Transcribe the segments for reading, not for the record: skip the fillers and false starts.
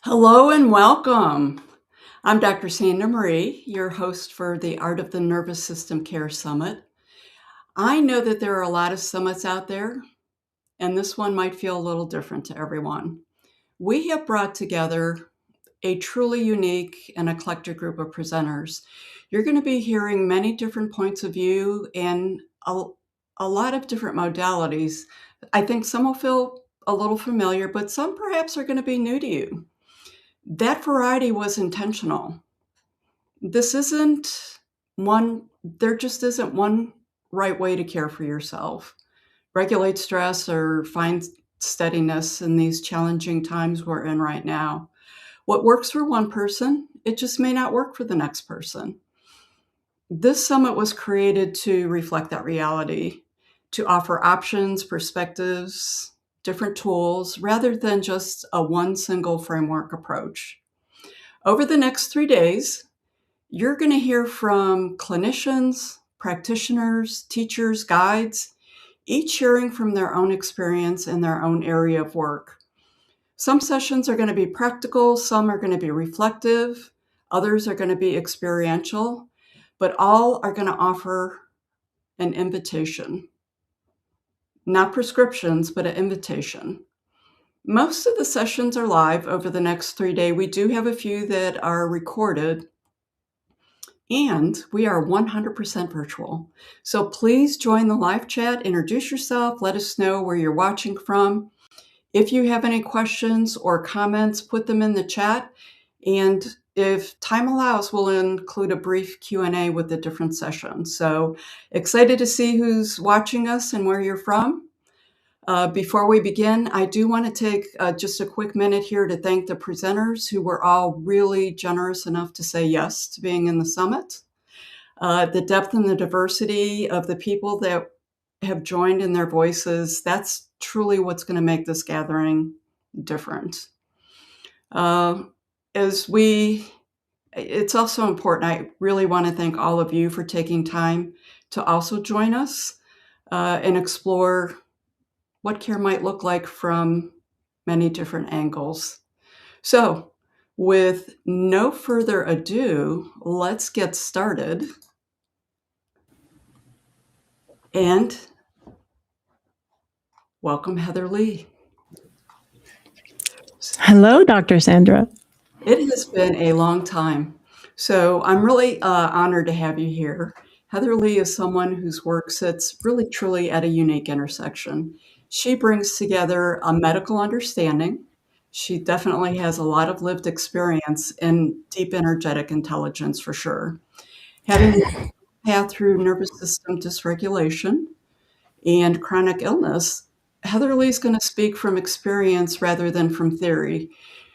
Hello and welcome. I'm Dr. Sandra Marie, your host for the Art of the Nervous System Care Summit. I know that there are a lot of summits out there, and this one might feel a little different to everyone. We have brought together a truly unique and eclectic group of presenters. You're going to be hearing many different points of view and a lot of different modalities. I think some will feel a little familiar, but some perhaps are going to be new to you. That variety was intentional. This isn't there just isn't one right way to care for yourself. Regulate stress or find steadiness in these challenging times we're in right now. What works for one person, it just may not work for the next person. This summit was created to reflect that reality, to offer options, perspectives, different tools, rather than just a one single framework approach. Over the next 3 days, you're going to hear from clinicians, practitioners, teachers, guides, each sharing from their own experience and their own area of work. Some sessions are going to be practical, some are going to be reflective, others are going to be experiential, but all are going to offer an invitation. Not prescriptions, but an invitation. Most of the sessions are live over the next 3 days. We do have a few that are recorded, and we are 100% virtual. So please join the live chat, introduce yourself, let us know where you're watching from. If you have any questions or comments, put them in the chat. And if time allows, we'll include a brief Q&A with the different sessions. So excited to see who's watching us and where you're from. Before we begin, I do want to take just a quick minute here to thank the presenters who were all really generous enough to say yes to being in the summit. The depth and the diversity of the people that have joined in their voices, that's truly what's going to make this gathering different. It's also important, I really want to thank all of you for taking time to also join us and explore what care might look like from many different angles. So, with no further ado, let's get started. And welcome, HeatherLeigh. Hello, Dr. Sandra. It has been a long time. So I'm really honored to have you here. HeatherLeigh is someone whose work sits really truly at a unique intersection. She brings together a medical understanding. She definitely has a lot of lived experience and deep energetic intelligence for sure. Having a path through nervous system dysregulation and chronic illness, HeatherLeigh is going to speak from experience rather than from theory.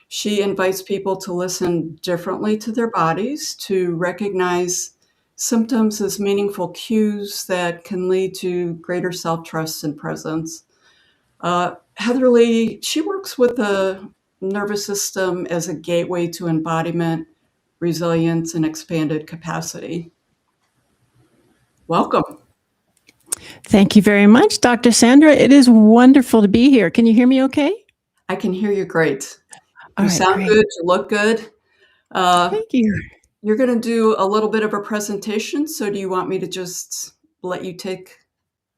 She invites people to listen differently to their bodies, to recognize symptoms as meaningful cues that can lead to greater self-trust and presence. HeatherLeigh, she works with the nervous system as a gateway to embodiment, resilience, and expanded capacity. Welcome. Thank you very much, Dr. Sandra. It is wonderful to be here. Can you hear me okay? I can hear you great. All You right, sound great. good, you look good. Thank you. You're going to do a little bit of a presentation, so do you want me to just let you take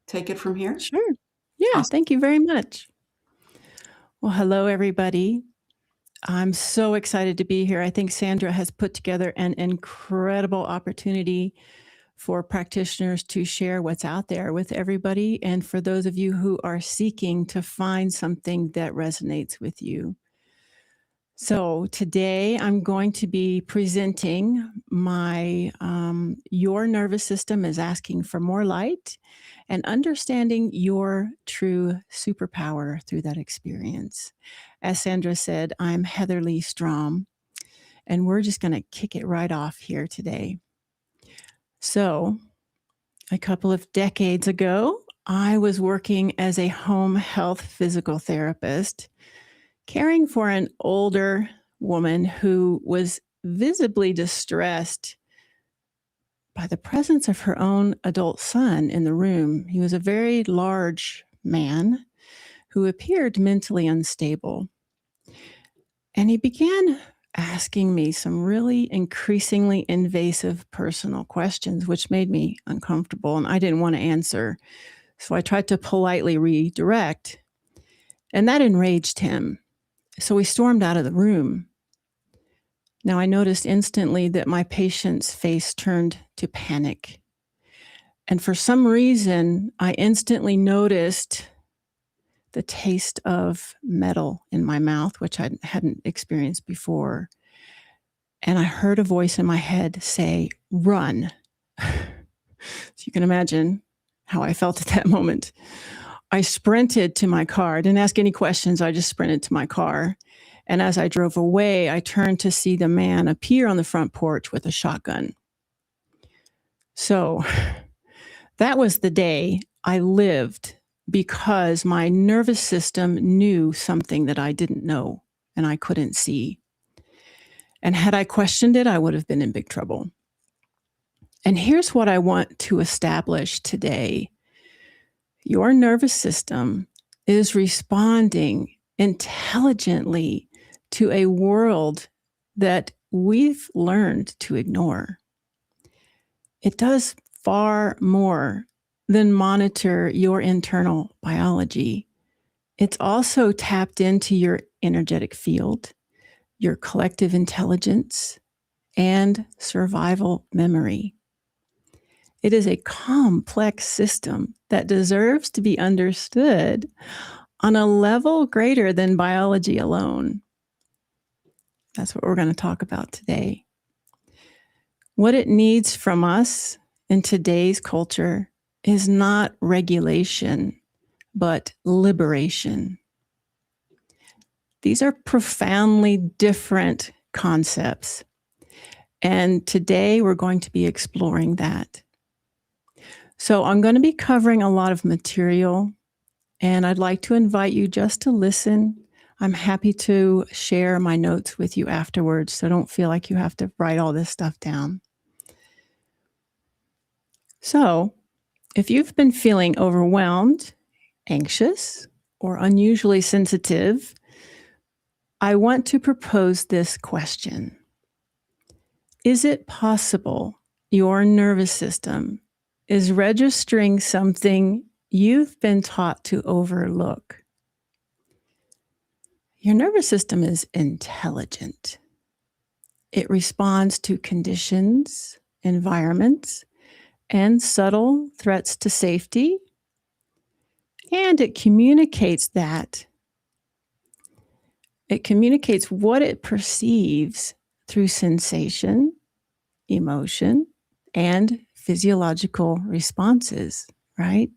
it from here? Sure. Yeah, Awesome. Thank you very much. Well, hello, everybody. I'm so excited to be here. I think Sandra has put together an incredible opportunity for practitioners to share what's out there with everybody, and for those of you who are seeking to find something that resonates with you. So today I'm going to be presenting my Your Nervous System is Asking for More Light, and understanding your true superpower through that experience. As Sandra said, I'm HeatherLeigh Strom, and we're just going to kick it right off here today. So a couple of decades ago, I was working as a home health physical therapist, caring for an older woman who was visibly distressed by the presence of her own adult son in the room. He was a very large man who appeared mentally unstable. And he began asking me some really increasingly invasive personal questions, which made me uncomfortable, and I didn't want to answer. So I tried to politely redirect, and that enraged him. So he stormed out of the room. Now, I noticed instantly that my patient's face turned to panic. And for some reason, I instantly noticed the taste of metal in my mouth, which I hadn't experienced before. And I heard a voice in my head say, "Run." So you can imagine how I felt at that moment. I sprinted to my car. I didn't ask any questions. I just sprinted to my car. And as I drove away, I turned to see the man appear on the front porch with a shotgun. So that was the day I lived, because my nervous system knew something that I didn't know and I couldn't see. And had I questioned it, I would have been in big trouble. And here's what I want to establish today. Your nervous system is responding intelligently to a world that we've learned to ignore. It does far more than monitor your internal biology. It's also tapped into your energetic field, your collective intelligence, and survival memory. It is a complex system that deserves to be understood on a level greater than biology alone. That's what we're going to talk about today. What it needs from us in today's culture is not regulation, but liberation. These are profoundly different concepts. And today we're going to be exploring that. So I'm going to be covering a lot of material, and I'd like to invite you just to listen. I'm happy to share my notes with you afterwards, so don't feel like you have to write all this stuff down. So, if you've been feeling overwhelmed, anxious, or unusually sensitive, I want to propose this question. Is it possible your nervous system is registering something you've been taught to overlook? Your nervous system is intelligent. It responds to conditions, environments, and subtle threats to safety, and it communicates that. It communicates what it perceives through sensation, emotion, and physiological responses, right?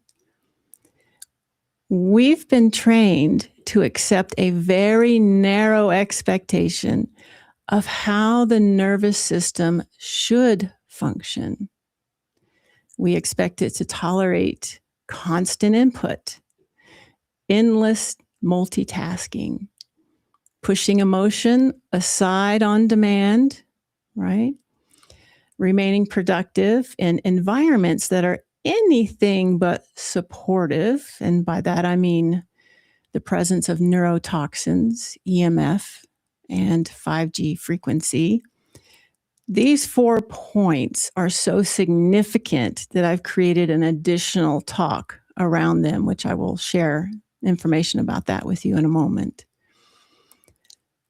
We've been trained to accept a very narrow expectation of how the nervous system should function. We expect it to tolerate constant input, endless multitasking, pushing emotion aside on demand, right? Remaining productive in environments that are anything but supportive. And by that, I mean the presence of neurotoxins, EMF, and 5G frequency. These 4 points are so significant that I've created an additional talk around them, which I will share information about that with you in a moment.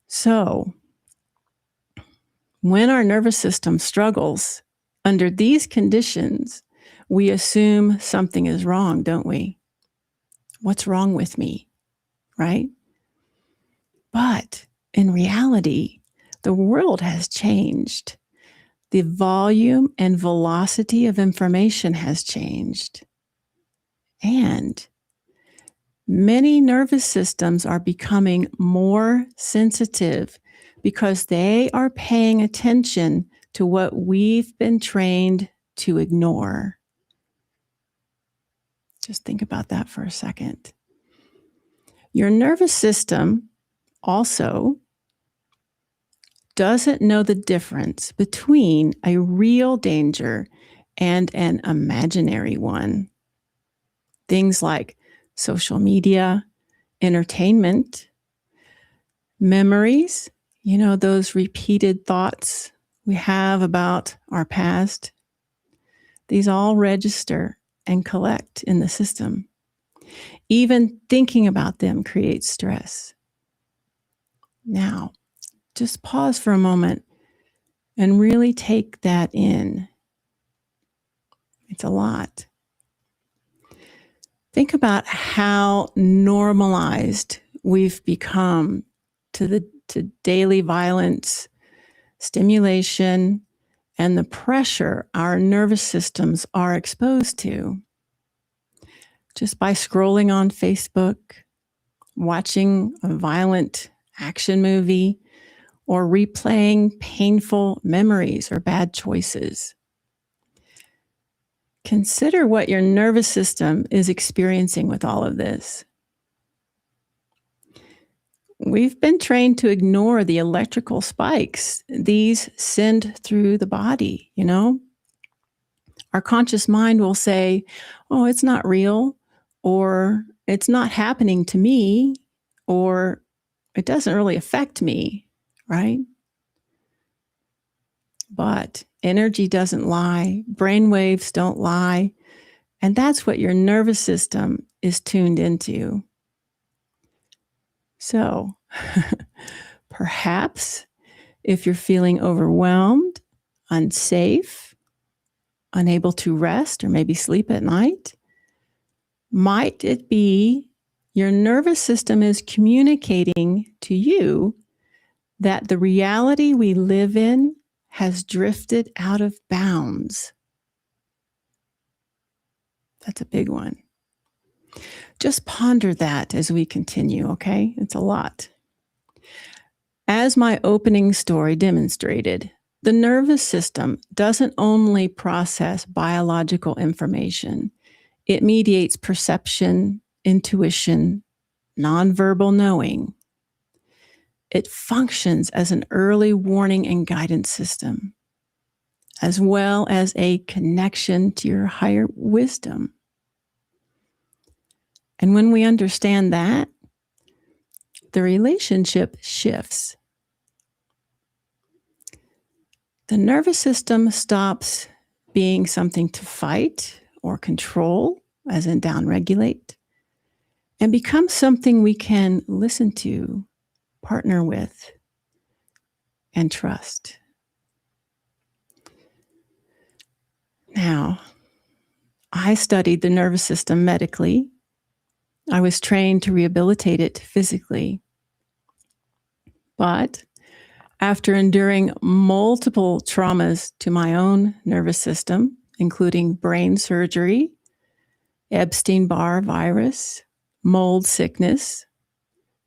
So, when our nervous system struggles under these conditions, we assume something is wrong, don't we? What's wrong with me, right? But in reality, the world has changed. The volume and velocity of information has changed. And many nervous systems are becoming more sensitive because they are paying attention to what we've been trained to ignore. Just think about that for a second. Your nervous system also doesn't know the difference between a real danger and an imaginary one. Things like social media, entertainment, memories, those repeated thoughts we have about our past. These all register and collect in the system. Even thinking about them creates stress. Now, just pause for a moment and really take that in. It's a lot. Think about how normalized we've become to daily violence, stimulation, and the pressure our nervous systems are exposed to. Just by scrolling on Facebook, watching a violent action movie, or replaying painful memories or bad choices. Consider what your nervous system is experiencing with all of this. We've been trained to ignore the electrical spikes these send through the body, Our conscious mind will say, oh, it's not real, or it's not happening to me, or it doesn't really affect me, right? But energy doesn't lie, brain waves don't lie, and that's what your nervous system is tuned into. So perhaps if you're feeling overwhelmed, unsafe, unable to rest or maybe sleep at night, might it be your nervous system is communicating to you that the reality we live in has drifted out of bounds? That's a big one. Just ponder that as we continue, okay? It's a lot. As my opening story demonstrated, the nervous system doesn't only process biological information, it mediates perception, intuition, nonverbal knowing. It functions as an early warning and guidance system, as well as a connection to your higher wisdom. And when we understand that, the relationship shifts. The nervous system stops being something to fight or control, as in downregulate, and becomes something we can listen to, partner with, and trust. Now, I studied the nervous system medically. I was trained to rehabilitate it physically. But after enduring multiple traumas to my own nervous system, including brain surgery, Epstein-Barr virus, mold sickness,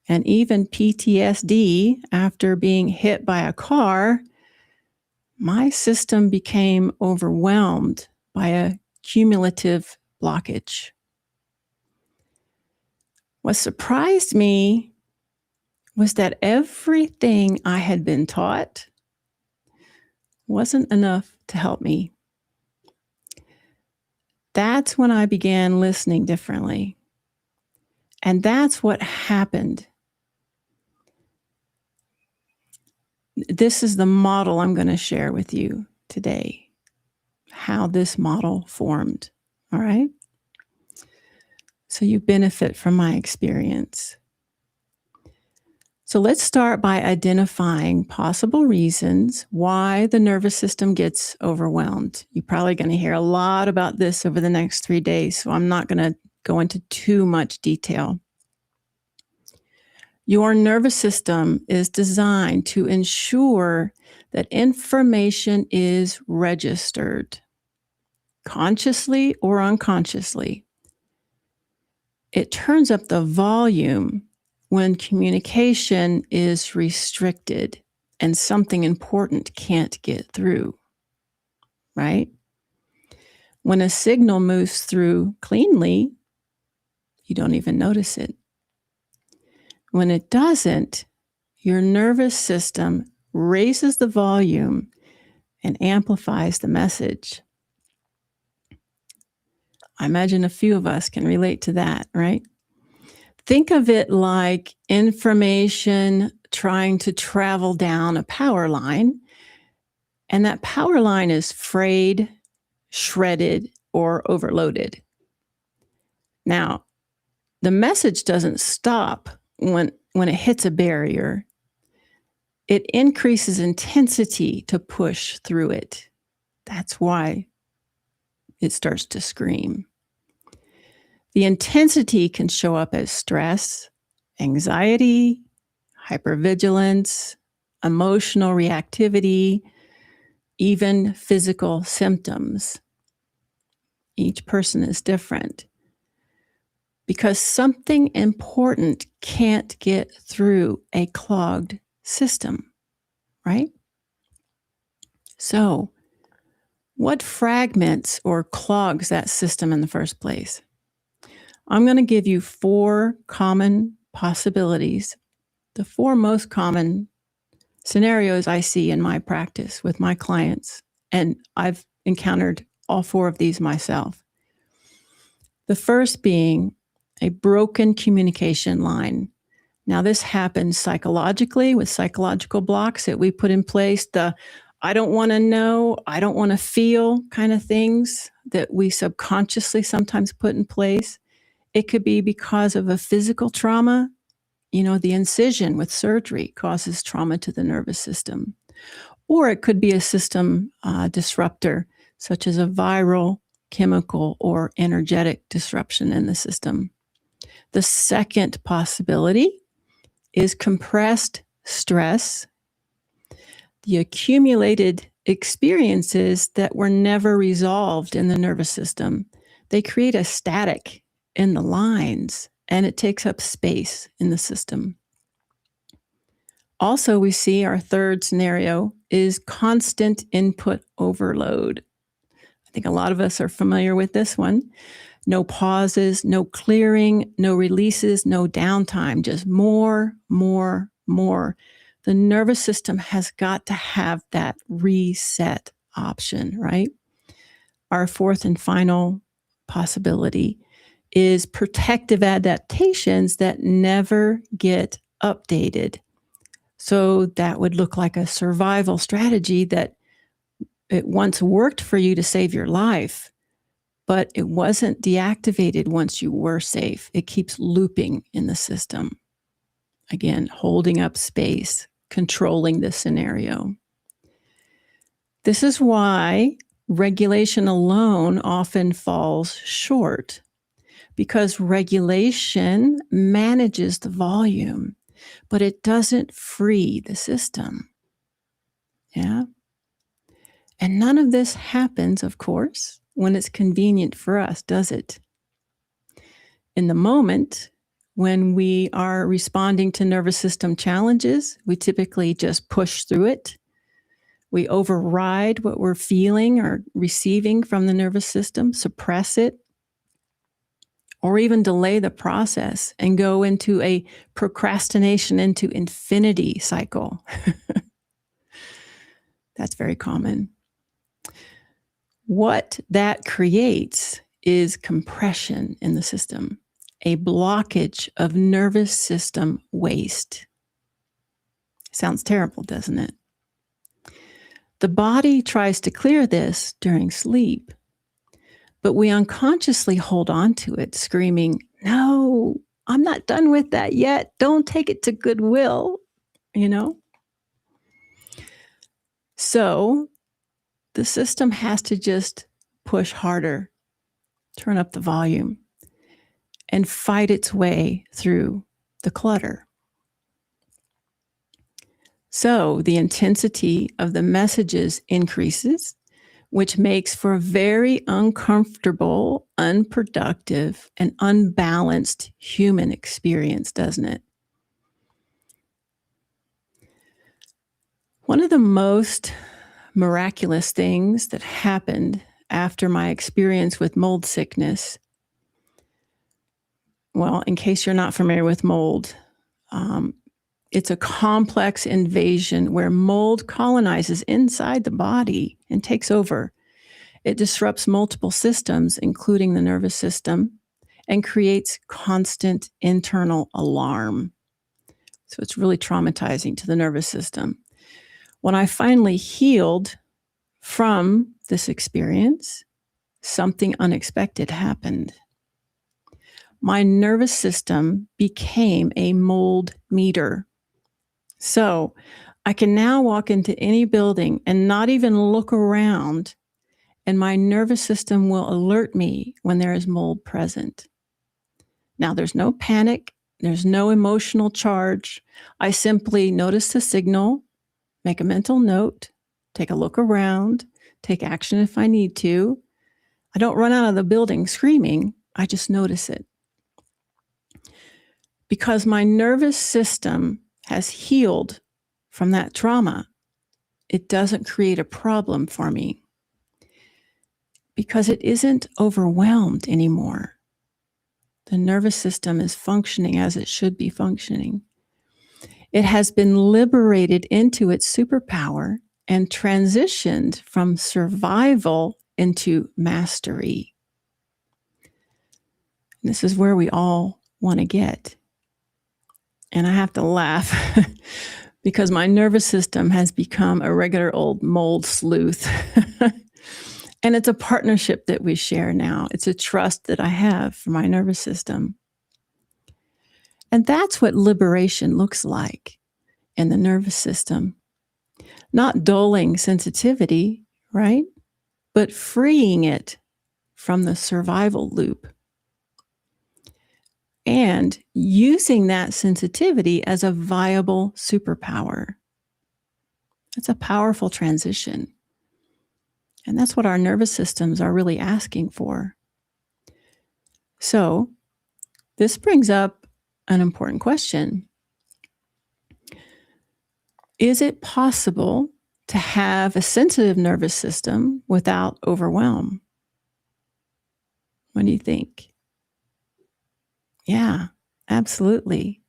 and even PTSD after being hit by a car, my system became overwhelmed by a cumulative blockage. What surprised me was that everything I had been taught wasn't enough to help me. That's when I began listening differently. And that's what happened. This is the model I'm going to share with you today, how this model formed. All right? So you benefit from my experience. So let's start by identifying possible reasons why the nervous system gets overwhelmed. You're probably going to hear a lot about this over the next 3 days, so I'm not going to go into too much detail. Your nervous system is designed to ensure that information is registered, consciously or unconsciously. It turns up the volume when communication is restricted and something important can't get through, right? When a signal moves through cleanly, you don't even notice it. When it doesn't, your nervous system raises the volume and amplifies the message. I imagine a few of us can relate to that, right? Think of it like information trying to travel down a power line, and that power line is frayed, shredded, or overloaded. Now, the message doesn't stop when it hits a barrier. It increases intensity to push through it. That's why it starts to scream. The intensity can show up as stress, anxiety, hypervigilance, emotional reactivity, even physical symptoms. Each person is different because something important can't get through a clogged system, right? So, what fragments or clogs that system in the first place? I'm going to give you 4 common possibilities, the 4 most common scenarios I see in my practice with my clients, and I've encountered all 4 of these myself. The first being a broken communication line Now, this happens psychologically with psychological blocks that we put in place, the I don't want to know, I don't want to feel kind of things that we subconsciously sometimes put in place. It could be because of a physical trauma. The incision with surgery causes trauma to the nervous system. Or it could be a system disruptor, such as a viral, chemical, or energetic disruption in the system. The second possibility is compressed stress, the accumulated experiences that were never resolved in the nervous system. They create a static in the lines, and it takes up space in the system. Also, we see our third scenario is constant input overload. I think a lot of us are familiar with this one. No pauses, no clearing, no releases, no downtime, just more. The nervous system has got to have that reset option, right? Our fourth and final possibility is protective adaptations that never get updated. So that would look like a survival strategy that it once worked for you to save your life, but it wasn't deactivated once you were safe. It keeps looping in the system. Again, holding up space, controlling the scenario. This is why regulation alone often falls short, because regulation manages the volume, but it doesn't free the system. Yeah. And none of this happens, of course, when it's convenient for us, does it? In the moment, when we are responding to nervous system challenges, we typically just push through it. We override what we're feeling or receiving from the nervous system, suppress it, or even delay the process and go into a procrastination into infinity cycle. That's very common. What that creates is compression in the system, a blockage of nervous system waste. Sounds terrible, doesn't it? The body tries to clear this during sleep, but we unconsciously hold on to it, screaming, "No, I'm not done with that yet. Don't take it to Goodwill," So the system has to just push harder, turn up the volume, and fight its way through the clutter. So the intensity of the messages increases, which makes for a very uncomfortable, unproductive, and unbalanced human experience, doesn't it? One of the most miraculous things that happened after my experience with mold sickness, well, in case you're not familiar with mold, it's a complex invasion where mold colonizes inside the body and takes over. It disrupts multiple systems, including the nervous system, and creates constant internal alarm. So it's really traumatizing to the nervous system. When I finally healed from this experience, something unexpected happened. My nervous system became a mold meter. So I can now walk into any building and not even look around, and my nervous system will alert me when there is mold present. Now, there's no panic. There's no emotional charge. I simply notice the signal, make a mental note, take a look around, take action if I need to. I don't run out of the building screaming. I just notice it. Because my nervous system has healed from that trauma, it doesn't create a problem for me because it isn't overwhelmed anymore. The nervous system is functioning as it should be functioning. It has been liberated into its superpower and transitioned from survival into mastery. This is where we all want to get. And I have to laugh because my nervous system has become a regular old mold sleuth. And it's a partnership that we share now. It's a trust that I have for my nervous system. And that's what liberation looks like in the nervous system. Not dulling sensitivity, right? But freeing it from the survival loop. And using that sensitivity as a viable superpower. That's a powerful transition. And that's what our nervous systems are really asking for. So, this brings up an important question. Is it possible to have a sensitive nervous system without overwhelm? What do you think? Yeah, absolutely.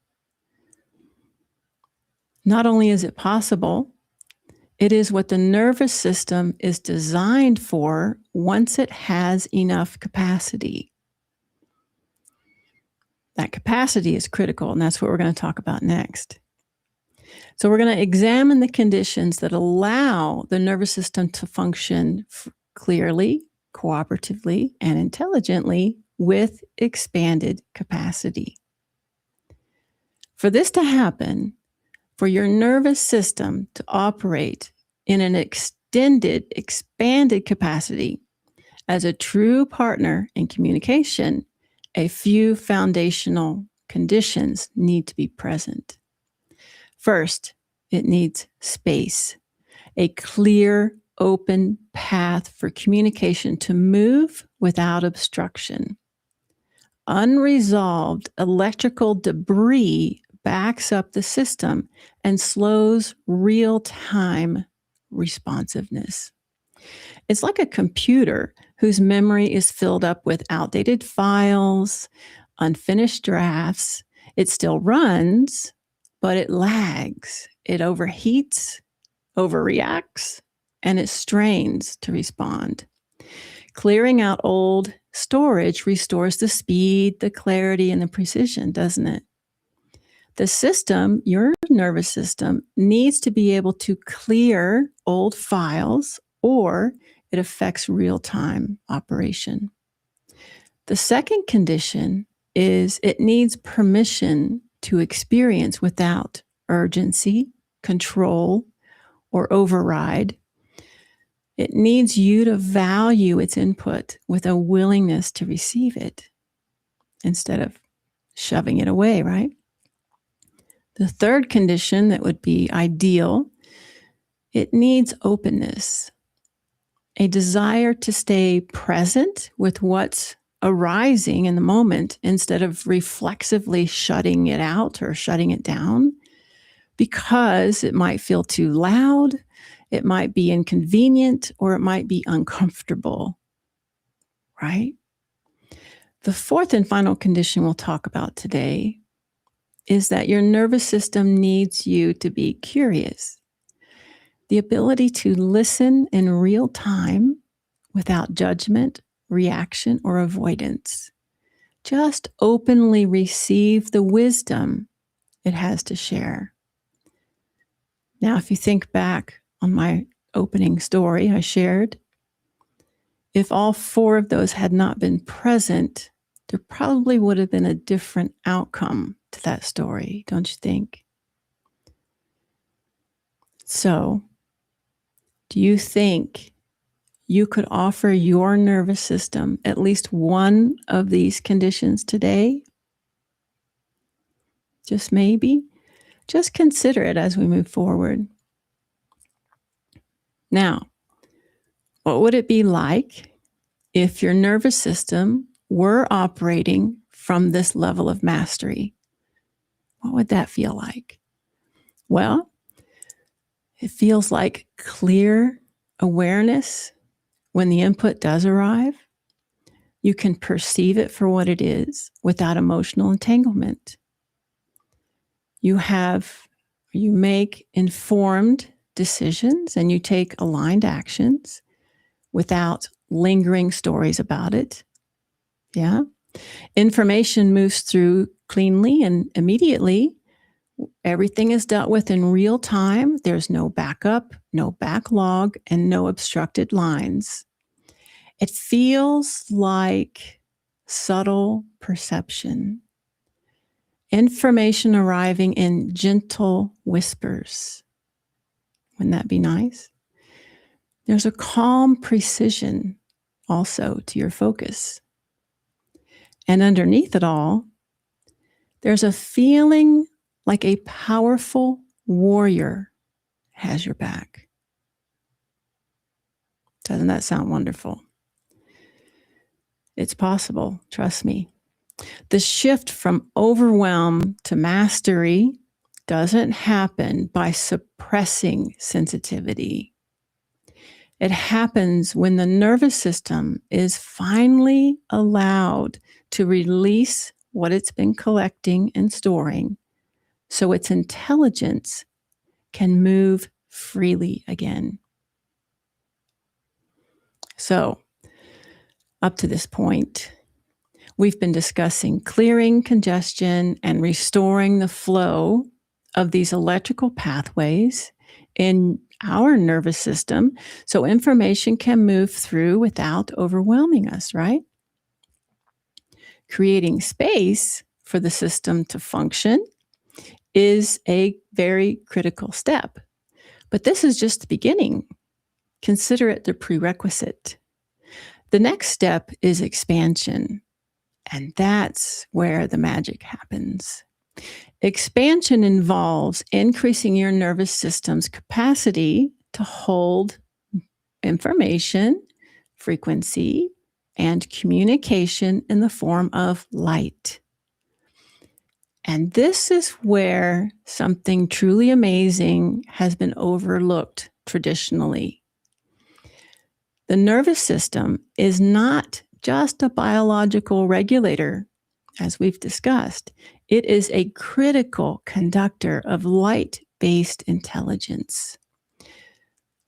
Not only is it possible, it is what the nervous system is designed for once it has enough capacity. That capacity is critical, and that's what we're going to talk about next. So we're going to examine the conditions that allow the nervous system to function clearly, cooperatively, and intelligently with expanded capacity. For this to happen, for your nervous system to operate in an extended, expanded capacity as a true partner in communication, a few foundational conditions need to be present. First, it needs space, a clear, open path for communication to move without obstruction. Unresolved electrical debris backs up the system and slows real-time responsiveness. It's like a computer whose memory is filled up with outdated files, unfinished drafts. It still runs, but it lags. It overheats, overreacts, and it strains to respond. Clearing out old storage restores the speed, the clarity, and the precision, doesn't it? The system, your nervous system, needs to be able to clear old files or it affects real-time operation. The second condition is it needs permission to experience without urgency, control, or override. It needs you to value its input with a willingness to receive it instead of shoving it away, right? The third condition that would be ideal, it needs openness, a desire to stay present with what's arising in the moment instead of reflexively shutting it out or shutting it down because it might feel too loud, it might be inconvenient, or it might be uncomfortable, right? The fourth and final condition we'll talk about today is that your nervous system needs you to be curious. The ability to listen in real time without judgment, reaction, or avoidance. Just openly receive the wisdom it has to share. Now, if you think back on my opening story I shared, if all four of those had not been present, there probably would have been a different outcome to that story, don't you think? So, do you think you could offer your nervous system at least one of these conditions today? Just maybe. Just consider it as we move forward. Now, what would it be like if your nervous system were operating from this level of mastery? What would that feel like? Well, it feels like clear awareness when the input does arrive. You can perceive it for what it is without emotional entanglement. You make informed decisions and you take aligned actions without lingering stories about it. Yeah. Information moves through cleanly and immediately Everything is dealt with in real time. There's no backup, no backlog, and no obstructed lines. It feels like subtle perception, information arriving in gentle whispers. Wouldn't that be nice? There's a calm precision also to your focus. And underneath it all, there's a feeling like a powerful warrior has your back. Doesn't that sound wonderful? It's possible, trust me. The shift from overwhelm to mastery doesn't happen by suppressing sensitivity. It happens when the nervous system is finally allowed to release what it's been collecting and storing, so its intelligence can move freely again. So, up to this point, we've been discussing clearing congestion and restoring the flow of these electrical pathways in our nervous system so information can move through without overwhelming us, right? Creating space for the system to function is a very critical step. But this is just the beginning. Consider it the prerequisite. The next step is expansion, and that's where the magic happens. Expansion involves increasing your nervous system's capacity to hold information, frequency, and communication in the form of light. And this is where something truly amazing has been overlooked traditionally. The nervous system is not just a biological regulator, as we've discussed. It is a critical conductor of light-based intelligence.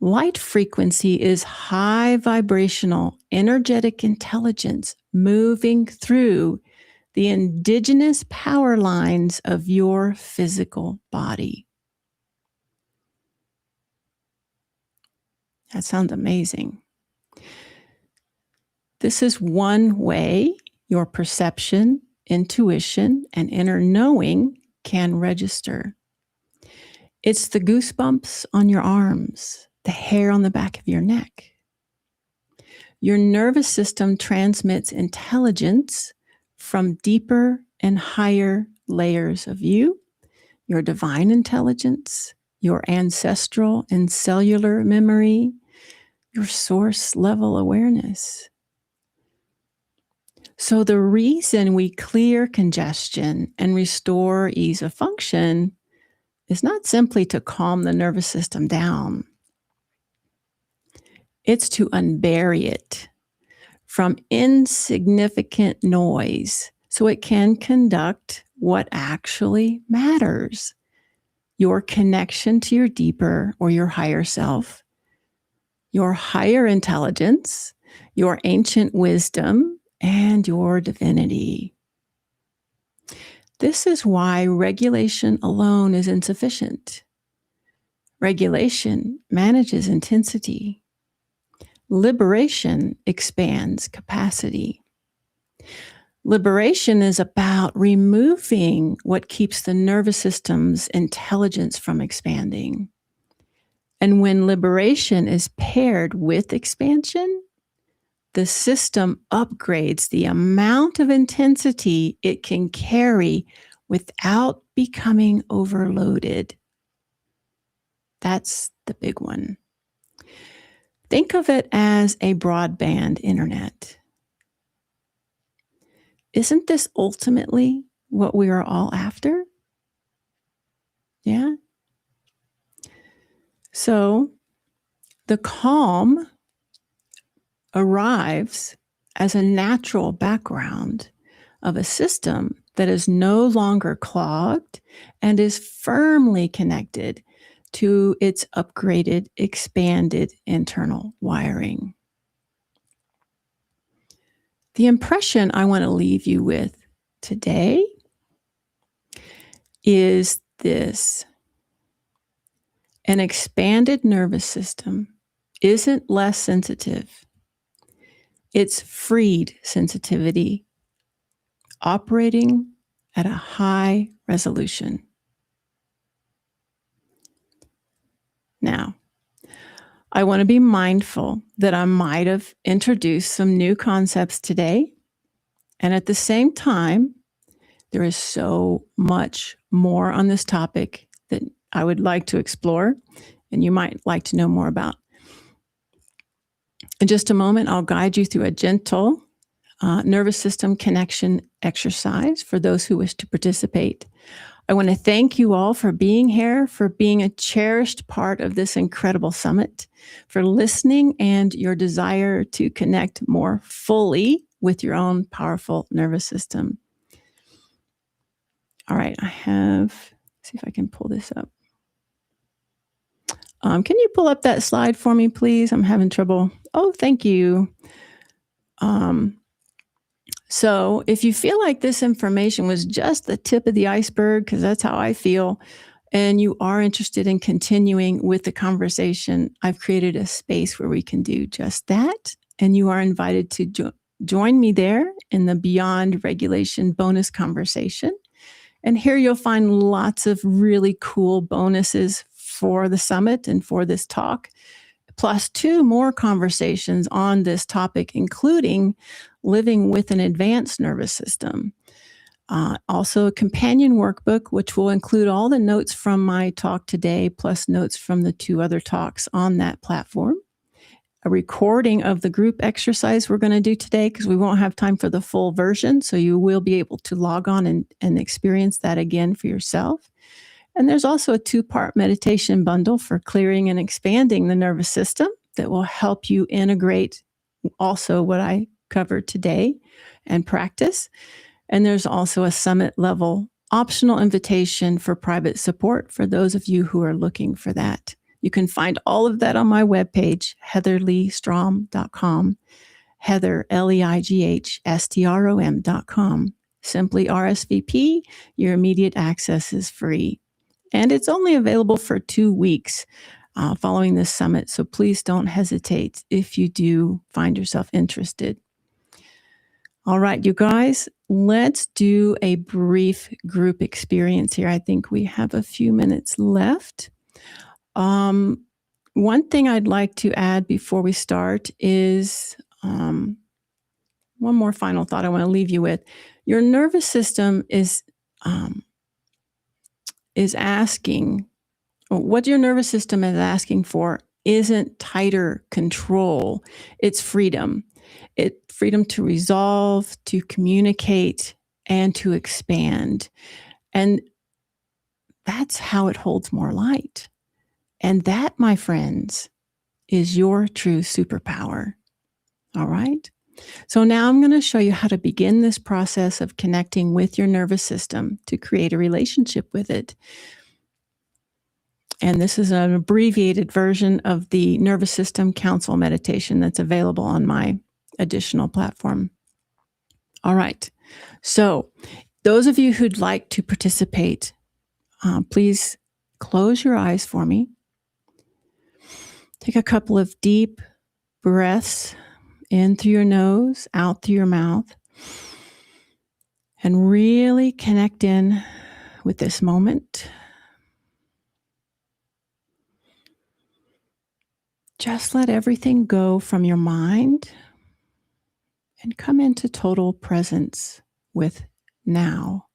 Light frequency is high vibrational, energetic intelligence moving through the indigenous power lines of your physical body. That sounds amazing. This is one way your perception, intuition, and inner knowing can register. It's the goosebumps on your arms, the hair on the back of your neck. Your nervous system transmits intelligence from deeper and higher layers of you, your divine intelligence, your ancestral and cellular memory, your source level awareness. So the reason we clear congestion and restore ease of function is not simply to calm the nervous system down. It's to unbury it from insignificant noise so it can conduct what actually matters: your connection to your deeper or your higher self, your higher intelligence, your ancient wisdom, and your divinity. This is why regulation alone is insufficient. Regulation manages intensity. Liberation expands capacity. Liberation is about removing what keeps the nervous system's intelligence from expanding. And when liberation is paired with expansion, the system upgrades the amount of intensity it can carry without becoming overloaded. That's the big one. Think of it as a broadband internet. Isn't this ultimately what we are all after? Yeah. So the calm arrives as a natural background of a system that is no longer clogged and is firmly connected to its upgraded, expanded internal wiring. The impression I want to leave you with today is this. An expanded nervous system isn't less sensitive. It's freed sensitivity, operating at a high resolution. Now, I want to be mindful that I might have introduced some new concepts today. And at the same time, there is so much more on this topic that I would like to explore and you might like to know more about. In just a moment, I'll guide you through a gentle nervous system connection exercise for those who wish to participate. I want to thank you all for being here, for being a cherished part of this incredible summit, for listening and your desire to connect more fully with your own powerful nervous system. All right, see if I can pull this up. Can you pull up that slide for me, please? I'm having trouble. Oh, thank you. So if you feel like this information was just the tip of the iceberg, because that's how I feel, and you are interested in continuing with the conversation, I've created a space where we can do just that. And you are invited to join me there in the Beyond Regulation bonus conversation. And here you'll find lots of really cool bonuses for the summit and for this talk, plus 2 more conversations on this topic, including living with an advanced nervous system. Also a companion workbook, which will include all the notes from my talk today, plus notes from the 2 other talks on that platform. A recording of the group exercise we're going to do today, because we won't have time for the full version. So you will be able to log on and experience that again for yourself. And there's also a 2-part meditation bundle for clearing and expanding the nervous system that will help you integrate also what I covered today and practice. And there's also a summit level optional invitation for private support for those of you who are looking for that. You can find all of that on my webpage, HeatherLeighStrom.com, Heather, LeighStrom.com. Simply RSVP. Your immediate access is free. And it's only available for 2 weeks following this summit. So please don't hesitate if you do find yourself interested. All right, you guys, let's do a brief group experience here. I think we have a few minutes left. One thing I'd like to add before we start is one more final thought I want to leave you with. Your nervous system is asking, what your nervous system is asking for isn't tighter control, it's freedom. It's freedom to resolve, to communicate, and to expand. And that's how it holds more light. And that, my friends, is your true superpower. All right? So now I'm going to show you how to begin this process of connecting with your nervous system to create a relationship with it. And this is an abbreviated version of the Nervous System Council meditation that's available on my additional platform. All right. So those of you who'd like to participate, please close your eyes for me. Take a couple of deep breaths in through your nose, out through your mouth, and really connect in with this moment. Just let everything go from your mind and come into total presence with now.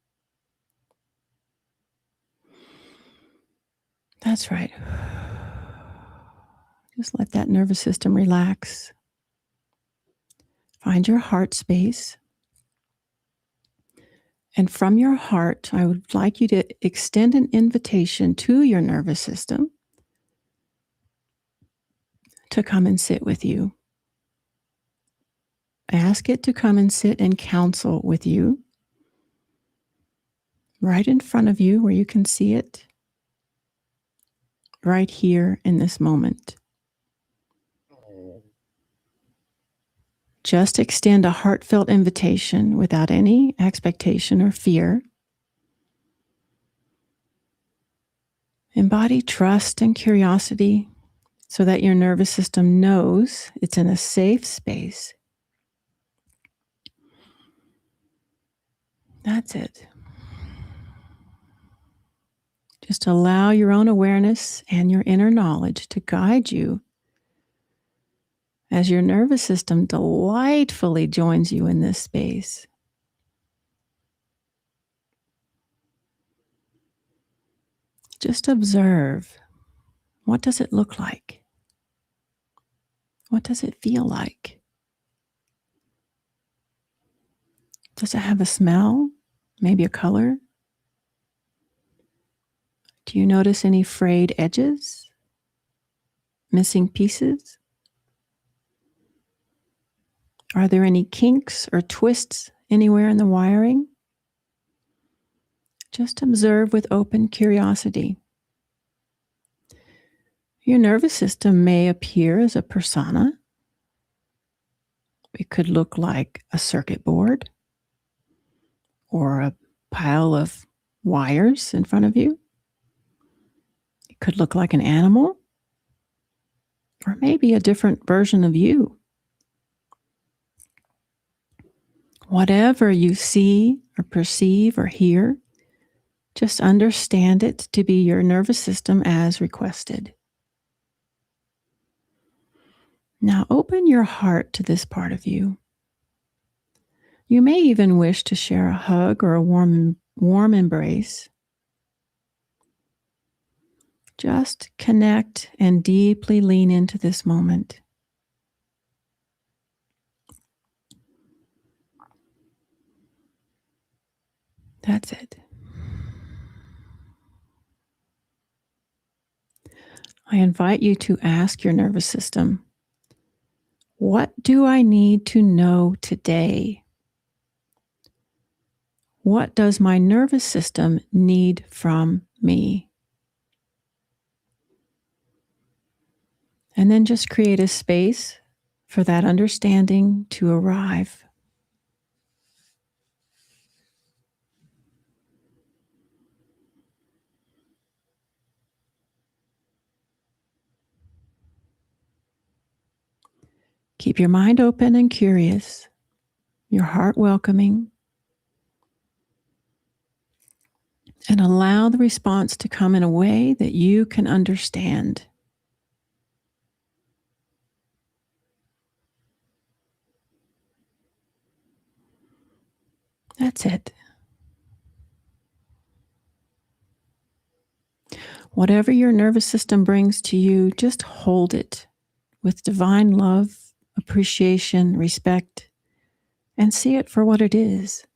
That's right. Just let that nervous system relax. Find your heart space. And from your heart, I would like you to extend an invitation to your nervous system to come and sit with you. Ask it to come and sit and counsel with you right in front of you where you can see it, right here in this moment. Just extend a heartfelt invitation without any expectation or fear. Embody trust and curiosity so that your nervous system knows it's in a safe space. That's it. Just allow your own awareness and your inner knowledge to guide you as your nervous system delightfully joins you in this space. Just observe. What does it look like? What does it feel like? Does it have a smell? Maybe a color? Do you notice any frayed edges? Missing pieces? Are there any kinks or twists anywhere in the wiring? Just observe with open curiosity. Your nervous system may appear as a persona. It could look like a circuit board or a pile of wires in front of you. It could look like an animal or maybe a different version of you. Whatever you see or perceive or hear, just understand it to be your nervous system as requested. Now open your heart to this part of you. You may even wish to share a hug or a warm embrace. Just connect and deeply lean into this moment. That's it. I invite you to ask your nervous system, what do I need to know today? What does my nervous system need from me? And then just create a space for that understanding to arrive. Keep your mind open and curious, your heart welcoming, and allow the response to come in a way that you can understand. That's it. Whatever your nervous system brings to you, just hold it with divine love, appreciation, respect, and see it for what it is.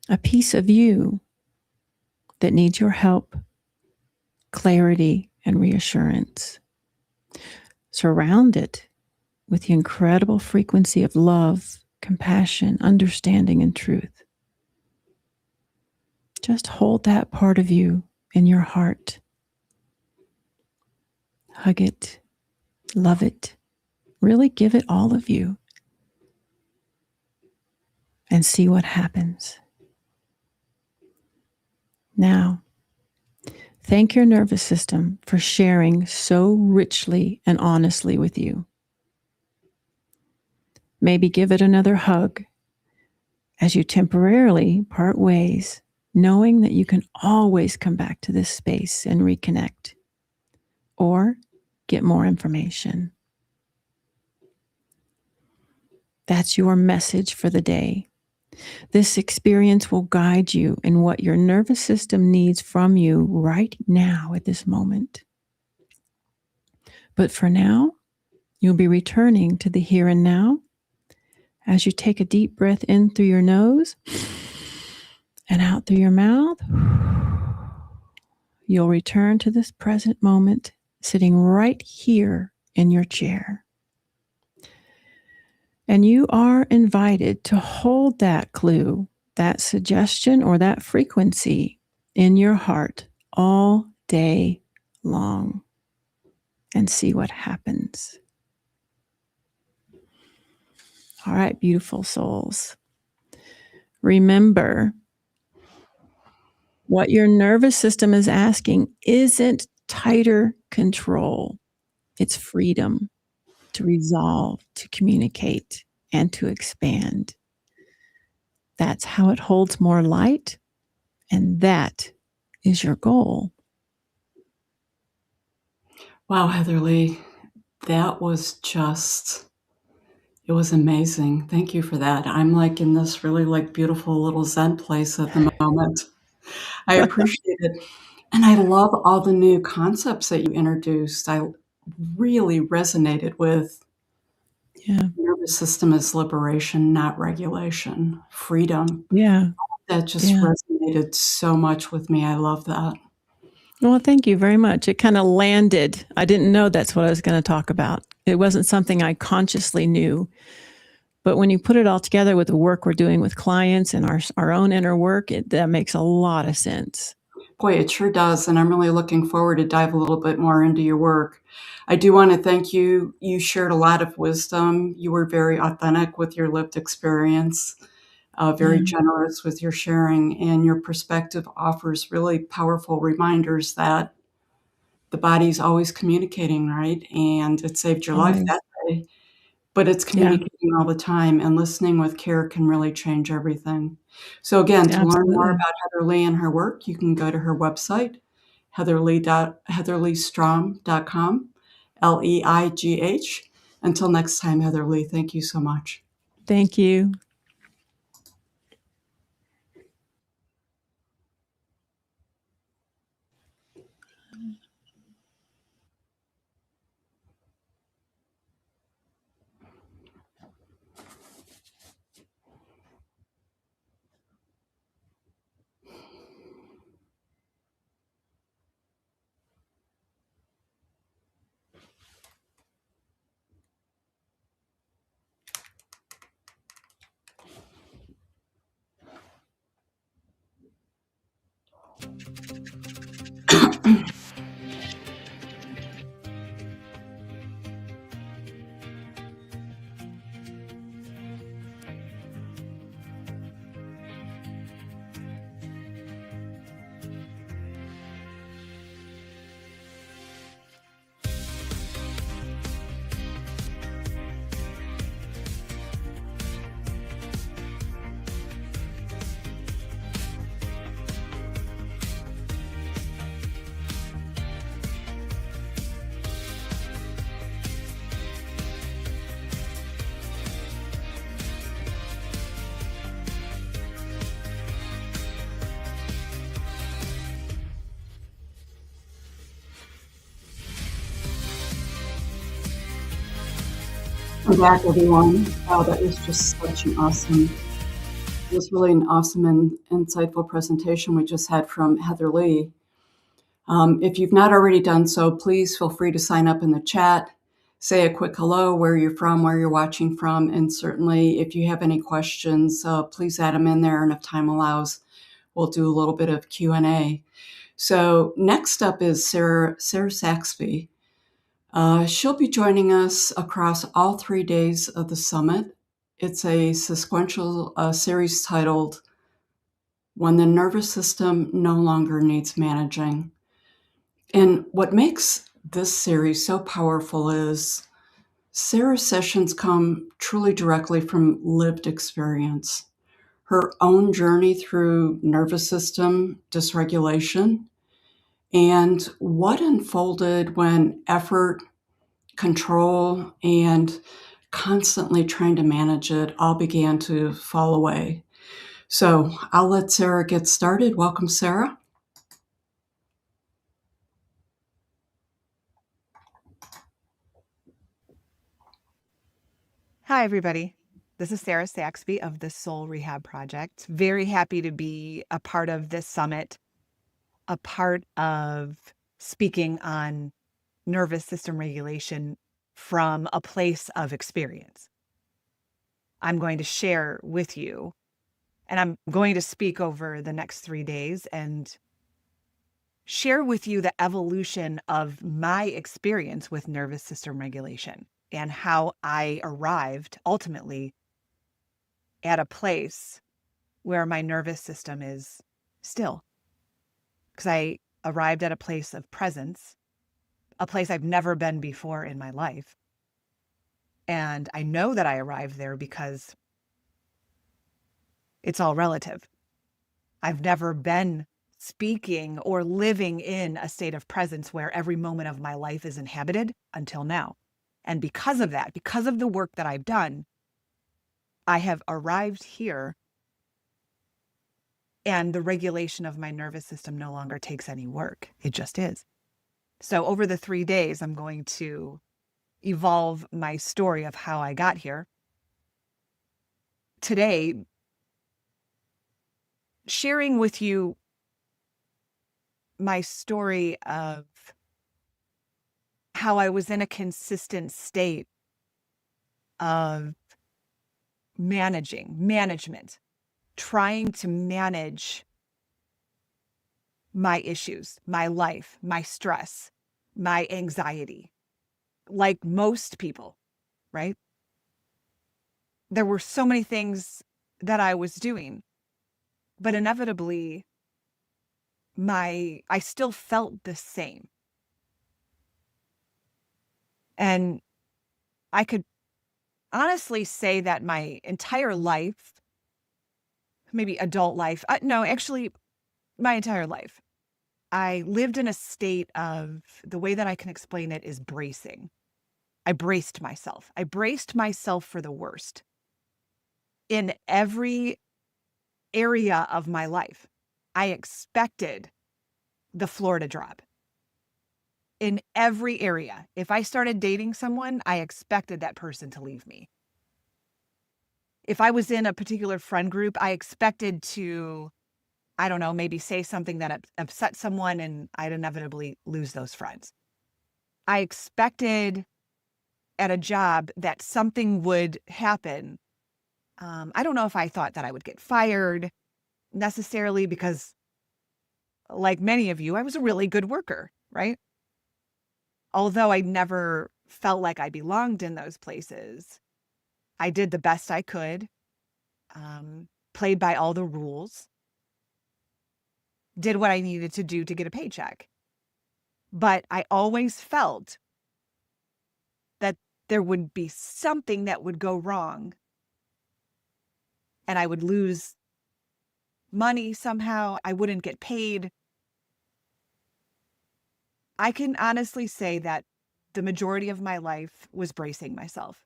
A piece of you that needs your help, clarity, and reassurance. Surround it with the incredible frequency of love, compassion, understanding, and truth. Just hold that part of you in your heart. Hug it, love it, really give it all of you, and see what happens. Now, thank your nervous system for sharing so richly and honestly with you. Maybe give it another hug as you temporarily part ways, knowing that you can always come back to this space and reconnect or get more information. That's your message for the day. This experience will guide you in what your nervous system needs from you right now at this moment. But for now, you'll be returning to the here and now as you take a deep breath in through your nose and out through your mouth. You'll return to this present moment, sitting right here in your chair. And you are invited to hold that clue, that suggestion, or that frequency in your heart all day long and see what happens. All right, beautiful souls. Remember What your nervous system is asking isn't tighter control. It's freedom to resolve, to communicate, and to expand. That's how it holds more light, and that is your goal. Wow, HeatherLeigh, that was just it was amazing. Thank you for that. I'm, like, in this really, like, beautiful little Zen place at the moment. I appreciate it, and I love all the new concepts that you introduced. I really resonated with Yeah. nervous system as liberation, not regulation, freedom. Yeah. That just Yeah. resonated so much with me. I love that. Well, thank you very much. It kind of landed. I didn't know that's what I was going to talk about. It wasn't something I consciously knew. But when you put it all together with the work we're doing with clients and our own inner work, that makes a lot of sense. Boy, it sure does, and I'm really looking forward to dive a little bit more into your work. I do wanna thank you. You shared a lot of wisdom. You were very authentic with your lived experience, very Yeah. generous with your sharing, and your perspective offers really powerful reminders that the body's always communicating, right? And it saved your life Always. that day. But it's Yeah. communicating all the time, and listening with care can really change everything. So again, to learn more Absolutely. about HeatherLeigh and her work, you can go to her website, heatherleighstrom.com, Leigh. Until next time, HeatherLeigh, thank you so much. Thank you. Welcome back, everyone. Wow, that was just such an awesome it was really an awesome and insightful presentation we just had from HeatherLeigh. If you've not already done so, please feel free to sign up in the chat, say a quick hello, where you're from, where you're watching from, and certainly if you have any questions, please add them in there, and if time allows, we'll do a little bit of Q&A. So next up is Sarah Saxby. She'll be joining us across all 3 days of the summit. It's a sequential series titled When the Nervous System No Longer Needs Managing. And what makes this series so powerful is Sarah's sessions come truly directly from lived experience. Her own journey through nervous system dysregulation and what unfolded when effort, control, and constantly trying to manage it all began to fall away. So I'll let Sarah get started. Welcome, Sarah. Hi, everybody. This is Sarah Saxby of the Soul Rehab Project. Very happy to be a part of this summit, a part of speaking on nervous system regulation from a place of experience. I'm going to share with you, and I'm going to speak over the next 3 days and share with you the evolution of my experience with nervous system regulation and how I arrived ultimately at a place where my nervous system is still. because I arrived at a place of presence, a place I've never been before in my life. And I know that I arrived there because it's all relative. I've never been speaking or living in a state of presence where every moment of my life is inhabited until now. And because of that, because of the work that I've done, I have arrived here, and the regulation of my nervous system no longer takes any work. It just is. So over the 3 days, I'm going to evolve my story of how I got here. Today, sharing with you my story of how I was in a consistent state of management, trying to manage my issues, my life, my stress, my anxiety, like most people, right? There were so many things that I was doing, but inevitably, I still felt the same. And I could honestly say that my entire life, maybe adult life, no, actually, my entire life, I lived in a state of, the way that I can explain it is bracing. I braced myself. I braced myself for the worst in every area of my life. I expected the floor to drop in every area. If I started dating someone, I expected that person to leave me. If I was in a particular friend group, I expected to, I don't know, maybe say something that upset someone, and I'd inevitably lose those friends. I expected at a job that something would happen. I don't know if I thought that I would get fired necessarily, because like many of you, I was a really good worker, right? Although I never felt like I belonged in those places, I did the best I could, played by all the rules, did what I needed to do to get a paycheck. But I always felt that there would be something that would go wrong, and I would lose money somehow. I wouldn't get paid. I can honestly say that the majority of my life was bracing myself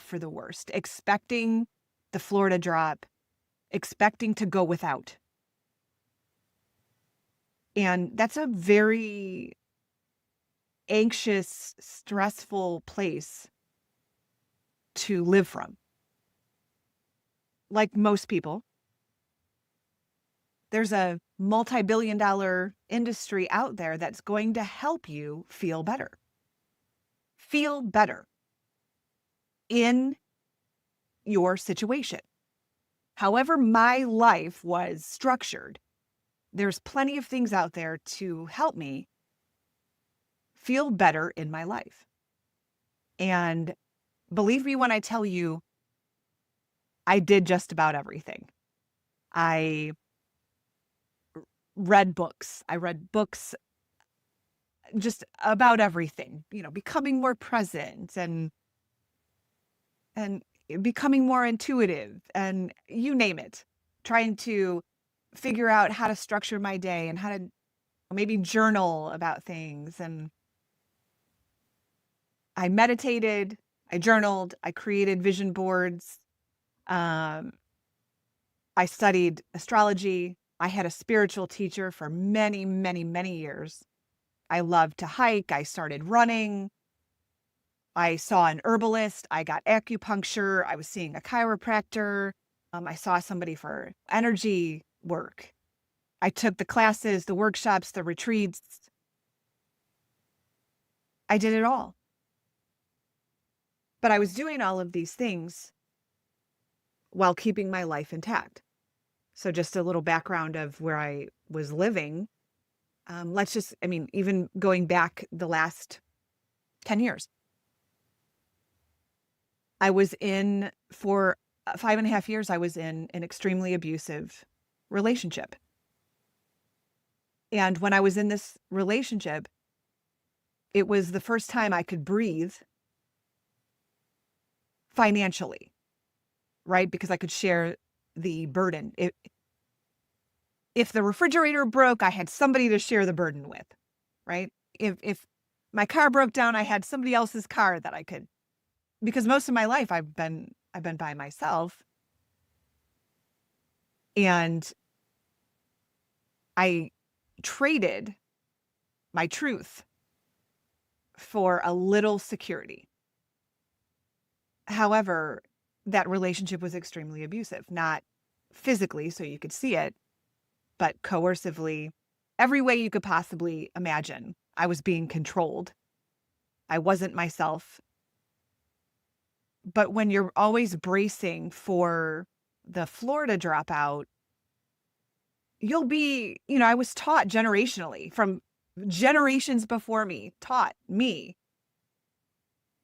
for the worst, expecting the floor to drop, expecting to go without. And that's a very anxious, stressful place to live from. Like most people, there's a multi-billion-dollar industry out there that's going to help you feel better. Feel better in your situation. However my life was structured, there's plenty of things out there to help me feel better in my life. And believe me when I tell you, I did just about everything. I read books. I read books just about everything, becoming more present and becoming more intuitive, and you name it, trying to figure out how to structure my day and how to maybe journal about things. And I meditated, I journaled, I created vision boards. I studied astrology. I had a spiritual teacher for many, many, many years. I loved to hike. I started running. I saw an herbalist. I got acupuncture. I was seeing a chiropractor. I saw somebody for energy work. I took the classes, the workshops, the retreats. I did it all. But I was doing all of these things while keeping my life intact. So just a little background of where I was living. Even going back the last 10 years. I was for 5.5 years, I was in an extremely abusive relationship. And when I was in this relationship, it was the first time I could breathe financially, right? Because I could share the burden. If the refrigerator broke, I had somebody to share the burden with, right? If my car broke down, I had somebody else's car that I could, because most of my life I've been by myself. And I traded my truth for a little security. However, that relationship was extremely abusive, not physically, so you could see it, but coercively, every way you could possibly imagine. I was being controlled. I wasn't myself. But when you're always bracing for the floor to drop out, you'll be, I was taught generationally from generations before me, taught me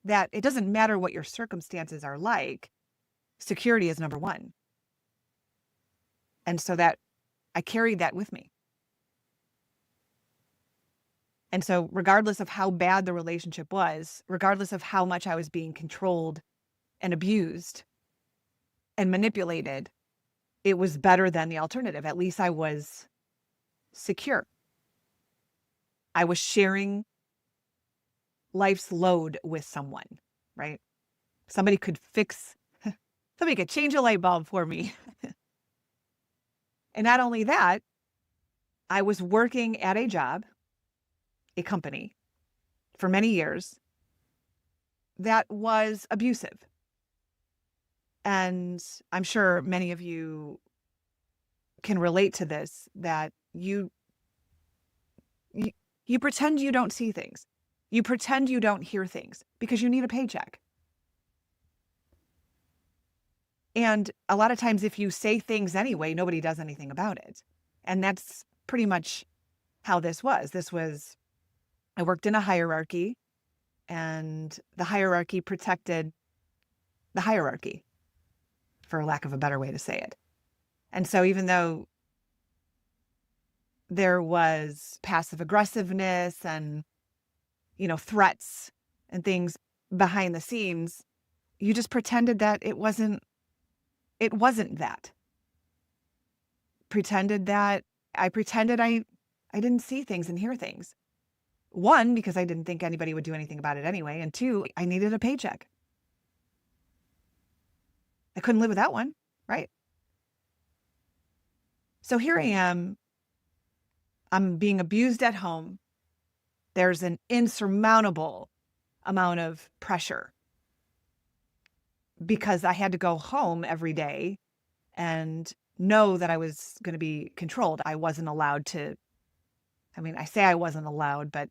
that it doesn't matter what your circumstances are like, security is number one. And so that I carried that with me. And so regardless of how bad the relationship was, regardless of how much I was being controlled and abused and manipulated, it was better than the alternative. At least I was secure. I was sharing life's load with someone, right? Somebody could change a light bulb for me. And not only that, I was working at a job, a company, for many years that was abusive. And I'm sure many of you can relate to this, that you pretend you don't see things. You pretend you don't hear things because you need a paycheck. And a lot of times if you say things anyway, nobody does anything about it. And that's pretty much how this was. I worked in a hierarchy, and the hierarchy protected the hierarchy, for lack of a better way to say it. And so even though there was passive aggressiveness and, threats and things behind the scenes, you just pretended that it wasn't that. I pretended I didn't see things and hear things. One, because I didn't think anybody would do anything about it anyway. And two, I needed a paycheck. I couldn't live without one, right? So here I am. I'm being abused at home. There's an insurmountable amount of pressure because I had to go home every day and know that I was going to be controlled. I wasn't allowed to, I say I wasn't allowed, but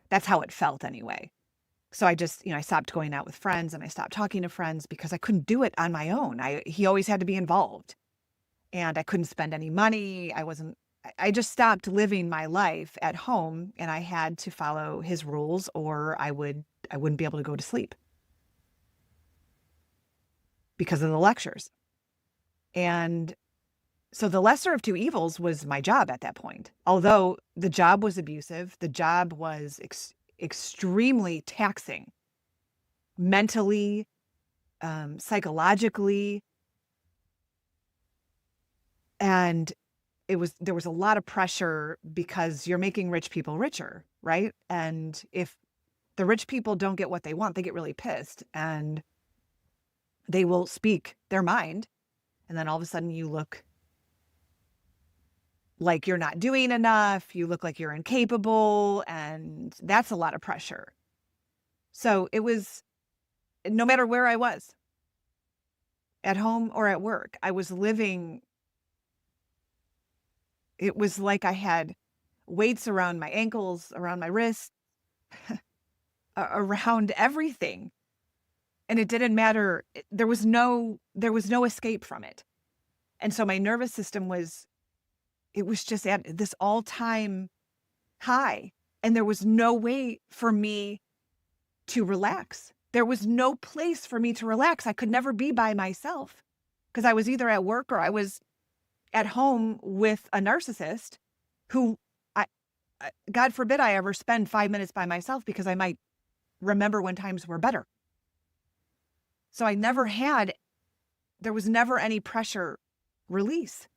that's how it felt anyway. So I just, I stopped going out with friends and I stopped talking to friends because I couldn't do it on my own. He always had to be involved, and I couldn't spend any money. I just stopped living my life at home, and I had to follow his rules or I wouldn't be able to go to sleep because of the lectures. And so the lesser of two evils was my job at that point. Although the job was abusive, the job was extremely taxing, mentally, psychologically. And there was a lot of pressure because you're making rich people richer, right? And if the rich people don't get what they want, they get really pissed and they will speak their mind. And then all of a sudden you look like you're not doing enough. You look like you're incapable. And that's a lot of pressure. So it was, no matter where I was, at home or at work, I was living. It was like I had weights around my ankles, around my wrists, around everything. And it didn't matter. There was no escape from it. And so my nervous system was just at this all-time high. And there was no way for me to relax. There was no place for me to relax. I could never be by myself because I was either at work or I was at home with a narcissist who God forbid I ever spend 5 minutes by myself because I might remember when times were better. So there was never any pressure release.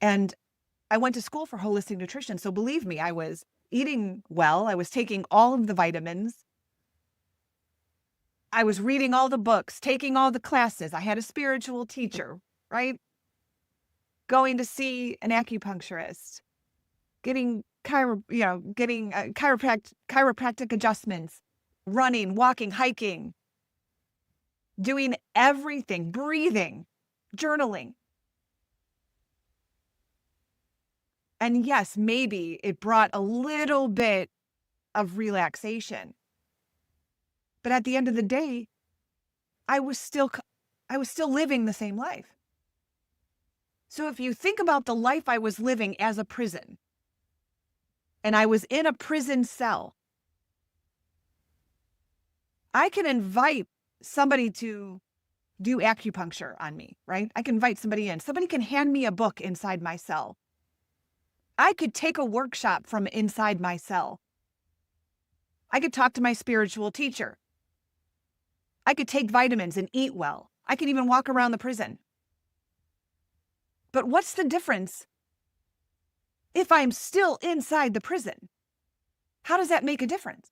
And I went to school for holistic nutrition. So believe me, I was eating well. I was taking all of the vitamins. I was reading all the books, taking all the classes. I had a spiritual teacher, right? Going to see an acupuncturist, getting chiropractic adjustments, running, walking, hiking, doing everything, breathing, journaling. And yes, maybe it brought a little bit of relaxation. But at the end of the day, I was still living the same life. So if you think about the life I was living as a prison, and I was in a prison cell, I can invite somebody to do acupuncture on me, right? I can invite somebody in. Somebody can hand me a book inside my cell. I could take a workshop from inside my cell. I could talk to my spiritual teacher. I could take vitamins and eat well. I could even walk around the prison. But what's the difference if I'm still inside the prison? How does that make a difference?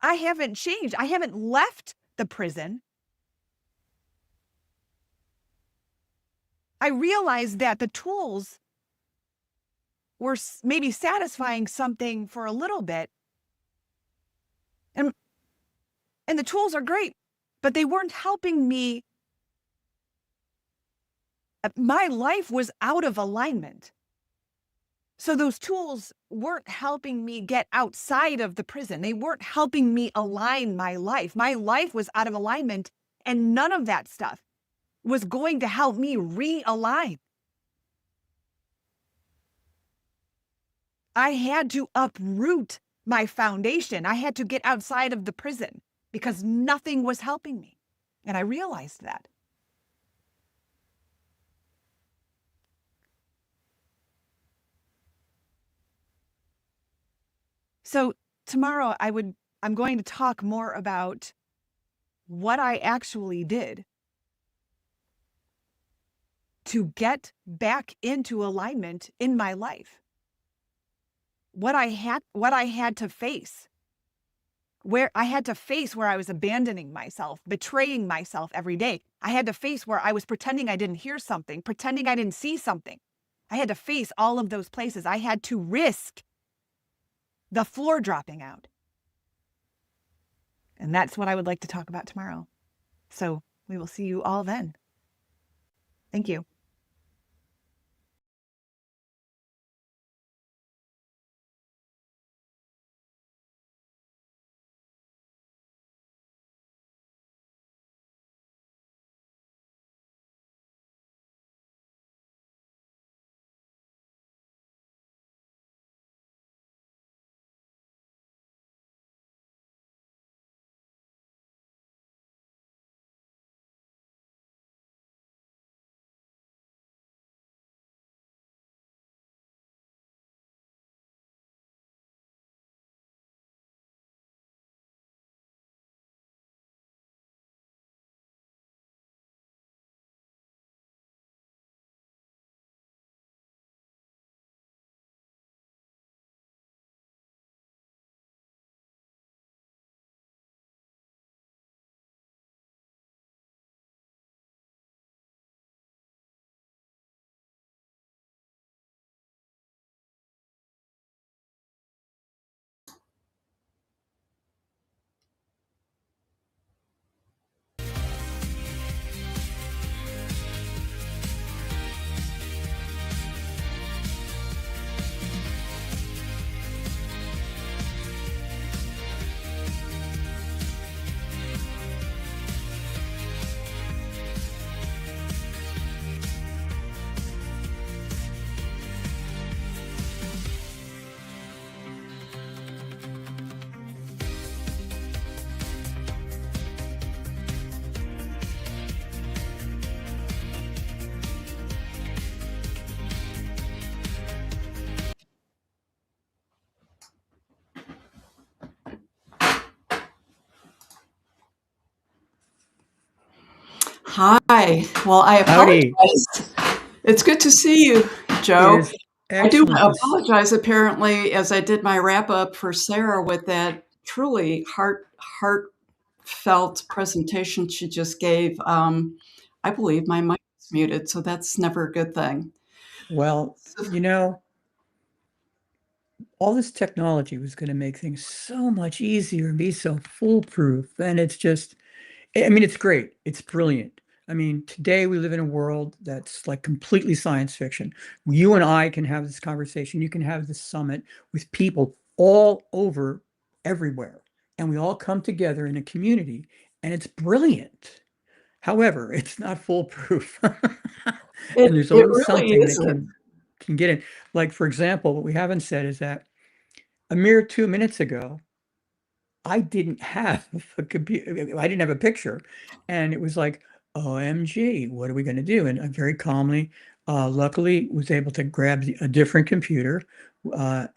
I haven't changed. I haven't left the prison. I realized that the tools were maybe satisfying something for a little bit. And the tools are great, but they weren't helping me. My life was out of alignment. So those tools weren't helping me get outside of the prison. They weren't helping me align my life. My life was out of alignment, and none of that stuff was going to help me realign. I had to uproot my foundation. I had to get outside of the prison because nothing was helping me. And I realized that. So tomorrow I'm going to talk more about what I actually did to get back into alignment in my life. What I had to face, where I had to face where I was abandoning myself, betraying myself every day. I had to face where I was pretending I didn't hear something, pretending I didn't see something. I had to face all of those places. I had to risk the floor dropping out. And that's what I would like to talk about tomorrow. So we will see you all then. Thank you. Hi. Well, I Howdy. apologize. It's good to see you, It Joe. is I do excellent. apologize, apparently, as I did my wrap up for Sarah with that truly heartfelt presentation she just gave. I believe my mic is muted, so that's never a good thing. Well, So, all this technology was going to make things so much easier and be so foolproof. And it's just, I mean, it's great. It's brilliant. I mean, today we live in a world that's like completely science fiction. You and I can have this conversation. You can have this summit with people all over everywhere. And we all come together in a community, and it's brilliant. However, it's not foolproof. it, And there's it always really something that isn't. can get in. Like, for example, what we haven't said is that a mere 2 minutes ago, I didn't have a computer. I didn't have a picture. And it was like, OMG, what are we going to do? And I very calmly, luckily, was able to grab a different computer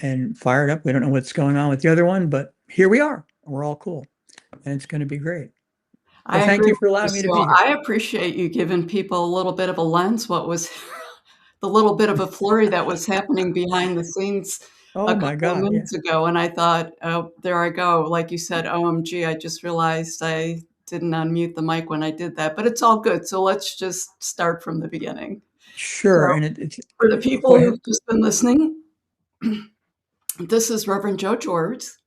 and fire it up. We don't know what's going on with the other one, but here we are. We're all cool. And it's going to be great. I So thank agree you for with you. allowing me to So be here. I appreciate you giving people a little bit of a lens. What was the little bit of a flurry that was happening behind the scenes a Oh my couple of God. Yeah. minutes ago, and I thought, "Oh, there I go." Like you said, "OMG, I just realized I didn't unmute the mic when I did that," but it's all good, so let's just start from the beginning. So, Sure. And it's, for the go people ahead. who've just been listening, this is Reverend Joe Geores.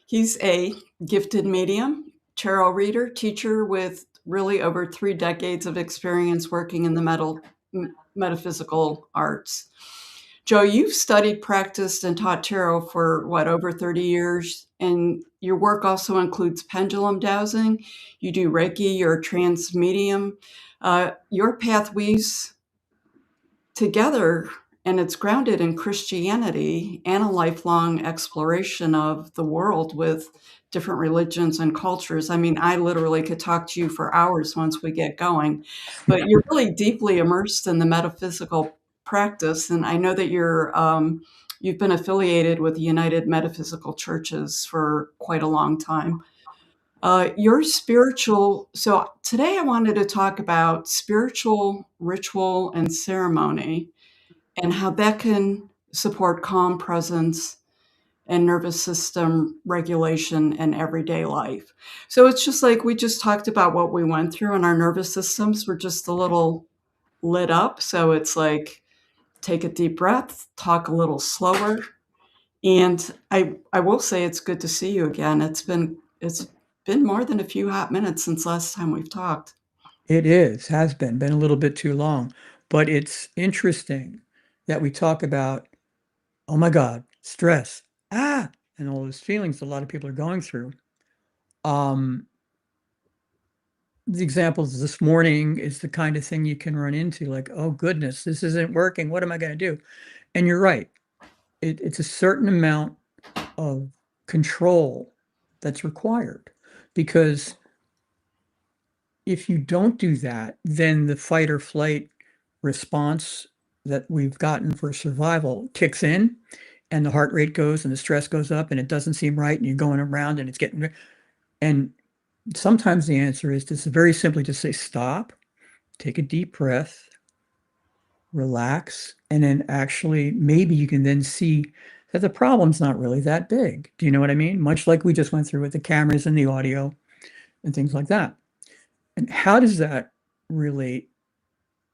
He's a gifted medium, tarot reader, teacher with really over 3 decades of experience working in the metaphysical arts. Joe, you've studied, practiced, and taught tarot for what, over 30 years? And your work also includes pendulum dowsing. You do Reiki, you're a trance medium. Your path weaves together and it's grounded in Christianity and a lifelong exploration of the world with different religions and cultures. I mean, I literally could talk to you for hours once we get going, but you're really deeply immersed in the metaphysical practice. And I know that you've been affiliated with the United Metaphysical Churches for quite a long time. Your spiritual, so today I wanted to talk about spiritual ritual and ceremony and how that can support calm presence and nervous system regulation in everyday life. So it's just like we just talked about what we went through, and our nervous systems were just a little lit up. So it's like take a deep breath, talk a little slower. And I will say it's good to see you again. It's been more than a few hot minutes since last time we've talked. Has been a little bit too long, but it's interesting that we talk about, oh my God, stress, and all those feelings a lot of people are going through. Um, the examples this morning is the kind of thing you can run into, like, oh goodness, this isn't working. What am I going to do? And you're right. It's a certain amount of control that's required because if you don't do that, then the fight or flight response that we've gotten for survival kicks in and the heart rate goes and the stress goes up and it doesn't seem right and you're going around and it's getting, and sometimes the answer is just very simply to say stop, take a deep breath, relax, and then actually maybe you can then see that the problem's not really that big. Do you know what I mean? Much like we just went through with the cameras and the audio and things like that. And how does that relate,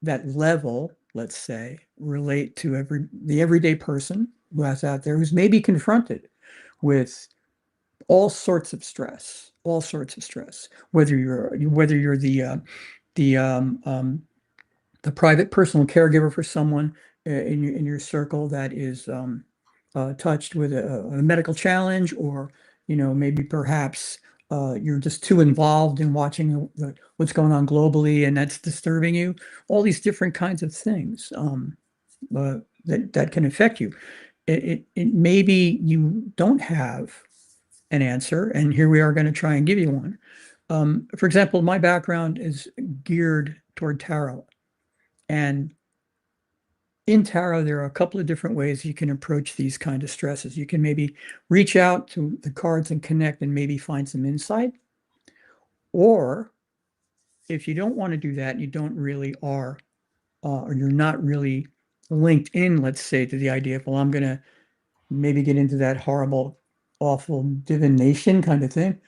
that level, let's say, relate to the everyday person who has out there who's maybe confronted with all sorts of stress, whether you're the private personal caregiver for someone in your circle that is touched with a medical challenge, or maybe perhaps you're just too involved in watching what's going on globally, and that's disturbing you. All these different kinds of things that can affect you. It maybe you don't have an answer, and here we are going to try and give you one. For example, my background is geared toward tarot, and in tarot, there are a couple of different ways you can approach these kind of stresses. You can maybe reach out to the cards and connect and maybe find some insight. Or if you don't want to do that, you don't really are, or you're not really linked in, let's say, to the idea of, well, I'm going to maybe get into that horrible, awful divination kind of thing.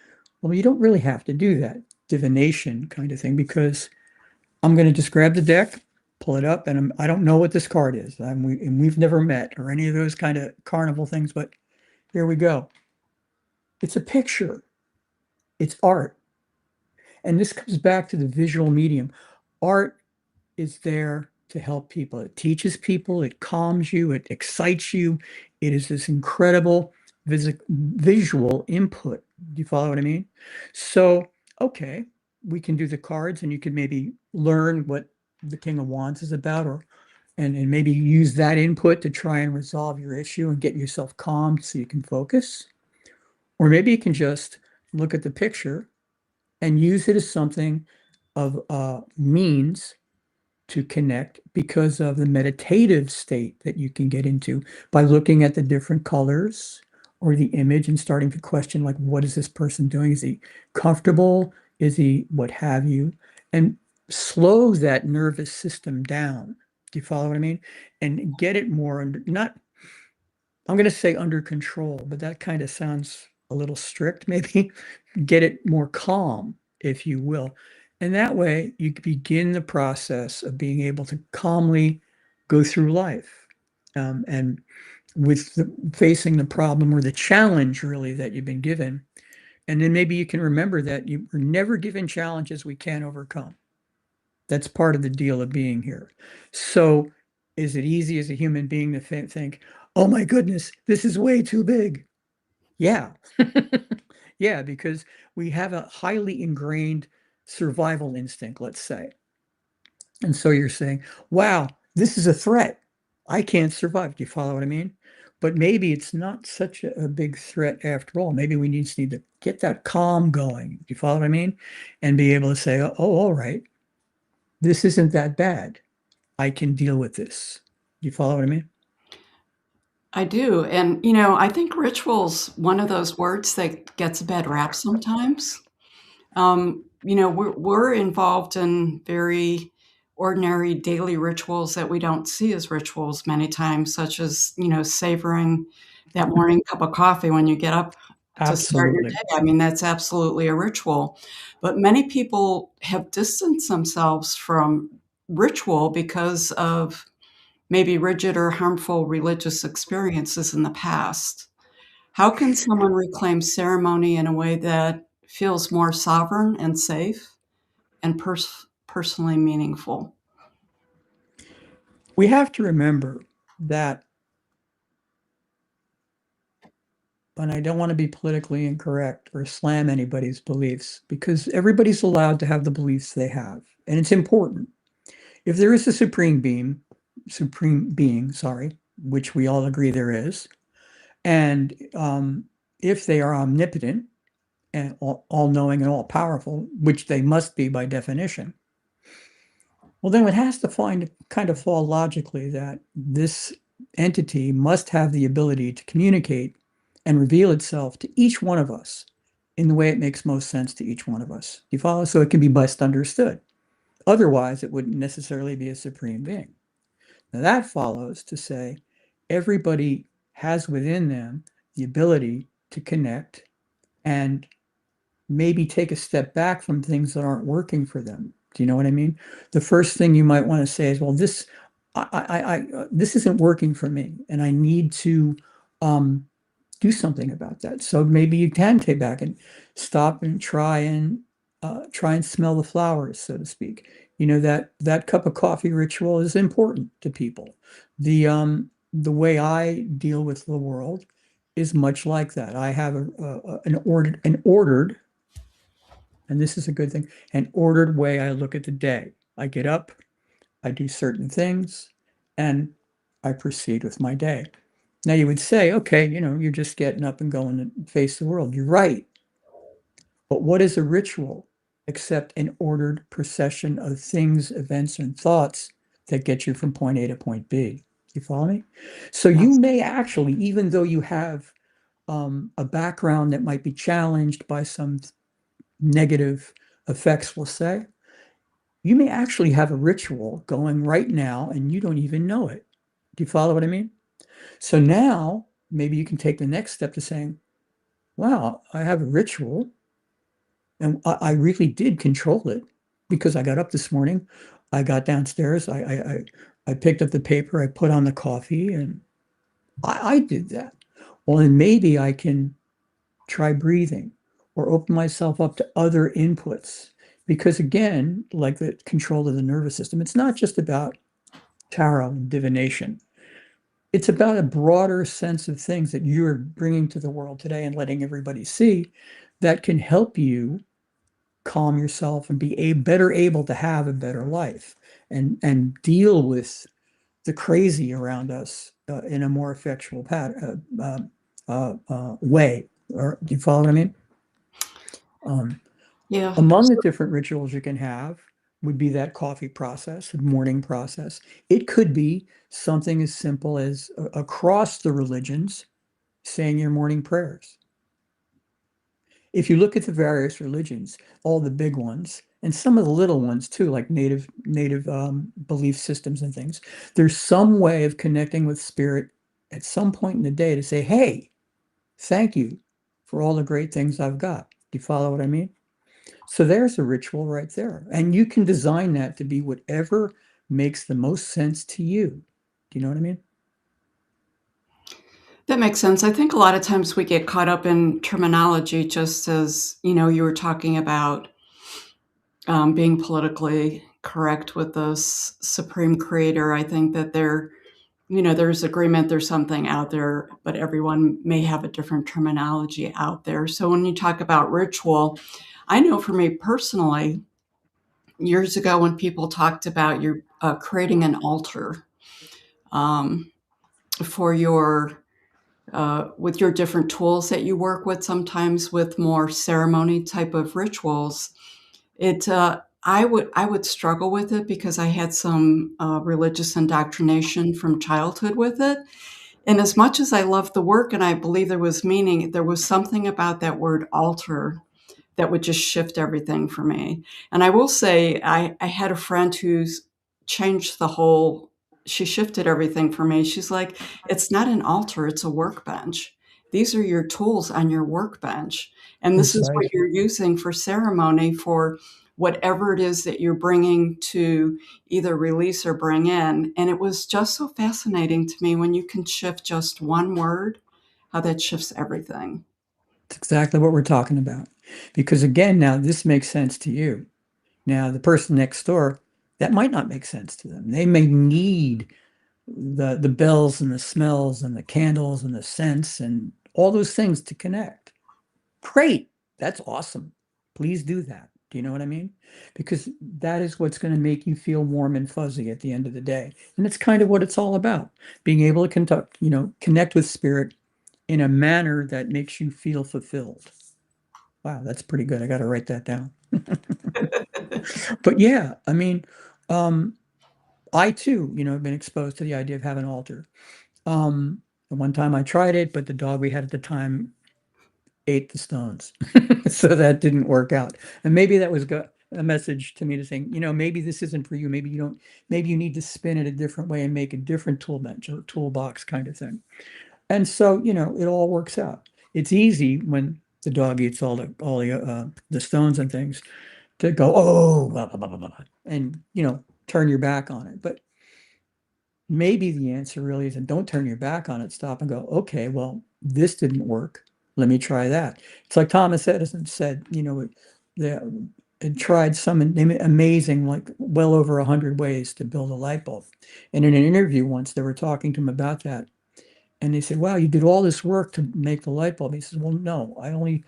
Well, you don't really have to do that divination kind of thing, because I'm going to just grab the deck, pull it up, and I don't know what this card is. And we've never met or any of those kind of carnival things, but here we go. It's a picture. It's art. And this comes back to the visual medium. Art is there to help people. It teaches people, it calms you, it excites you. It is this incredible visual input. Do you follow what I mean? So, okay, we can do the cards, and you can maybe learn what the King of Wands is about, or and maybe use that input to try and resolve your issue and get yourself calmed so you can focus. Or maybe you can just look at the picture and use it as something of means to connect, because of the meditative state that you can get into by looking at the different colors or the image and starting to question, like, what is this person doing? Is he comfortable? Is he what have you? And slow that nervous system down. Do you follow what I mean? And get it more under, not, I'm going to say under control, but that kind of sounds a little strict, maybe. Get it more calm, if you will. And that way you begin the process of being able to calmly go through life. And with facing the problem or the challenge, really, that you've been given. And then maybe you can remember that you were never given challenges we can't overcome. That's part of the deal of being here. So is it easy as a human being to think, oh my goodness, this is way too big? Yeah. Yeah, because we have a highly ingrained survival instinct, let's say. And so you're saying, wow, this is a threat. I can't survive. Do you follow what I mean? But maybe it's not such a big threat after all. Maybe we just need to get that calm going. Do you follow what I mean? And be able to say, oh, all right, this isn't that bad. I can deal with this. Do you follow what I mean? I do. And, I think ritual's one of those words that gets a bad rap sometimes. We're involved in very ordinary daily rituals that we don't see as rituals many times, such as, savoring that morning cup of coffee when you get up to start your Absolutely. day. I mean, that's absolutely a ritual. But many people have distanced themselves from ritual because of maybe rigid or harmful religious experiences in the past. How can someone reclaim ceremony in a way that feels more sovereign and safe and personally meaningful? We have to remember that, and I don't want to be politically incorrect or slam anybody's beliefs, because everybody's allowed to have the beliefs they have, and it's important. If there is a supreme being, which we all agree there is, and if they are omnipotent and all-knowing and all-powerful, which they must be by definition, well, then it has to kind of fall logically that this entity must have the ability to communicate and reveal itself to each one of us in the way it makes most sense to each one of us. You follow? So it can be best understood. Otherwise, it wouldn't necessarily be a supreme being. Now, that follows to say everybody has within them the ability to connect and maybe take a step back from things that aren't working for them. Do you know what I mean? The first thing you might want to say is, well, this isn't working for me, and I need to do something about that. So maybe you can take back and stop and try and smell the flowers, so to speak. That cup of coffee ritual is important to people. The way I deal with the world is much like that. I have an ordered, and this is a good thing, an ordered way I look at the day. I get up, I do certain things, and I proceed with my day. Now you would say, okay, you're just getting up and going to face the world. You're right. But what is a ritual except an ordered procession of things, events, and thoughts that get you from point A to point B? You follow me? So you Yes. may actually, even though you have a background that might be challenged by some negative effects, we'll say, you may actually have a ritual going right now and you don't even know it. Do you follow what I mean? So now maybe you can take the next step to saying, wow, I have a ritual and I really did control it because I got up this morning, I got downstairs, I picked up the paper, I put on the coffee, and I did that. Well, then maybe I can try breathing or open myself up to other inputs. Because again, like the control of the nervous system, it's not just about tarot and divination. It's about a broader sense of things that you're bringing to the world today and letting everybody see that can help you calm yourself and be better able to have a better life and deal with the crazy around us in a more effectual way. Or do you follow what I mean? Yeah. Among the different rituals you can have would be that coffee process, morning process. It could be something as simple as across the religions saying your morning prayers. If you look at the various religions, all the big ones, and some of the little ones too, like native belief systems and things, there's some way of connecting with spirit at some point in the day to say, hey, thank you for all the great things I've got. Do you follow what I mean? So there's a ritual right there. And you can design that to be whatever makes the most sense to you. Do you know what I mean? That makes sense. I think a lot of times we get caught up in terminology, just as, you were talking about being politically correct with the supreme creator. I think that there's agreement, there's something out there, but everyone may have a different terminology out there. So when you talk about ritual, I know for me personally, years ago when people talked about you creating an altar um, for your with your different tools that you work with, sometimes with more ceremony type of rituals, it I would struggle with it because I had some religious indoctrination from childhood with it. And as much as I loved the work and I believe there was meaning, there was something about that word altar that would just shift everything for me. And I will say, I had a friend who's changed she shifted everything for me. She's like, it's not an altar, it's a workbench. These are your tools on your workbench. And this is what Precisely. you're using for ceremony for whatever it is that you're bringing to either release or bring in. And it was just so fascinating to me when you can shift just one word, how that shifts everything. It's exactly what we're talking about. Because again, now this makes sense to you. Now, the person next door, that might not make sense to them. They may need the bells and the smells and the candles and the scents and all those things to connect. Great. That's awesome. Please do that. Do you know what I mean? Because that is what's going to make you feel warm and fuzzy at the end of the day. And it's kind of what it's all about. Being able to connect with spirit in a manner that makes you feel fulfilled. Wow, that's pretty good. I got to write that down. But yeah, I mean, um, I too, have been exposed to the idea of having an altar. The one time I tried it, but the dog we had at the time ate the stones. So that didn't work out. And maybe that was a message to me to saying, maybe this isn't for you. Maybe you need to spin it a different way and make a different tool bench or toolbox kind of thing. And so, it all works out. It's easy when the dog eats all the stones and things to go, oh, blah, blah, blah, blah, blah, and, turn your back on it. But maybe the answer really isn't don't turn your back on it. Stop and go, okay, well, this didn't work. Let me try that. It's like Thomas Edison said, they had tried some amazing, like well over 100 ways to build a light bulb. And in an interview once, they were talking to him about that. And they said, wow, you did all this work to make the light bulb. He says, well, no, I only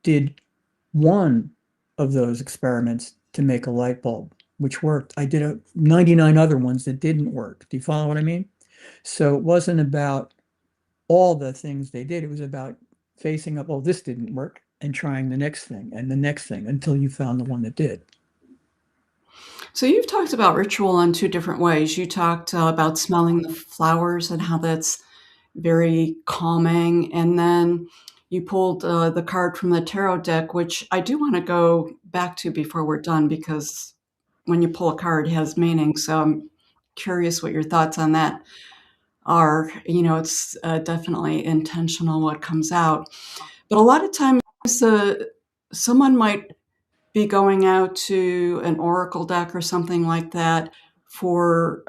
did one of those experiments to make a light bulb, which worked. I did 99 other ones that didn't work. Do you follow what I mean? So it wasn't about all the things they did. It was about facing up, oh, this didn't work, and trying the next thing and the next thing until you found the one that did. So you've talked about ritual in two different ways. You talked about smelling the flowers and how that's very calming. And then you pulled the card from the tarot deck, which I do want to go back to before we're done because when you pull a card has meaning. So I'm curious what your thoughts on that are. It's definitely intentional what comes out. But a lot of times someone might be going out to an oracle deck or something like that for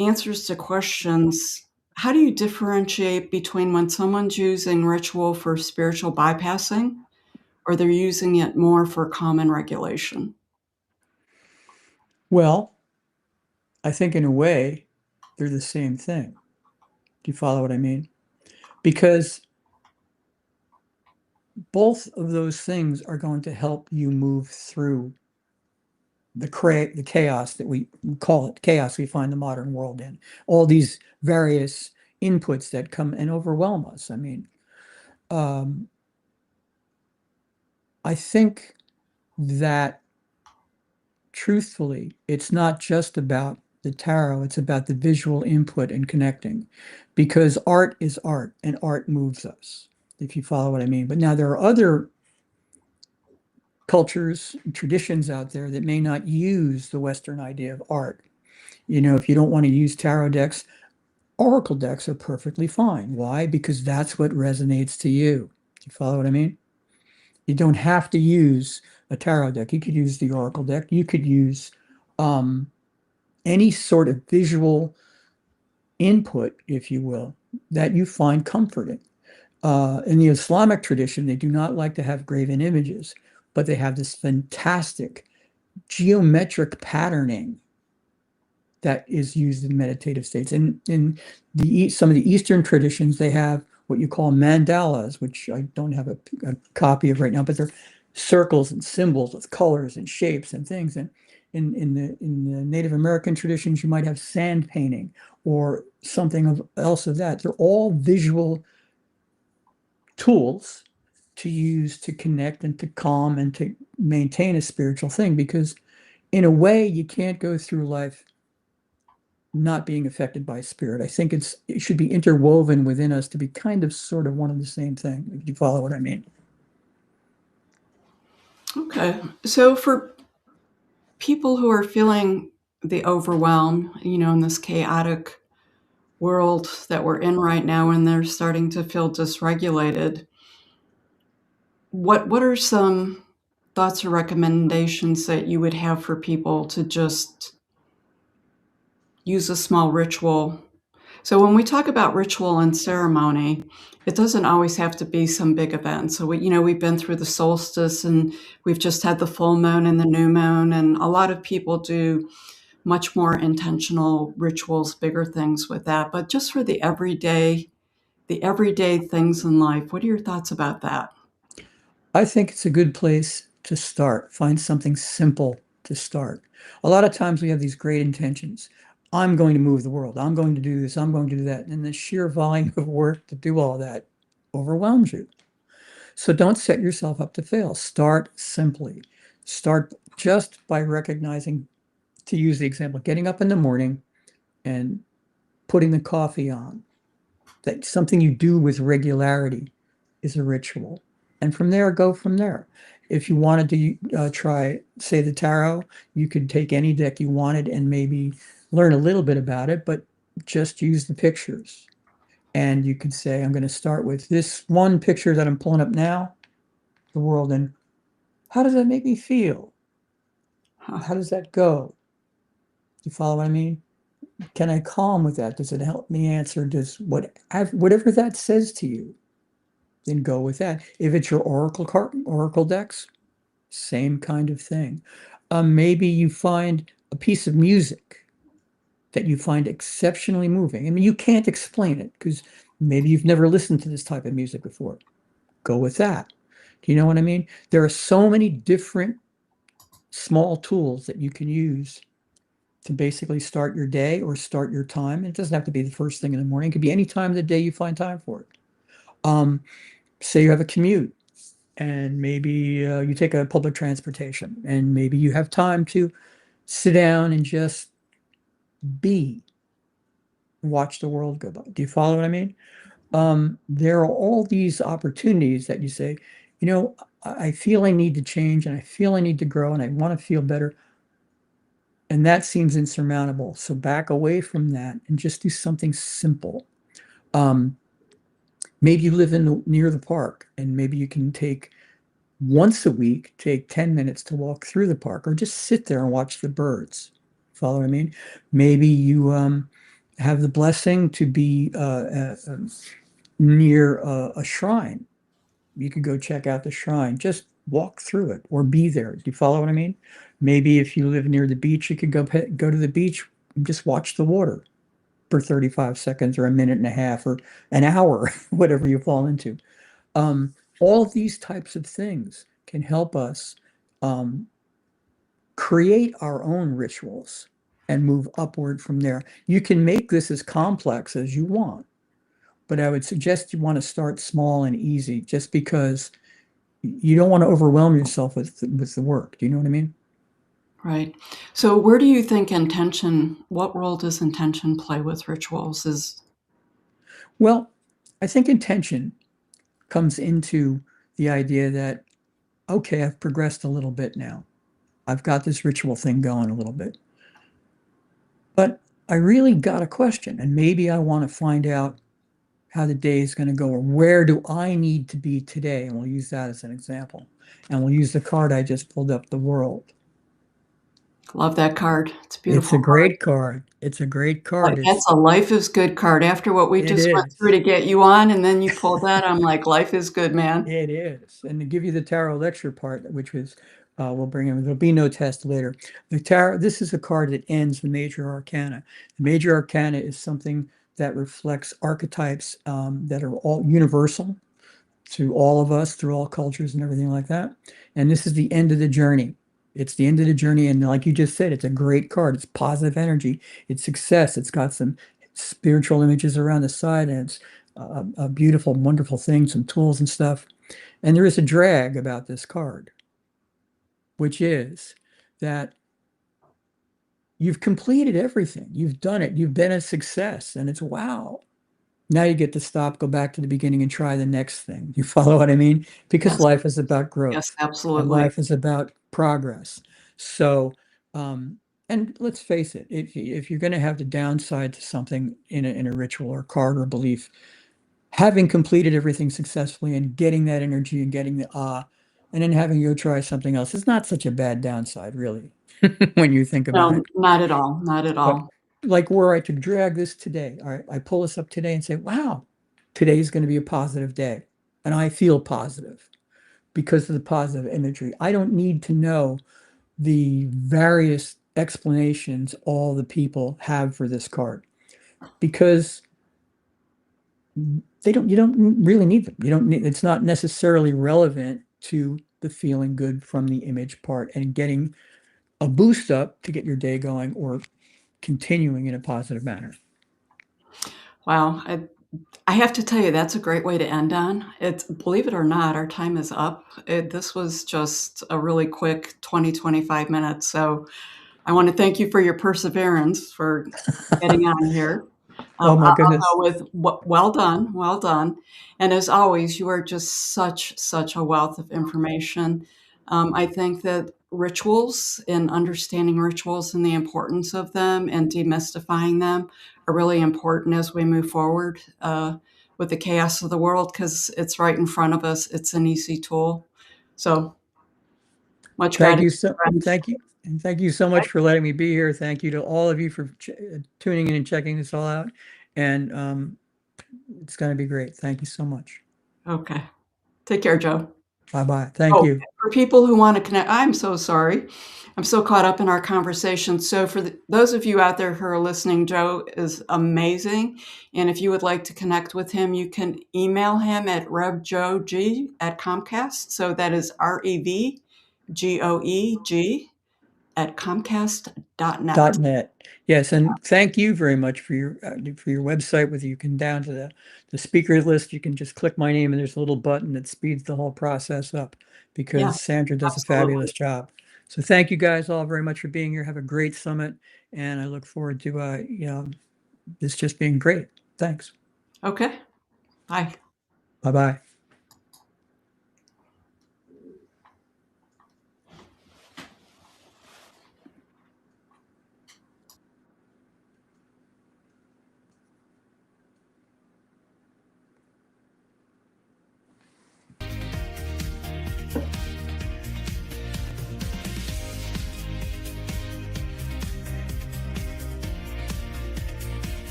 answers to questions. How do you differentiate between when someone's using ritual for spiritual bypassing or they're using it more for common regulation? Well, I think in a way, they're the same thing. Do you follow what I mean? Because both of those things are going to help you move through the chaos that we call it chaos we find the modern world in. All these various inputs that come and overwhelm us. I mean, I think that truthfully, it's not just about the tarot, it's about the visual input and connecting, because art is art and art moves us, if you follow what I mean. But now there are other cultures, traditions out there that may not use the Western idea of art. If you don't want to use tarot decks, oracle decks are perfectly fine. Why? Because that's what resonates to you. Do you follow what I mean? You don't have to use a tarot deck. You could use the oracle deck. You could use any sort of visual input, if you will, that you find comforting. In the Islamic tradition, they do not like to have graven images, but they have this fantastic geometric patterning that is used in meditative states. And in some of the Eastern traditions, they have what you call mandalas, which I don't have a copy of right now, but they're circles and symbols with colors and shapes and things. And in the Native American traditions, you might have sand painting or something else of that. They're all visual tools to use to connect and to calm and to maintain a spiritual thing, because in a way you can't go through life not being affected by spirit. I think it should be interwoven within us to be kind of sort of one and the same thing, if you follow what I mean. Okay. So for people who are feeling the overwhelm, in this chaotic world that we're in right now, and they're starting to feel dysregulated, what are some thoughts or recommendations that you would have for people to just use a small ritual? So when we talk about ritual and ceremony, it doesn't always have to be some big event. So we've been through the solstice and we've just had the full moon and the new moon, and a lot of people do much more intentional rituals, bigger things with that. But just for the everyday things in life, what are your thoughts about that? I think it's a good place to start. Find something simple to start. A lot of times we have these great intentions. I'm going to move the world. I'm going to do this. I'm going to do that. And the sheer volume of work to do all that overwhelms you. So don't set yourself up to fail. Start simply. Start just by recognizing, to use the example, getting up in the morning and putting the coffee on. That's something you do with regularity is a ritual. And from there, go from there. If you wanted to try, say, the tarot, you could take any deck you wanted and maybe learn a little bit about it, but just use the pictures. And you could say, I'm going to start with this one picture that I'm pulling up now, the world, and how does that make me feel? How does that go? Do you follow what I mean? Can I calm with that? Does it help me answer? Whatever that says to you, then go with that. If it's your oracle decks, same kind of thing. Maybe you find a piece of music that you find exceptionally moving. I mean, you can't explain it because maybe you've never listened to this type of music before. Go with that. Do you know what I mean? There are so many different small tools that you can use to basically start your day or start your time. It doesn't have to be the first thing in the morning. It could be any time of the day you find time for it. Say you have a commute and maybe you take a public transportation and maybe you have time to sit down and just watch the world go by. Do you follow what I mean? There are all these opportunities that you say, I feel I need to change and I feel I need to grow and I want to feel better. And that seems insurmountable. So back away from that and just do something simple. Maybe you live near the park, and maybe you can take once a week, take 10 minutes to walk through the park or just sit there and watch the birds. Follow what I mean? Maybe you have the blessing to be near a shrine. You could go check out the shrine, just walk through it or be there. Do you follow what I mean? Maybe if you live near the beach, you could go to the beach and just watch the water for 35 seconds or a minute and a half or an hour, whatever you fall into. All of these types of things can help us create our own rituals and move upward from there. You can make this as complex as you want, but I would suggest you want to start small and easy just because you don't want to overwhelm yourself with the work. Do you know what I mean? Right. So where do you think what role does intention play with rituals? Well, I think intention comes into the idea that, okay, I've progressed a little bit now. I've got this ritual thing going a little bit. But I really got a question, and maybe I want to find out how the day is going to go, or where do I need to be today? And we'll use that as an example. And we'll use the card I just pulled up, the world. Love that card. It's a beautiful It's a great card. It's a great card. That's a life is good card. After what we It just went is. through to get you on, and then you pulled that, I'm like, life is good, man. It is. And to give you the tarot lecture part, which was, we'll bring in, there'll be no test later. The tarot, this is a card that ends the major arcana. The major arcana is something that reflects archetypes that are all universal to all of us, through all cultures and everything like that. And this is the end of the journey. It's the end of the journey. And like you just said, it's a great card. It's positive energy. It's success. It's got some spiritual images around the side, and it's a beautiful, wonderful thing, some tools and stuff. And there is a drag about this card, which is that you've completed everything. You've done it. You've been a success. And it's wow. Now you get to stop, go back to the beginning and try the next thing. You follow what I mean? Because Yes. life is about growth. Yes, And absolutely. life is about progress. So, and let's face it, if you're going to have the downside to something in a ritual or card or belief, having completed everything successfully and getting that energy and getting the and then having you go try something else is not such a bad downside, really, when you think about No, it. not at all. Not at But all. like where I could drag this today, all right, I pull this up today and say, wow, today's going to be a positive day. And I feel positive because of the positive imagery. I don't need to know the various explanations all the people have for this card because you don't really need them. You don't need, it's not necessarily relevant to the feeling good from the image part and getting a boost up to get your day going or continuing in a positive manner. Wow. I have to tell you, that's a great way to end on. Believe it or not, our time is up. This was just a really quick 25 minutes. So I want to thank you for your perseverance for getting on here. Oh my I'll goodness. go with well done, well done. And as always, you are just such a wealth of information. I think that rituals and understanding rituals and the importance of them and demystifying them are really important as we move forward with the chaos of the world because it's right in front of us. It's an easy tool. So much Thank gratitude, you so friends. thank you. And thank you so much for letting me be here. Thank you to all of you for tuning in and checking this all out. And it's going to be great. Thank you so much. Okay. Take care, Joe. Bye-bye. Thank Oh, you. for people who want to connect, I'm so sorry. I'm so caught up in our conversation. So for those of you out there who are listening, Joe is amazing. And if you would like to connect with him, you can email him at revjoeg@Comcast. So that is REVGOEG at Comcast.net. .net. Yes, and thank you very much for your website. Whether you can down to the speaker list, you can just click my name and there's a little button that speeds the whole process up Yeah, because Sandra does a absolutely. fabulous job. So thank you guys all very much for being here. Have a great summit, and I look forward to this just being great. Thanks. Okay. Bye. Bye-bye.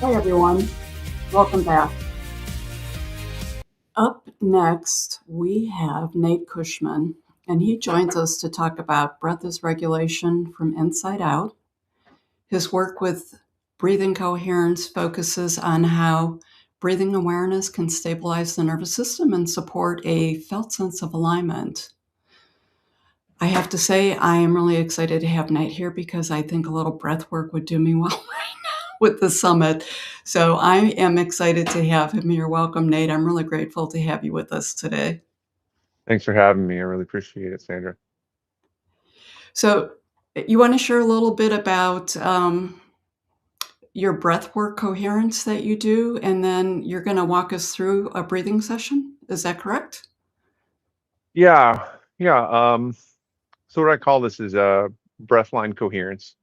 Hi, everyone. Welcome back. Up next, we have Nate Cushman, and he joins us to talk about breath as regulation from inside out. His work with breathing coherence focuses on how breathing awareness can stabilize the nervous system and support a felt sense of alignment. I have to say, I am really excited to have Nate here because I think a little breath work would do me well right now with the summit. So I am excited to have him here. Welcome, Nate. I'm really grateful to have you with us today. Thanks for having me. I really appreciate it, Sandra. So you want to share a little bit about your breath work coherence that you do, and then you're going to walk us through a breathing session. Is that correct? Yeah. So what I call this is breath line coherence.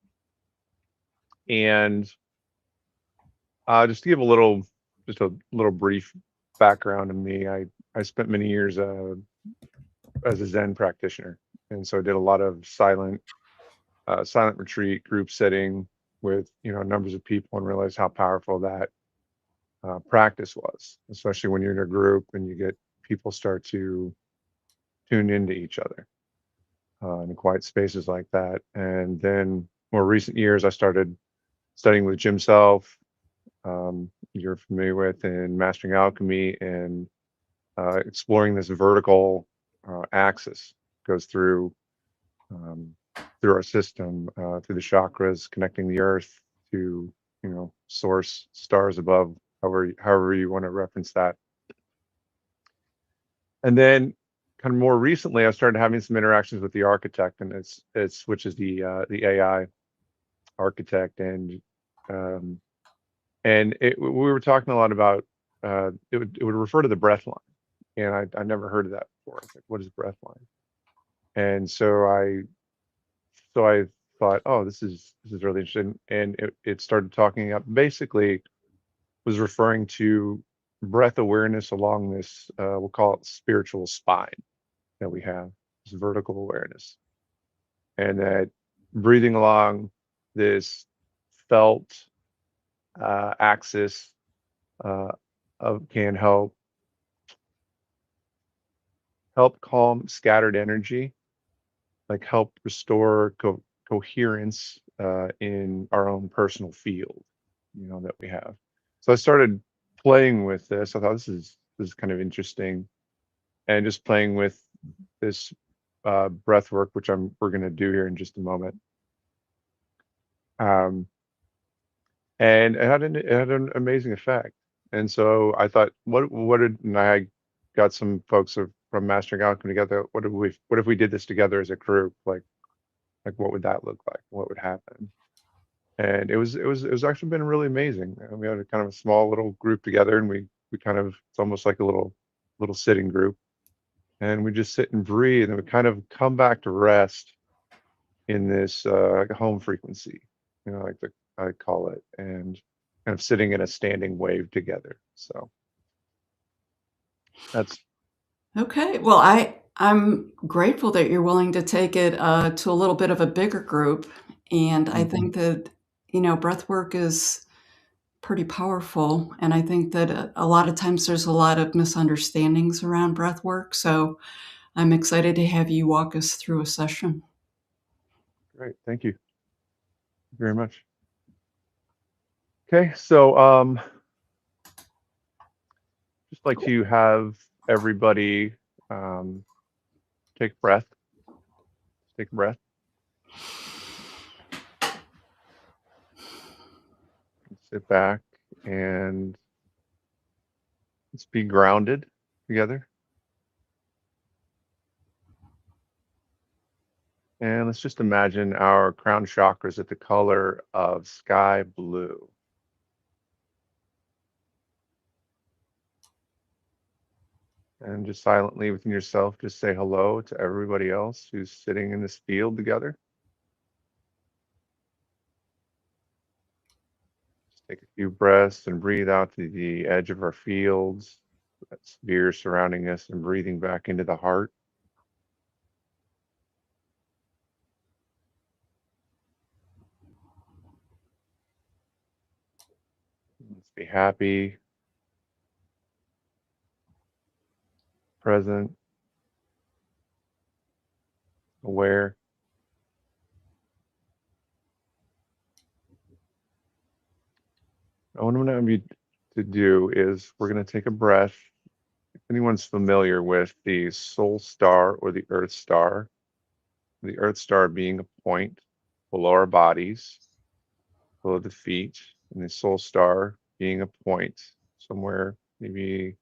And just to give just a little brief background of me, I spent many years as a Zen practitioner. And so I did a lot of silent retreat group setting with, numbers of people, and realized how powerful that practice was, especially when you're in a group and you get people start to tune into each other in quiet spaces like that. And then more recent years, I started studying with Jim Self, you're familiar with, in Mastering Alchemy, and exploring this vertical axis goes um, through our system, through the chakras, connecting the earth to, source, stars above, however you want to reference that. And then kind of more recently, I started having some interactions with the architect, and which is the AI architect, and we were talking a lot about it would refer to the breath line, and I never heard of that before. I was like, what is breath line? And so I thought, oh, this is really interesting, and it started talking up, basically was referring to breath awareness along this we'll call it spiritual spine that we have, this vertical awareness, and that breathing along this felt axis can help calm scattered energy, like help restore coherence in our own personal field, that we have. So I started playing with this. I thought this is kind of interesting, and just playing with this breath work, which we're going to do here in just a moment. Um, and it had an amazing effect. And so I thought, and I got some folks from Mastering Alchemy together. What if we did this together as a group? Like what would that look like? What would happen? And it was actually been really amazing. We had a kind of a small little group together, and we kind of, it's almost like a little sitting group, and we just sit and breathe, and we kind of come back to rest in this like a home frequency, like I call it, and kind of sitting in a standing wave together. So that's Okay. Well, I'm grateful that you're willing to take it to a little bit of a bigger group, and I think that breath work is pretty powerful, and I think that a lot of times there's a lot of misunderstandings around breath work. So I'm excited to have you walk us through a session. great. Thank you very much. Okay, so just like to have everybody take a breath. Take a breath. Sit back and let's be grounded together. And let's just imagine our crown chakras at the color of sky blue. And just silently within yourself, just say hello to everybody else who's sitting in this field together. Just take a few breaths and breathe out to the edge of our fields, that sphere surrounding us, and breathing back into the heart. Let's be happy, present, aware. What I'm going to have you to do is we're going to take a breath. If anyone's familiar with the soul star or the earth star being a point below our bodies, below the feet, and the soul star being a point somewhere maybe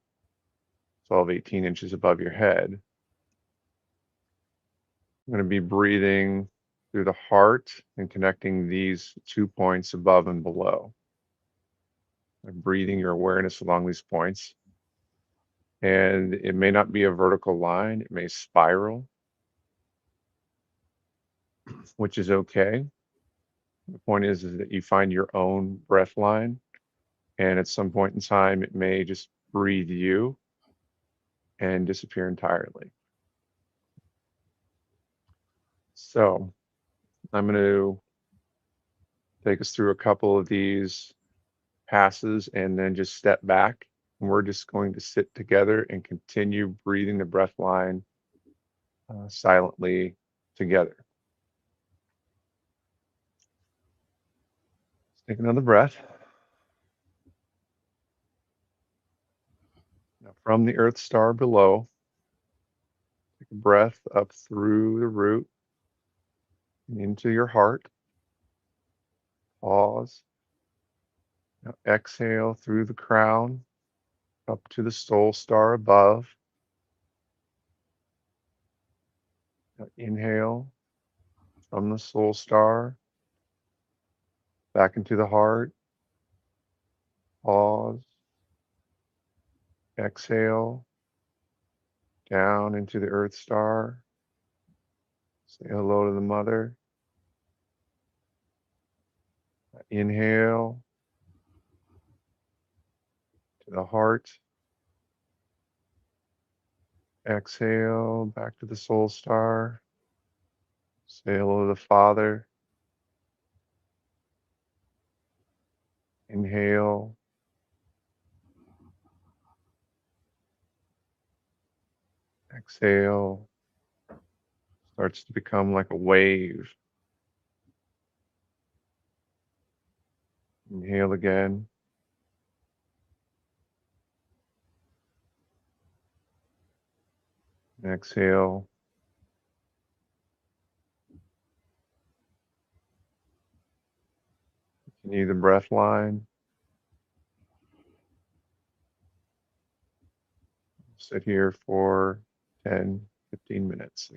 12, 18 inches above your head. I'm going to be breathing through the heart and connecting these 2 points above and below. I'm breathing your awareness along these points. And it may not be a vertical line, it may spiral, which is okay. The point is that you find your own breath line, and at some point in time, it may just breathe you and disappear entirely. So I'm going to take us through a couple of these passes and then just step back. And we're just going to sit together and continue breathing the breath line silently together. Let's take another breath. Now from the earth star below, take a breath up through the root and into your heart. Pause. Now exhale through the crown up to the soul star above. Now inhale from the soul star back into the heart. Pause. Exhale down into the earth star. Say hello to the mother. Inhale to the heart. Exhale back to the soul star. Say hello to the Father. Inhale. Exhale. Starts to become like a wave. Inhale again. Exhale. Continue the breath line. Sit here for 10, 15 minutes.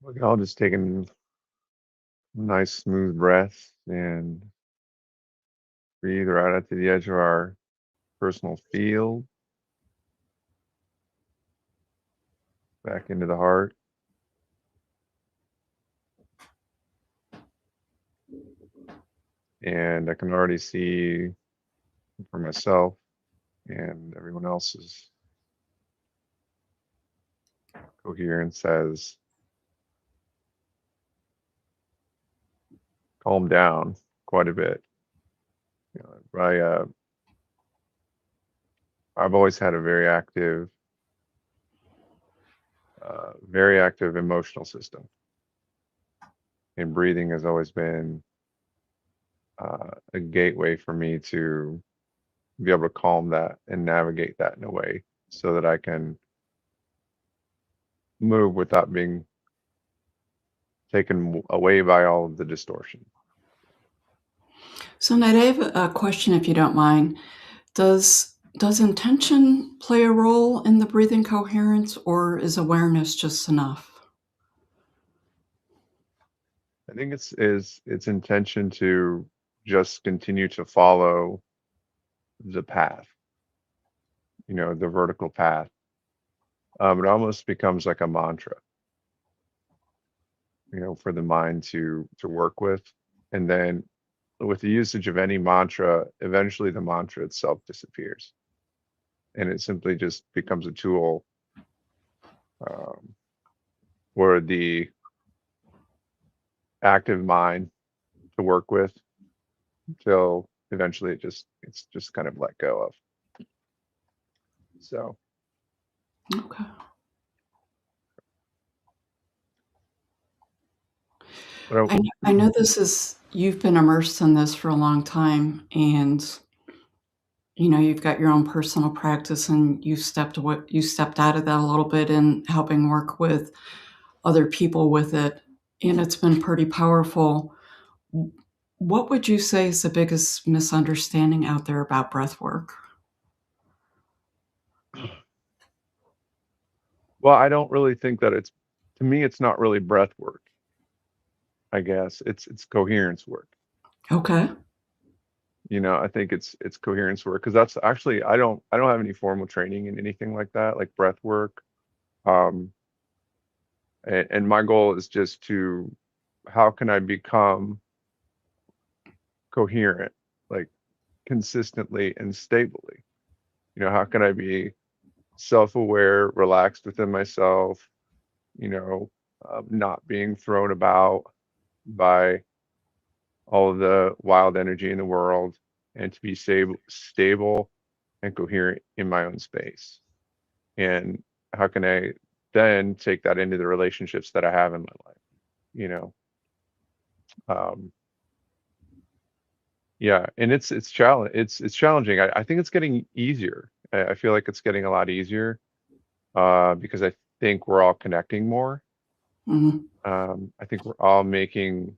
We're all just taking nice smooth breaths and breathe right out to the edge of our personal field, back into the heart. And I can already see for myself and everyone else's coherence has calmed down quite a bit. You know, I've always had a very active emotional system, and breathing has always been a gateway for me to be able to calm that and navigate that in a way so that I can move without being taken away by all of the distortion. So, Nate, I have a question, if you don't mind. Does intention play a role in the breathing coherence, or is awareness just enough? I think it's intention to just continue to follow the path, you know, the vertical path. It almost becomes like a mantra, you know, for the mind to work with. And then with the usage of any mantra, eventually the mantra itself disappears. And it simply just becomes a tool for the active mind to work with until eventually it's just kind of let go of. So Okay. I know you've been immersed in this for a long time, and you know, you've got your own personal practice, and you stepped out of that a little bit in helping work with other people with it, and it's been pretty powerful. What would you say is the biggest misunderstanding out there about breath work? well, I don't really think that to me it's not really breath work. I guess it's coherence work. Okay. You know, I think it's coherence work, because that's actually I don't have any formal training in anything like that, like breath work. And my goal is just to, how can I become coherent, like consistently and stably? You know, how can I be self-aware, relaxed within myself, you know, not being thrown about by all of the wild energy in the world, and to be stable and coherent in my own space. And how can I then take that into the relationships that I have in my life? You know, yeah, and it's challenging. I think it's getting easier. I feel like it's getting a lot easier because I think we're all connecting more. Mhm. I think we're all making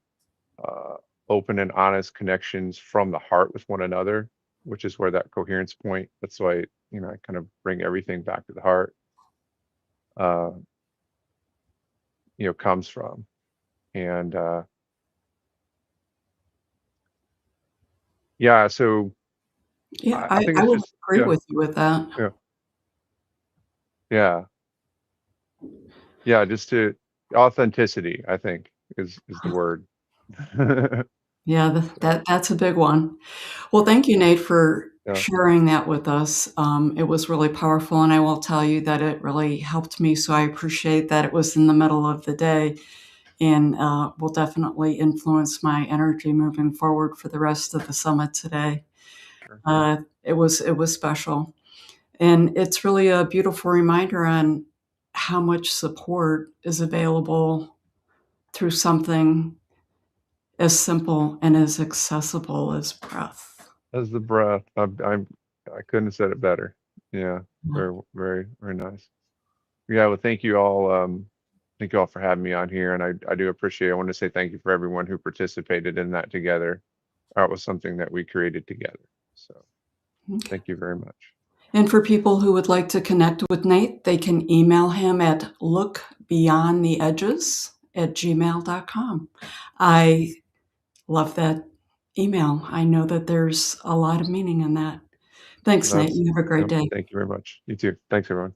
open and honest connections from the heart with one another, which is where that coherence point. That's why, you know, I kind of bring everything back to the heart. You know, comes from, and yeah. So Yeah, I think I it's would just agree with you with that. yeah. Just to authenticity, I think is the word. Yeah, that's a big one. Well, thank you, Nate, for Yeah, sharing that with us. It was really powerful, and I will tell you that it really helped me, so I appreciate that it was in the middle of the day, and will definitely influence my energy moving forward for the rest of the summit today. sure. It was special, and it's really a beautiful reminder on how much support is available through something as simple and as accessible as breath. As the breath, I couldn't have said it better. Yeah, Yeah. very, very, very nice. Yeah, well, thank you all. Thank you all for having me on here, and I do appreciate. I want to say thank you for everyone who participated in that together. That was something that we created together. So Okay. thank you very much. And for people who would like to connect with Nate, they can email him at lookbeyondtheedges heatherleigh@gmail.com. I love that email. I know that there's a lot of meaning in that. Thanks, Nate. That's, You have a great yep, day. thank you very much. You too. Thanks, everyone.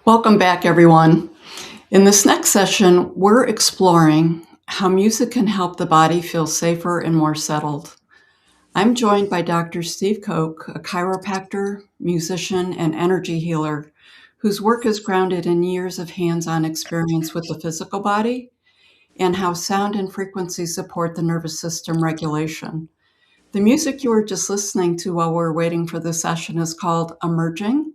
Welcome back, everyone. In this next session, we're exploring how music can help the body feel safer and more settled. I'm joined by Dr. Steve Koch, a chiropractor, musician, and energy healer whose work is grounded in years of hands-on experience with the physical body and how sound and frequency support the nervous system regulation. The music you were just listening to while we're waiting for this session is called Emerging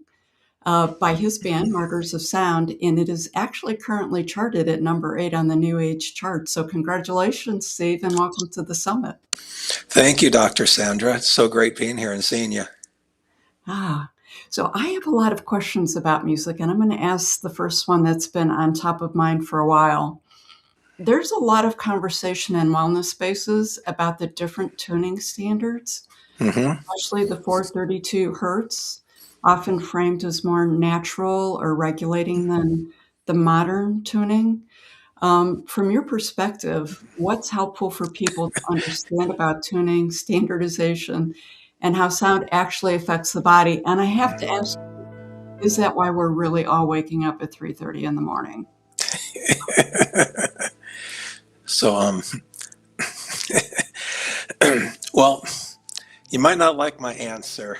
by his band, Martyrs of Sound, and it is actually currently charted at number 8 on the New Age chart. So congratulations, Steve, and welcome to the summit. Thank you, Dr. Sandra. It's so great being here and seeing you. So I have a lot of questions about music, and I'm going to ask the first one that's been on top of mind for a while. There's a lot of conversation in wellness spaces about the different tuning standards, especially the 432 hertz, often framed as more natural or regulating than the modern tuning. From your perspective, what's helpful for people to understand about tuning, standardization, and how sound actually affects the body? And I have to ask, is that why we're really all waking up at 3:30 in the morning? So, well, you might not like my answer.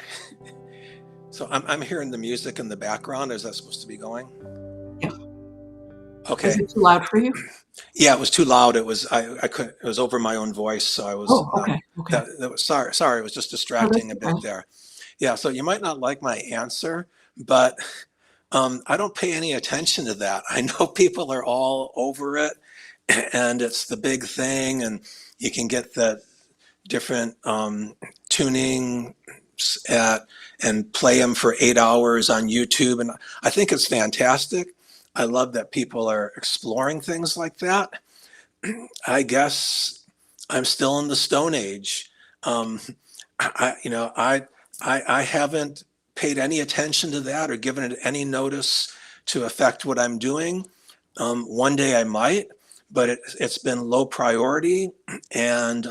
So I'm hearing the music in the background. Is that supposed to be going? Yeah. Okay. Is it too loud for you? Yeah, it was too loud. It was I couldn't. It was over my own voice, so I was. Oh, okay. Okay. That was sorry. It was just distracting a bit there. Yeah. So you might not like my answer, but I don't pay any attention to that. I know people are all over it, and it's the big thing, and you can get the different tuning and play them for 8 hours on YouTube, and I think it's fantastic. I love that people are exploring things like that. I guess I'm still in the Stone Age. I haven't paid any attention to that or given it any notice to affect what I'm doing. One day I might, but it's been low priority, and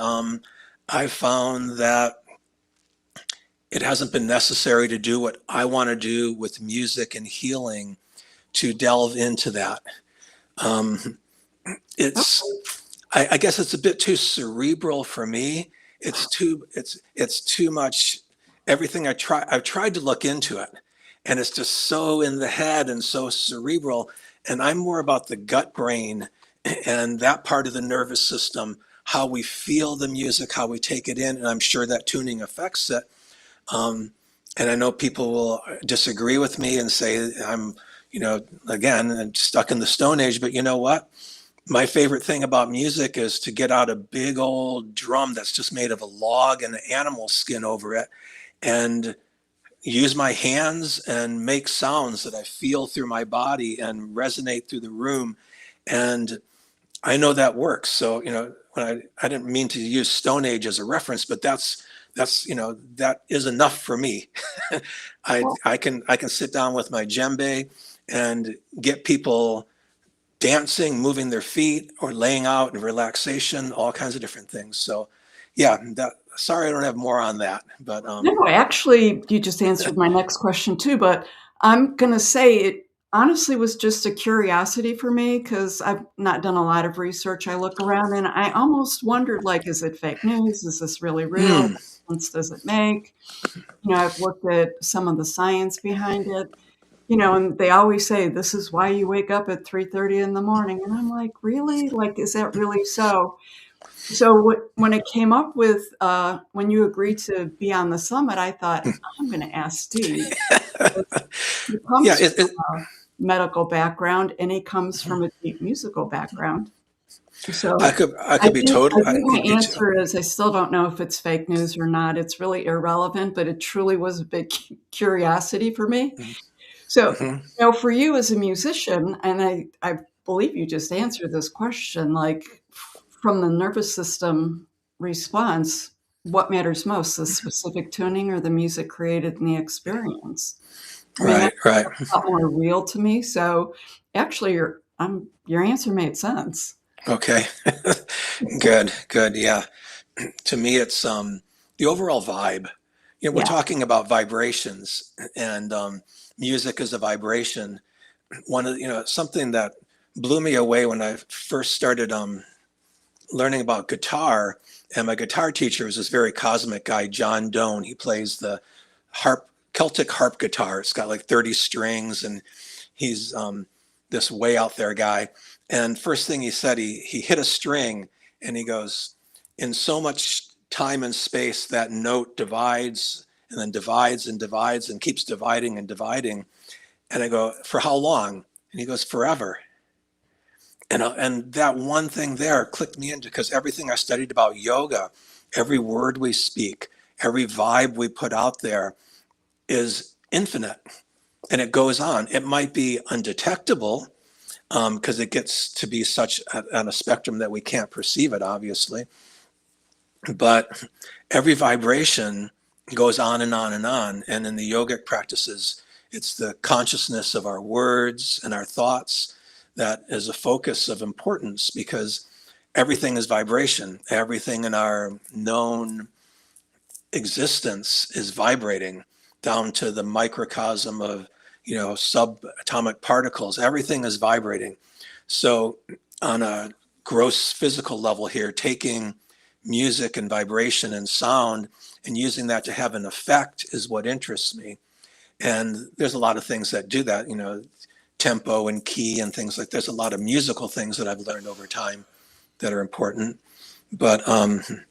I found that it hasn't been necessary to do what I want to do with music and healing to delve into that. I guess it's a bit too cerebral for me. It's too much. Everything I've tried to look into it, and it's just so in the head and so cerebral. And I'm more about the gut brain and that part of the nervous system, how we feel the music, how we take it in, and I'm sure that tuning affects it. And I know people will disagree with me and say I'm, again, stuck in the Stone Age, but you know what? My favorite thing about music is to get out a big old drum that's just made of a log and an animal skin over it and use my hands and make sounds that I feel through my body and resonate through the room. And I know that works. So, when I didn't mean to use Stone Age as a reference, but that's that is enough for me. I can sit down with my djembe and get people dancing, moving their feet, or laying out in relaxation, all kinds of different things. So yeah, sorry I don't have more on that, but No, actually, you just answered my next question too, but I'm going to say it honestly was just a curiosity for me because I've not done a lot of research. I look around and I almost wondered, like, is it fake news? Is this really real? What difference does it make? I've looked at some of the science behind it, and they always say, this is why you wake up at 3:30 in the morning. And I'm like, really? Like, is that really so? So when it came up with, when you agreed to be on the summit, I thought, I'm going to ask Steve. He comes from a medical background, and he comes from a deep musical background. So I could be totally. I think my answer is I still don't know if it's fake news or not. It's really irrelevant, but it truly was a big curiosity for me. So, for you as a musician, and I believe you just answered this question, like from the nervous system response, what matters most, the specific tuning or the music created in the experience? Right. That's a lot more real to me. So actually your answer made sense. Okay. Good. Yeah. To me, it's the overall vibe. We're talking about vibrations, and music is a vibration. one of, something that blew me away when I first started learning about guitar, and my guitar teacher was this very cosmic guy, John Doan. He plays the Celtic harp guitar. It's got like 30 strings, and he's this way out there guy. And first thing he said, he hit a string, and he goes, in so much time and space, that note divides and then divides and divides and keeps dividing and dividing. And I go, for how long? And he goes, forever. And that one thing there clicked me into, because everything I studied about yoga, every word we speak, every vibe we put out there is infinite, and it goes on. It might be undetectable because it gets to be such on a spectrum that we can't perceive it, obviously. But every vibration goes on and on and on. And in the yogic practices, it's the consciousness of our words and our thoughts that is a focus of importance, because everything is vibration. Everything in our known existence is vibrating down to the microcosm of, subatomic particles. Everything is vibrating. So on a gross physical level here, taking music and vibration and sound and using that to have an effect is what interests me. And there's a lot of things that do that, tempo and key and things like. There's a lot of musical things that I've learned over time that are important. But I've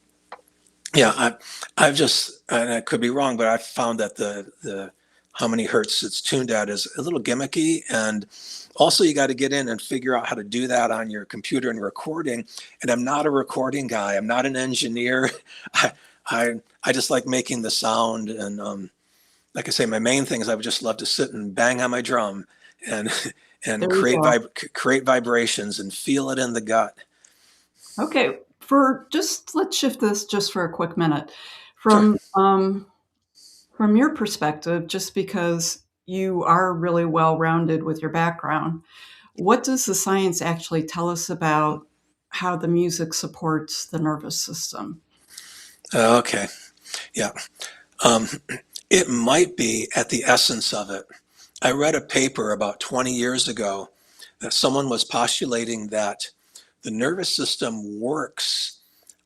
just, and I could be wrong, but I've found that the how many hertz it's tuned at is a little gimmicky. And also you got to get in and figure out how to do that on your computer and recording. And I'm not a recording guy. I'm not an engineer. I just like making the sound. And like I say, my main thing is I would just love to sit and bang on my drum and create vibrations and feel it in the gut. Okay, let's shift this just for a quick minute. From your perspective, just because you are really well-rounded with your background, what does the science actually tell us about how the music supports the nervous system? Okay, yeah. It might be at the essence of it. I read a paper about 20 years ago that someone was postulating that the nervous system works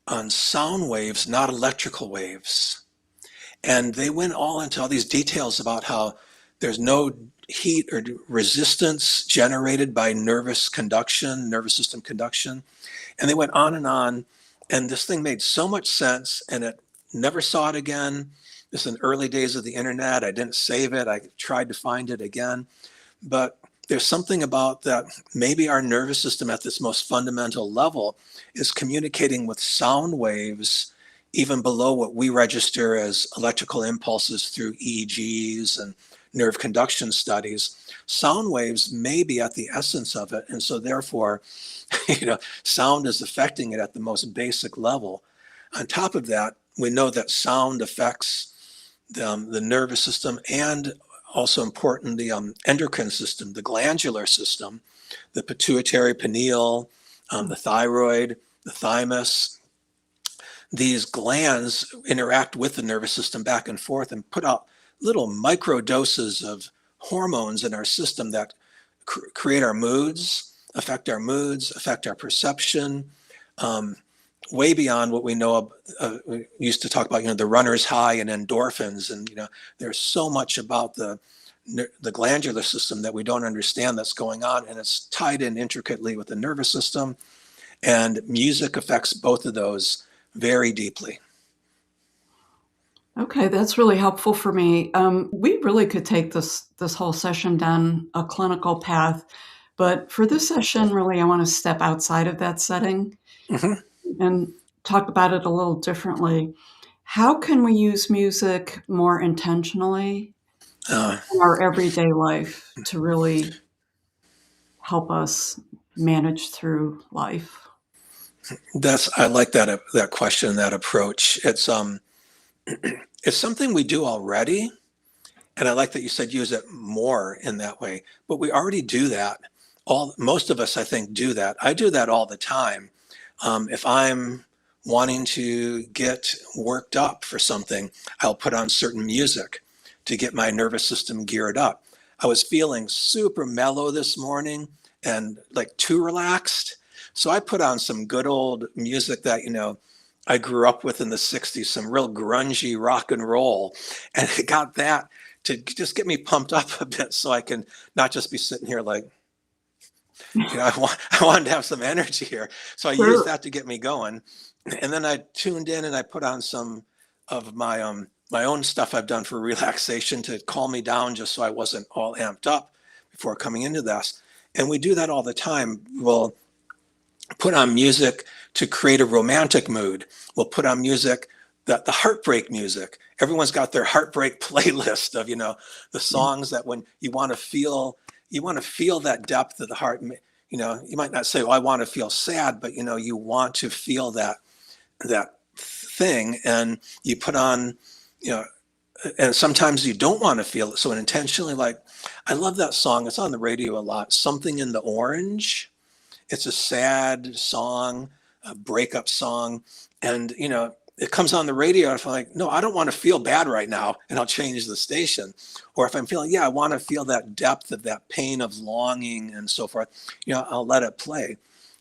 on sound waves, not electrical waves. And they went all into all these details about how there's no heat or resistance generated by nervous system conduction. And they went on. And this thing made so much sense, and it never saw it again. This is in the early days of the internet. I didn't save it. I tried to find it again. But there's something about that. Maybe our nervous system at this most fundamental level is communicating with sound waves even below what we register as electrical impulses through EEGs and nerve conduction studies. Sound waves may be at the essence of it. And so therefore, sound is affecting it at the most basic level. On top of that, we know that sound affects the nervous system, and also important, the endocrine system, the glandular system, the pituitary, pineal, the thyroid, the thymus. These glands interact with the nervous system back and forth and put out little micro doses of hormones in our system that create our moods, affect our perception, way beyond what we know of. We used to talk about, the runner's high and endorphins. And, there's so much about the glandular system that we don't understand that's going on. And it's tied in intricately with the nervous system. And music affects both of those very deeply. Okay, that's really helpful for me. We really could take this whole session down a clinical path, but for this session, really, I want to step outside of that setting and talk about it a little differently. How can we use music more intentionally in our everyday life to really help us manage through life? I like that question, that approach. It's something we do already. And I like that you said use it more in that way, but we already do that. Most of us, I think, do that. I do that all the time. If I'm wanting to get worked up for something, I'll put on certain music to get my nervous system geared up. I was feeling super mellow this morning and like too relaxed. So I put on some good old music that, I grew up with in the 60s, some real grungy rock and roll. And it got that to just get me pumped up a bit so I can not just be sitting here like, I wanted to have some energy here. So I used Sure. that to get me going. And then I tuned in and I put on some of my own stuff I've done for relaxation to calm me down just so I wasn't all amped up before coming into this. And we do that all the time. We'll put on music to create a romantic mood. We'll put on music, the heartbreak music. Everyone's got their heartbreak playlist of, the songs that when you want to feel that depth of the heart. You might not say, well, I want to feel sad, but you want to feel that thing, and you put on, and sometimes you don't want to feel it. So intentionally, like, I love that song. It's on the radio a lot. Something in the Orange. It's a sad song, a breakup song. And, it comes on the radio. And if I'm like, no, I don't want to feel bad right now, and I'll change the station. Or if I'm feeling, I want to feel that depth of that pain of longing and so forth, I'll let it play.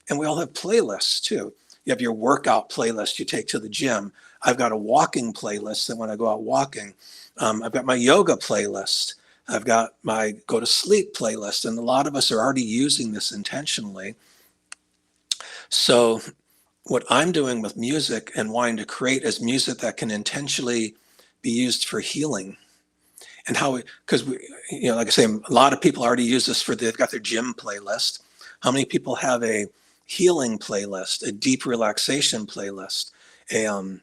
And we all have playlists too. You have your workout playlist you take to the gym. I've got a walking playlist that when I go out walking, I've got my yoga playlist. I've got my go to sleep playlist. And a lot of us are already using this intentionally. So what I'm doing with music and wanting to create is music that can intentionally be used for healing. And because like I say, a lot of people already use this they've got their gym playlist. How many people have a healing playlist, a deep relaxation playlist, an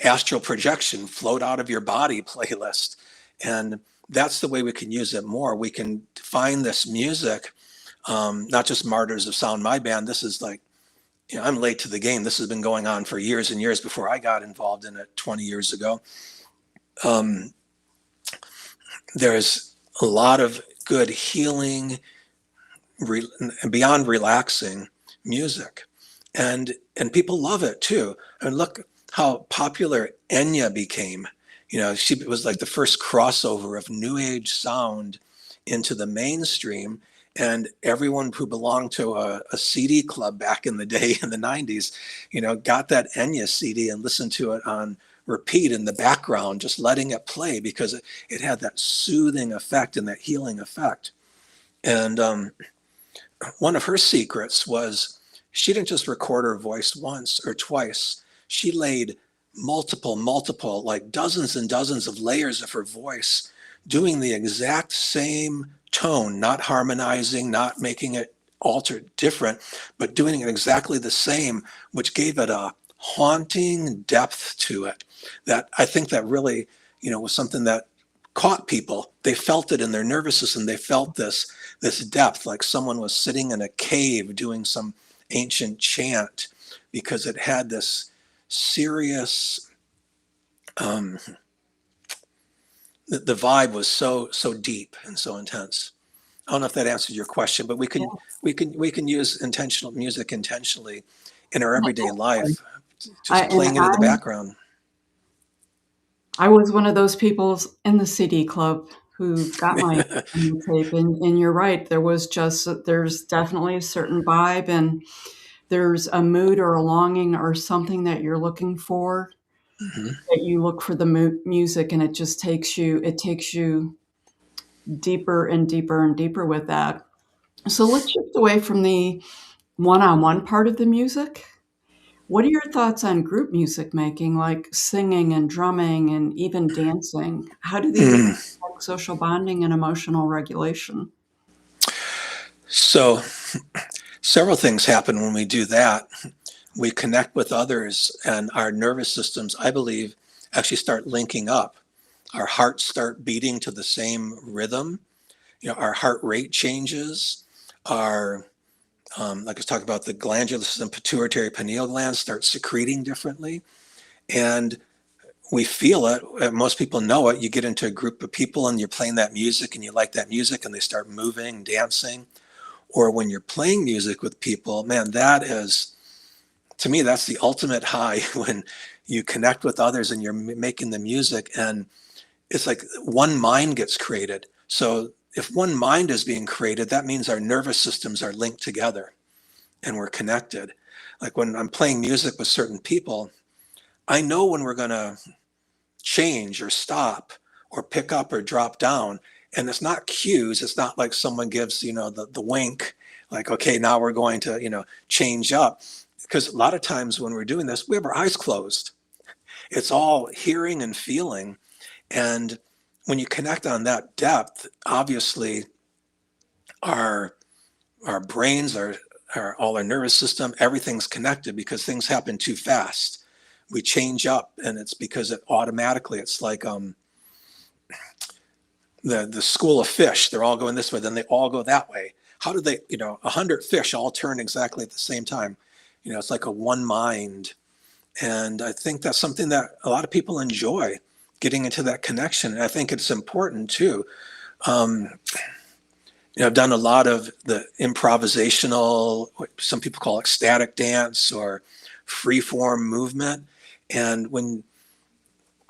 astral projection, float out of your body playlist? And that's the way we can use it more. We can find this music, not just Martyrs of Sound, my band. This is like, I'm late to the game. This has been going on for years and years before I got involved in it 20 years ago. There's a lot of good healing, beyond relaxing music. And people love it too. And look how popular Enya became. She was like the first crossover of new age sound into the mainstream. And everyone who belonged to a CD club back in the day in the 90s, got that Enya CD and listened to it on repeat in the background, just letting it play because it had that soothing effect and that healing effect. And one of her secrets was she didn't just record her voice once or twice. She laid multiple, like dozens and dozens of layers of her voice, doing the exact same tone, not harmonizing, not making it altered different, but doing it exactly the same, which gave it a haunting depth to it that I think that really, was something that caught people. They felt it in their nervous system. They felt this depth, like someone was sitting in a cave doing some ancient chant, because it had this serious, the vibe was so deep and so intense. I don't know if that answered your question, but we can use intentional music intentionally in our everyday life, just playing it in the background. I was one of those people in the CD club who got my tape, and you're right. There's definitely a certain vibe, and there's a mood or a longing or something that you're looking for. Mm-hmm. That you look for the music, and it just takes you deeper and deeper and deeper with that. So let's shift away from the one-on-one part of the music. What are your thoughts on group music making, like singing and drumming and even dancing? How do these affect social bonding and emotional regulation? So several things happen when we do that. We connect with others, and our nervous systems, I believe, actually start linking up. Our hearts start beating to the same rhythm. Our heart rate changes. Our like I was talking about, the glandular system, pituitary pineal glands start secreting differently. And we feel it. Most people know it. You get into a group of people and you're playing that music and you like that music and they start moving, dancing. Or when you're playing music with people, man, that is, to me, that's the ultimate high, when you connect with others and you're making the music, and it's like one mind gets created. So if one mind is being created, that means our nervous systems are linked together and we're connected. Like when I'm playing music with certain people, I know when we're going to change or stop or pick up or drop down. And it's not cues. It's not like someone gives, the wink, like, okay, now we're going to, change up. Because a lot of times when we're doing this, we have our eyes closed. It's all hearing and feeling. And when you connect on that depth, obviously our brains are all our nervous system, everything's connected because things happen too fast. We change up, and it's because it's like the school of fish. They're all going this way, then they all go that way. How do they, 100 fish all turn exactly at the same time? It's like a one mind. And I think that's something that a lot of people enjoy, getting into that connection. And I think it's important too. I've done a lot of the improvisational, what some people call ecstatic dance or free form movement. And when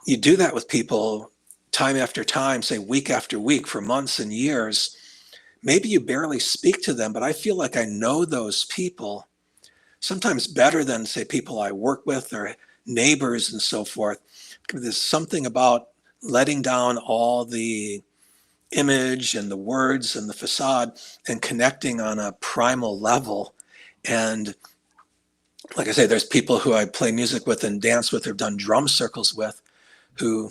you do that with people time after time, say week after week for months and years, maybe you barely speak to them, but I feel like I know those people sometimes better than, say, people I work with or neighbors and so forth. There's something about letting down all the image and the words and the facade and connecting on a primal level. And like I say, there's people who I play music with and dance with or done drum circles with who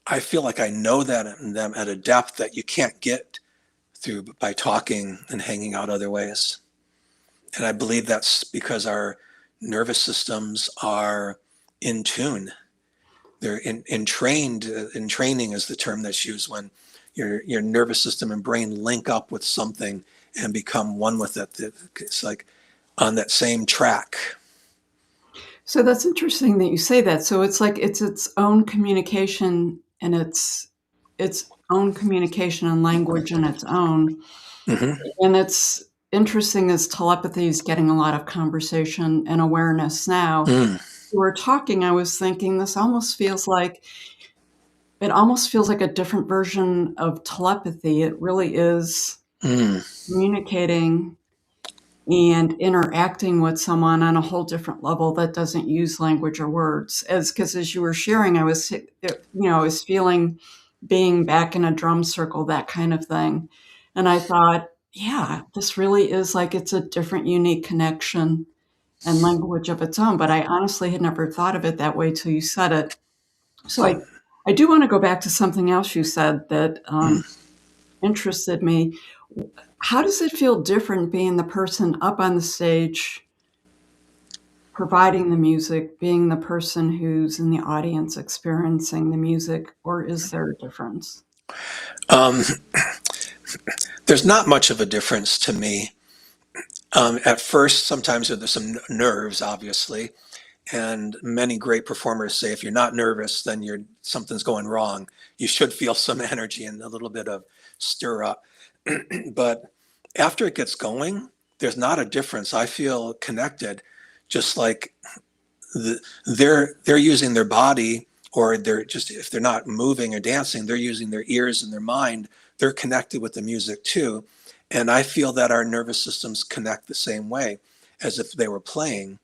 I feel like I know that in them at a depth that you can't get through by talking and hanging out other ways. And I believe that's because our nervous systems are in tune. They're in training is the term that's used when your nervous system and brain link up with something and become one with it. It's like on that same track. So that's interesting that you say that. So it's like it's its own communication and its own communication and language in its own. Mm-hmm. And it's interesting as telepathy is getting a lot of conversation and awareness now. Mm. We were talking, I was thinking it almost feels like a different version of telepathy. It really is communicating and interacting with someone on a whole different level that doesn't use language or words. Because as you were sharing, I was feeling being back in a drum circle, that kind of thing. And I thought, yeah, this really is like it's a different, unique connection and language of its own. But I honestly had never thought of it that way till you said it. So I do want to go back to something else you said that interested me. How does it feel different being the person up on the stage providing the music, being the person who's in the audience experiencing the music, or is there a difference? There's not much of a difference to me. At first, sometimes there's some nerves, obviously, and many great performers say if you're not nervous, then something's going wrong. You should feel some energy and a little bit of stir up. But after it gets going, there's not a difference. I feel connected, just like they're using their body, or if they're not moving or dancing, they're using their ears and their mind. They're connected with the music too. And I feel that our nervous systems connect the same way as if they were playing.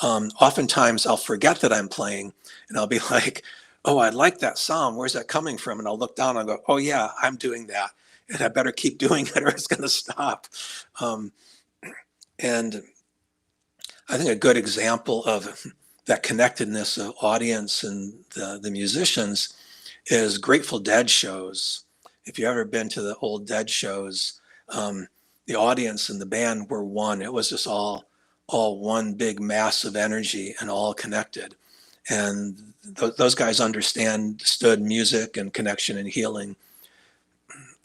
Oftentimes I'll forget that I'm playing and I'll be like, oh, I like that sound. Where's that coming from? And I'll look down and I'll go, oh yeah, I'm doing that. And I better keep doing it or it's going to stop. And I think a good example of that connectedness of audience and the musicians is Grateful Dead shows. If you've ever been to the old Dead shows, the audience and the band were one. It was just all one big mass of energy and all connected. And those guys understood music and connection and healing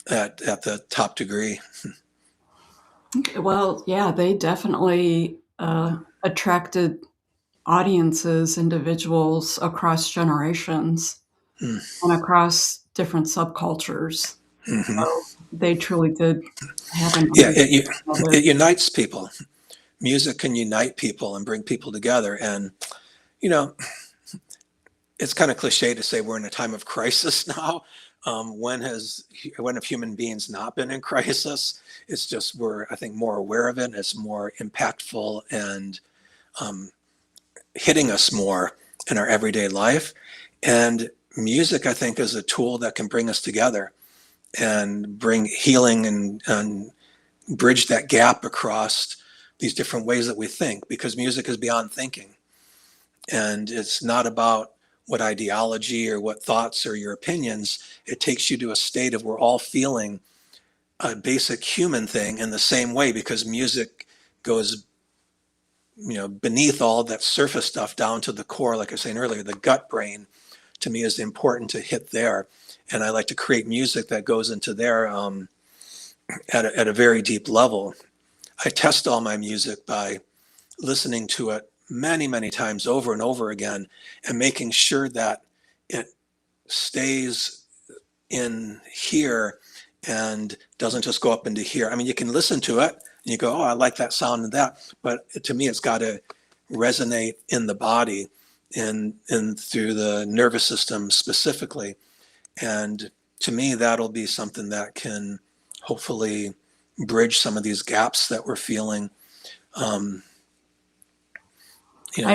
at the top degree. Well, yeah, they definitely attracted audiences, individuals across generations and across different subcultures. Mm-hmm. So they truly did have an it unites people. Music can unite people and bring people together. And, it's kind of cliche to say we're in a time of crisis now. When have human beings not been in crisis? It's just we're, I think, more aware of it. It's more impactful and hitting us more in our everyday life. And music, I think, is a tool that can bring us together and bring healing and bridge that gap across these different ways that we think, because music is beyond thinking. And it's not about what ideology or what thoughts or your opinions. It takes you to a state of we're all feeling a basic human thing in the same way, because music goes, beneath all that surface stuff down to the core. Like I was saying earlier, the gut brain to me is important to hit there. And I like to create music that goes into there at a very deep level. I test all my music by listening to it many, many times over and over again, and making sure that it stays in here and doesn't just go up into here. I mean, you can listen to it and you go, oh, I like that sound and that, but to me, it's got to resonate in the body and through the nervous system specifically. And to me, that'll be something that can hopefully bridge some of these gaps that we're feeling. I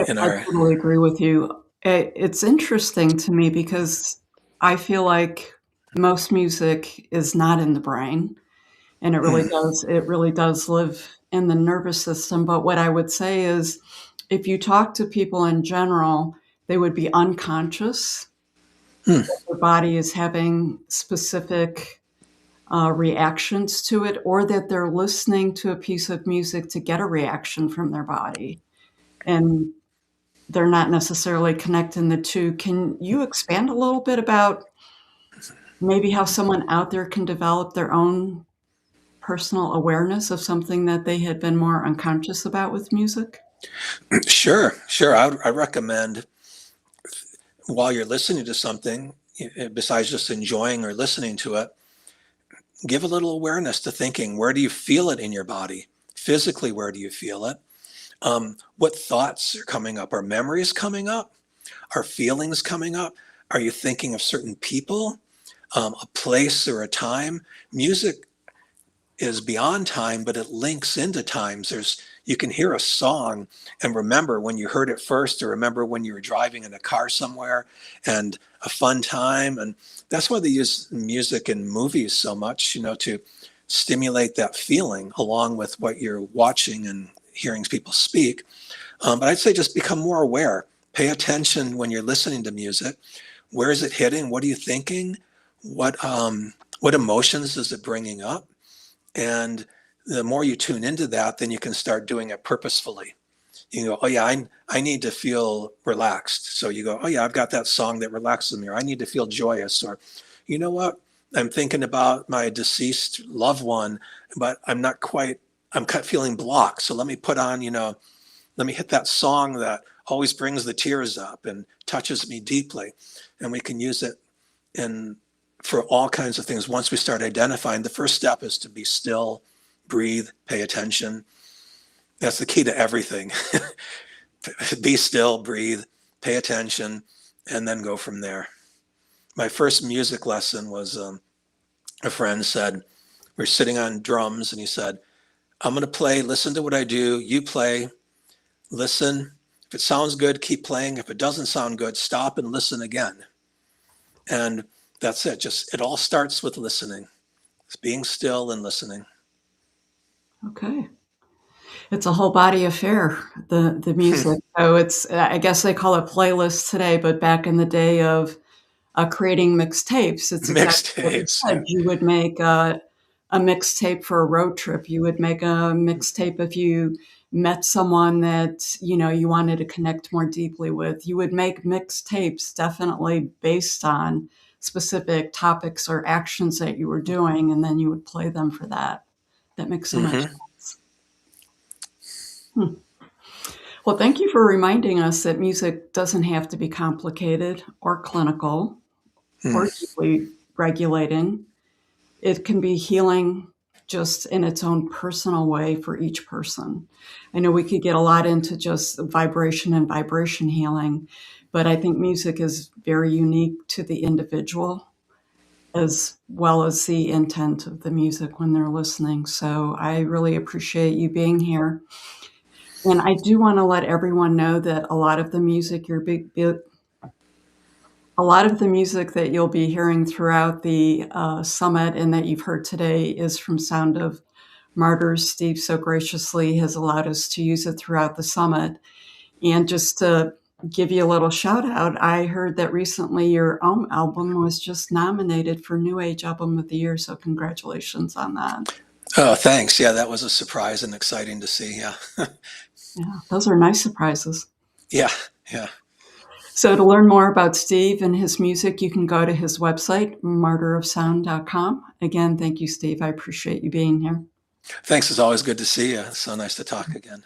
totally agree with you. It's interesting to me because I feel like most music is not in the brain, and it really does live in the nervous system. But what I would say is, if you talk to people in general, they would be unconscious that their body is having specific reactions to it, or that they're listening to a piece of music to get a reaction from their body. And they're not necessarily connecting the two. Can you expand a little bit about maybe how someone out there can develop their own personal awareness of something that they had been more unconscious about with music? Sure. I recommend, while you're listening to something, besides just enjoying or listening to it, give a little awareness to thinking, where do you feel it in your body? Physically, where do you feel it? What thoughts are coming up? Are memories coming up? Are feelings coming up? Are you thinking of certain people, a place or a time? Music is beyond time, but it links into times. You can hear a song and remember when you heard it first, or remember when you were driving in a car somewhere and a fun time. And that's why they use music in movies so much, to stimulate that feeling along with what you're watching and hearing people speak. But I'd say just become more aware. Pay attention when you're listening to music. Where is it hitting? What are you thinking? What emotions is it bringing up? And the more you tune into that, then you can start doing it purposefully. You go, oh yeah, I need to feel relaxed. So you go, oh yeah, I've got that song that relaxes me, or I need to feel joyous, or you know what? I'm thinking about my deceased loved one, but I'm feeling blocked. So let me put on, let me hit that song that always brings the tears up and touches me deeply. And we can use it for all kinds of things. Once we start identifying, the first step is to be still, breathe, pay attention. That's the key to everything. Be still, breathe, pay attention, and then go from there. My first music lesson was a friend said, we're sitting on drums, and he said, I'm going to play, listen to what I do, you play, listen. If it sounds good, keep playing. If it doesn't sound good, stop and listen again. And that's it. It all starts with listening. It's being still and listening. Okay. It's a whole body affair, the music. So I guess they call it playlists today, but back in the day of creating mixtapes, it's exactly what you said. Yeah. You would make a mixtape for a road trip. You would make a mixtape if you met someone that, you wanted to connect more deeply with. You would make mixtapes definitely based on specific topics or actions that you were doing, and then you would play them for that. That makes so much sense. Well, thank you for reminding us that music doesn't have to be complicated or clinical or deeply regulating. It can be healing just in its own personal way for each person. I know we could get a lot into just vibration and vibration healing, but I think music is very unique to the individual. as well as the intent of the music when they're listening. So I really appreciate you being here. And I do want to let everyone know that a lot of the music that you'll be hearing throughout the summit and that you've heard today is from Sound of Martyrs. Steve so graciously has allowed us to use it throughout the summit. And just to give you a little shout out, I heard that recently your album was just nominated for New Age Album of the Year. So congratulations on that. Oh, thanks. Yeah, that was a surprise and exciting to see. Yeah. Yeah, those are nice surprises. Yeah. Yeah. So to learn more about Steve and his music, you can go to his website, martyrofsound.com. Again, thank you, Steve. I appreciate you being here. Thanks. It's always good to see you. It's so nice to talk again.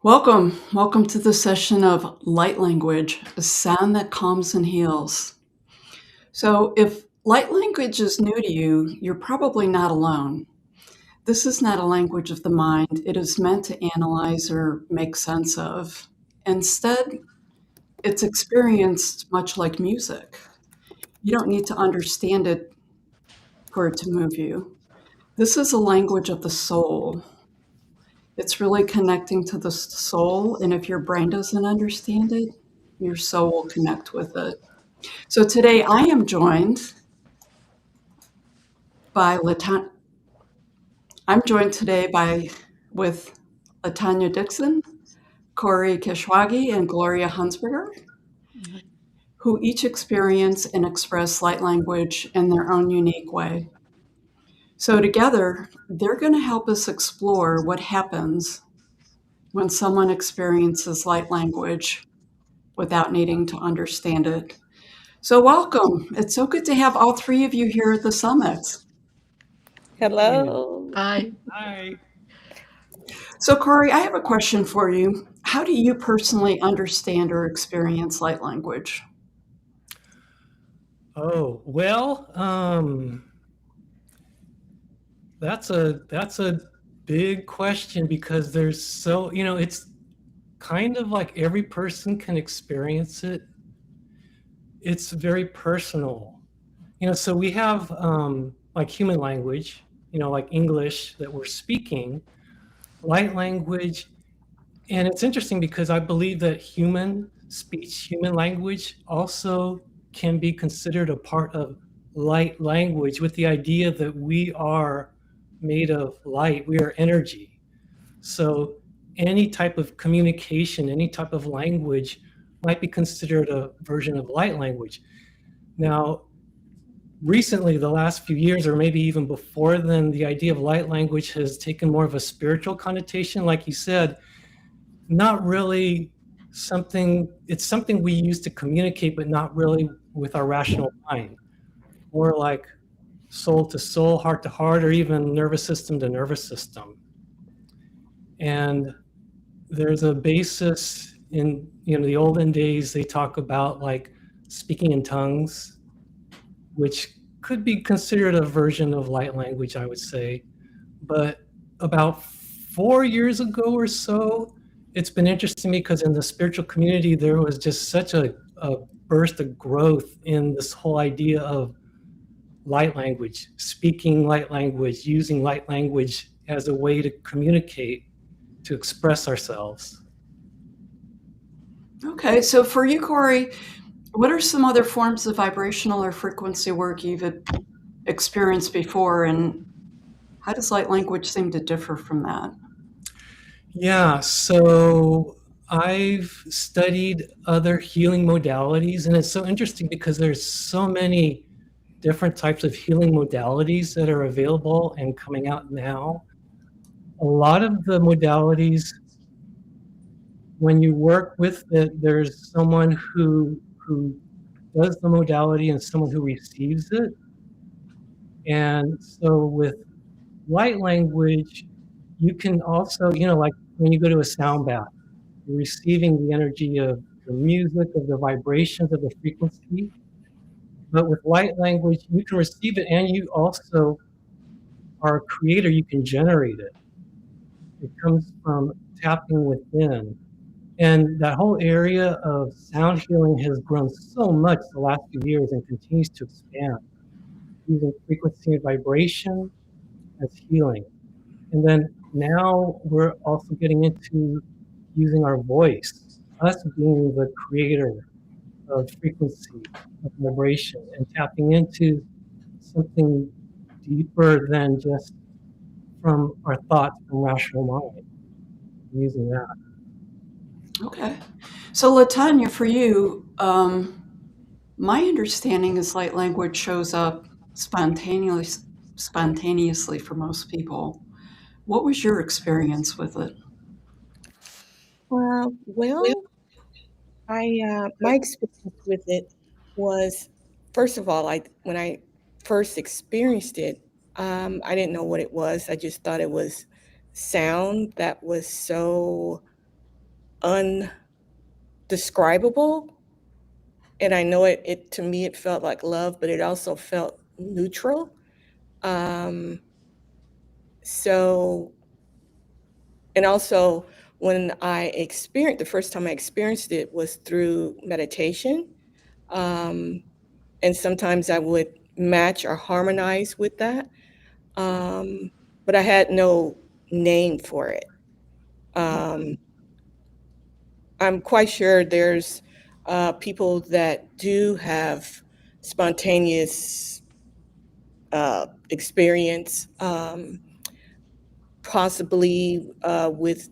Welcome to the session of Light Language, a sound that calms and heals. So if light language is new to you, you're probably not alone. This is not a language of the mind. It is meant to analyze or make sense of. Instead, it's experienced much like music. You don't need to understand it for it to move you. This is a language of the soul. It's really connecting to the soul, and if your brain doesn't understand it, your soul will connect with it. So today I am joined by with Latanya Dixon, Corey Kishwagi, and Gloria Hunsberger, who each experience and express light language in their own unique way. So together, they're going to help us explore what happens when someone experiences light language without needing to understand it. So welcome. It's so good to have all three of you here at the summit. Hello. Hi. Hi. So Corey, I have a question for you. How do you personally understand or experience light language? Oh, well, that's a big question because there's so, it's kind of like every person can experience it. It's very personal. So we have like human language, like English that we're speaking, light language. And it's interesting because I believe that human speech, human language also can be considered a part of light language, with the idea that we are made of light, we are energy. So any type of communication, any type of language might be considered a version of light language. Now, recently, the last few years, or maybe even before then, the idea of light language has taken more of a spiritual connotation. Like you said, not really something, it's something we use to communicate, but not really with our rational mind. More like soul to soul, heart to heart, or even nervous system to nervous system. And there's a basis in, the olden days, they talk about like speaking in tongues, which could be considered a version of light language, I would say. But about 4 years ago or so, it's been interesting to me because in the spiritual community, there was just such a burst of growth in this whole idea of light language, speaking light language, using light language as a way to communicate, to express ourselves. Okay, so for you, Corey, what are some other forms of vibrational or frequency work you've experienced before, and how does light language seem to differ from that? Yeah, so I've studied other healing modalities, and it's so interesting because there's so many different types of healing modalities that are available and coming out now. A lot of the modalities, when you work with it, there's someone who does the modality and someone who receives it. And so with light language, you can also, like when you go to a sound bath, you're receiving the energy of the music, of the vibrations, of the frequency. But with light language, you can receive it, and you also are a creator. You can generate it. It comes from tapping within. And that whole area of sound healing has grown so much the last few years and continues to expand, using frequency and vibration as healing. And then now we're also getting into using our voice, us being the creator of frequency, of vibration, and tapping into something deeper than just from our thoughts and rational mind, using that. Okay. So Latanya, for you, my understanding is light language shows up spontaneously for most people. What was your experience with it? Well, my experience with it was, first of all, when I first experienced it, I didn't know what it was. I just thought it was sound that was so undescribable. And I know it to me, it felt like love, but it also felt neutral. Um, so, and also when the first time I experienced it was through meditation. Um, and sometimes I would match or harmonize with that. Um, but I had no name for it. Um, I'm quite sure there's people that do have spontaneous experience, possibly with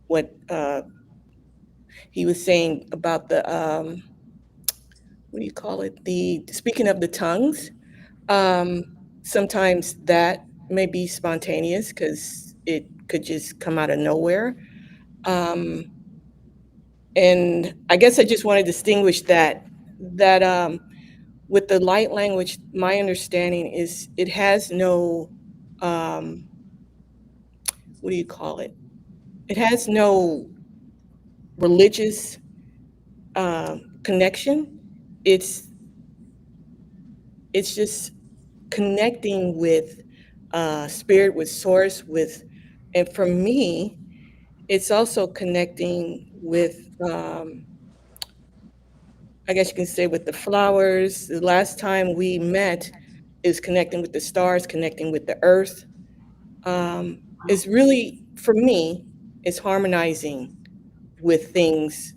what he was saying about what do you call it? Speaking of the tongues, um, sometimes that may be spontaneous because it could just come out of nowhere. Um, and I guess I just want to distinguish that with the light language, my understanding is it has no um, what do you call it? It has no religious connection. It's it's just connecting with spirit, with source, and for me, it's also connecting with, I guess you can say, with the flowers. The last time we met is connecting with the stars, connecting with the earth. It's really, for me, it's harmonizing with things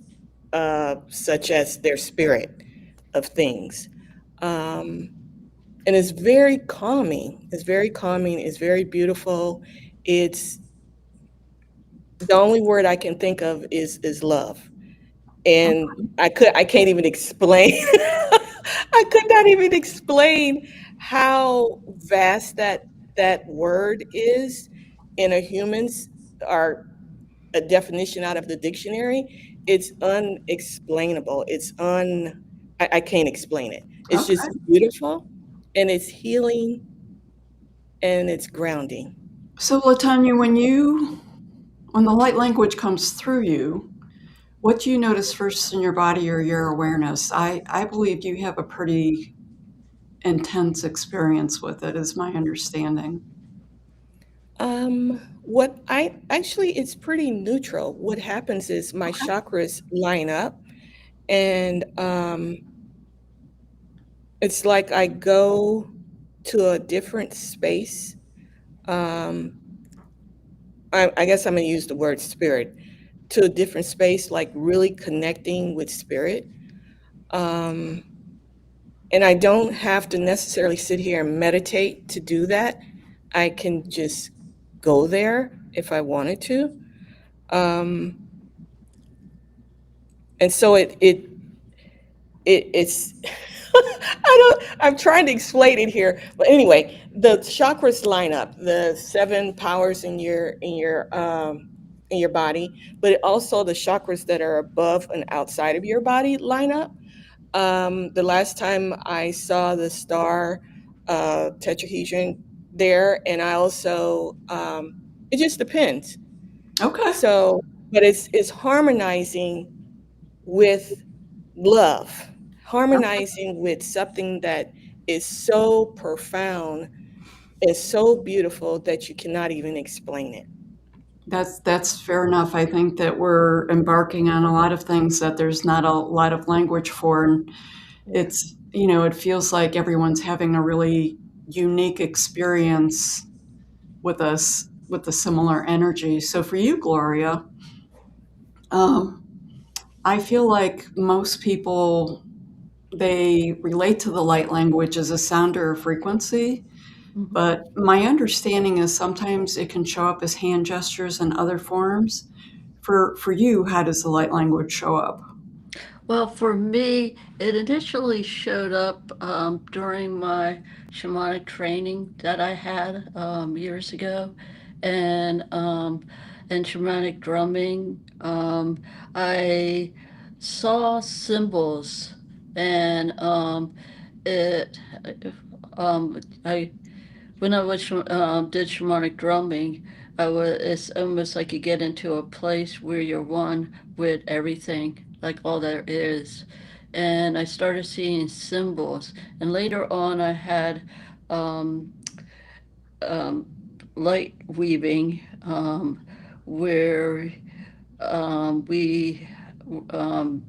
such as their spirit of things. Um, and it's very calming. It's very calming. It's very beautiful. It's the only word I can think of is love. And I can't even explain. I could not even explain how vast that word is in a human's or a definition out of the dictionary. It's unexplainable. I can't explain it. It's Okay. just beautiful and it's healing and it's grounding. So, Latanya, when the light language comes through you, what do you notice first in your body or your awareness? I believe you have a pretty intense experience with it, is my understanding. What I actually, it's pretty neutral. What happens is my Okay. chakras line up and it's like I go to a different space. Um, I guess I'm gonna use the word spirit, to a different space, like really connecting with spirit. Um, and I don't have to necessarily sit here and meditate to do that. I can just go there if I wanted to. Um, and so it's I'm trying to explain it here. But anyway, the chakras line up, the seven powers in your body, but also the chakras that are above and outside of your body line up. The last time I saw the star tetrahedron there, and I also it just depends. Okay. So, but it's harmonizing with love, harmonizing with something that is so profound and so beautiful that you cannot even explain it. That's fair enough. I think that we're embarking on a lot of things that there's not a lot of language for, and Yeah. it's, it feels like everyone's having a really unique experience with us with the similar energy. So for you, Gloria, um, I feel like most people, they relate to the light language as a sound or a frequency, Mhm. but my understanding is sometimes it can show up as hand gestures and other forms. For you, how does the light language show up? Well, for me, it initially showed up during my shamanic training that I had years ago, and and shamanic drumming. I saw symbols, and it. I when I was did shamanic drumming, it's almost like you get into a place where you're one with everything, like all there is. And I started seeing symbols. And later on, I had um, um, light weaving, where we um,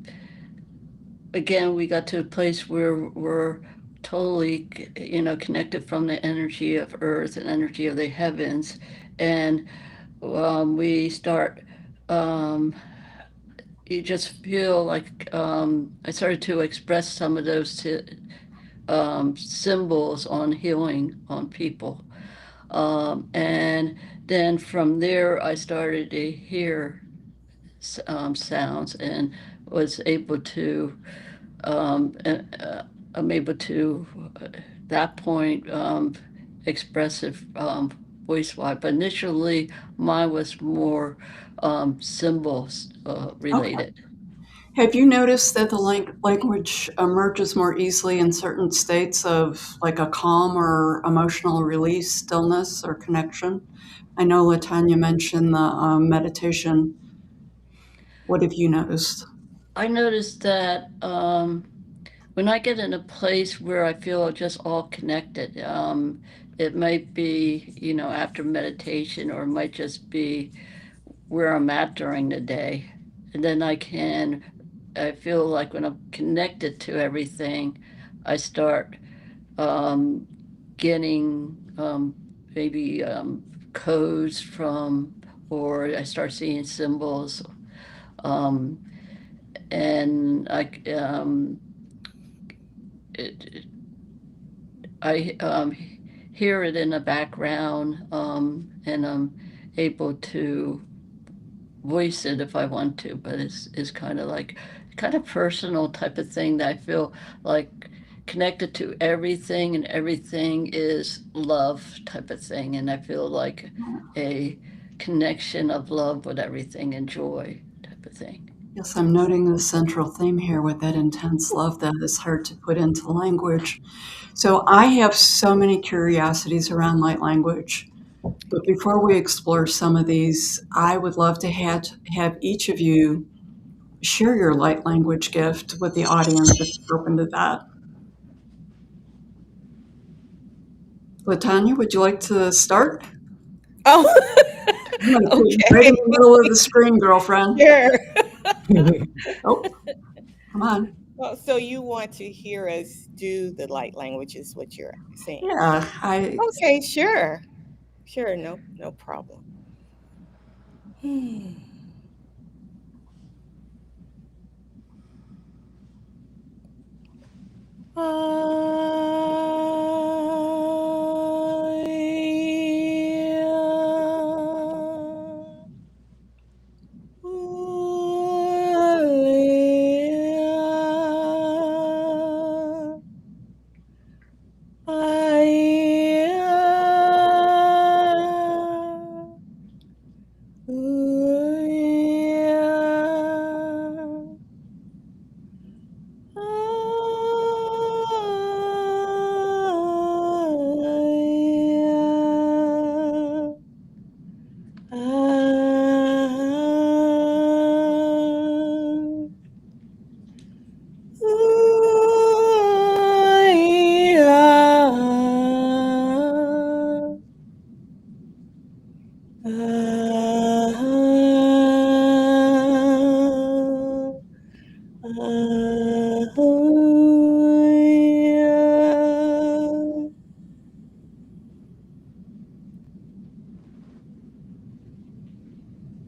again, we got to a place where we're totally, connected from the energy of earth and energy of the heavens. And we start, um, you just feel like I started to express some of those symbols on healing on people. And then from there, I started to hear sounds and was able to I'm able to, that point, expressive voice-wise. But initially, mine was more symbols Okay. related. Have you noticed that the language emerges more easily in certain states of like a calm or emotional release, stillness, or connection? I know Latanya mentioned the meditation. What have you noticed? I noticed that when I get in a place where I feel just all connected, it might be, after meditation, or it might just be where I'm at during the day. And then I feel like when I'm connected to everything, I start um, getting maybe codes from, or I start seeing symbols. Um, and it, I hear it in the background, and I'm able to voice it if I want to, but it's kind of personal type of thing that I feel like connected to everything, and everything is love type of thing. And I feel like a connection of love with everything and joy type of thing. Yes, I'm noting the central theme here with that intense love that is hard to put into language. So I have so many curiosities around light language. But before we explore some of these, I would love to have each of you share your light language gift with the audience if you're open to that. Latanya, would you like to start? Oh, I'm going to put you right okay. in the middle of the screen, girlfriend. Sure. Oh, come on. Well, so you want to hear us do the light language is what you're saying. Yeah, Okay, sure. Sure, no problem.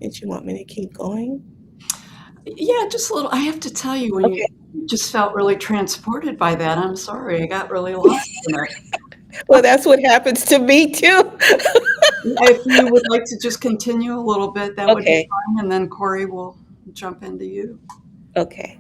Did you want me to keep going? yeah, just a little. I have to tell you, when Okay. you just felt really transported by that. I'm sorry, I got really lost in it. Well, that's what happens to me too. If you would like to just continue a little bit, that would be Okay. fine, and then Corey will jump into you. Okay.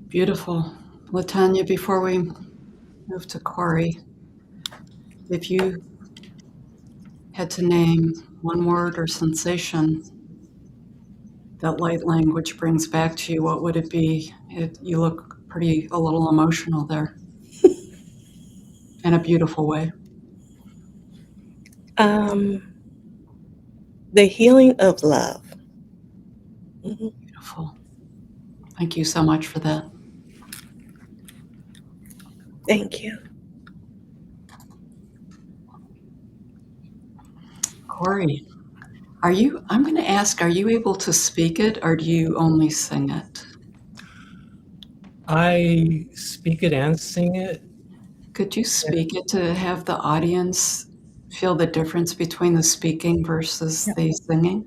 Beautiful. Latanya, before we move to Corey, if you had to name one word or sensation that light language brings back to you, what would it be? You look a little emotional there in a beautiful way. The healing of love. Mm-hmm. Beautiful. Thank you so much for that. Thank you. Corey, I'm going to ask, are you able to speak it or do you only sing it? I speak it and sing it. Could you speak it to have the audience feel the difference between the speaking versus the singing?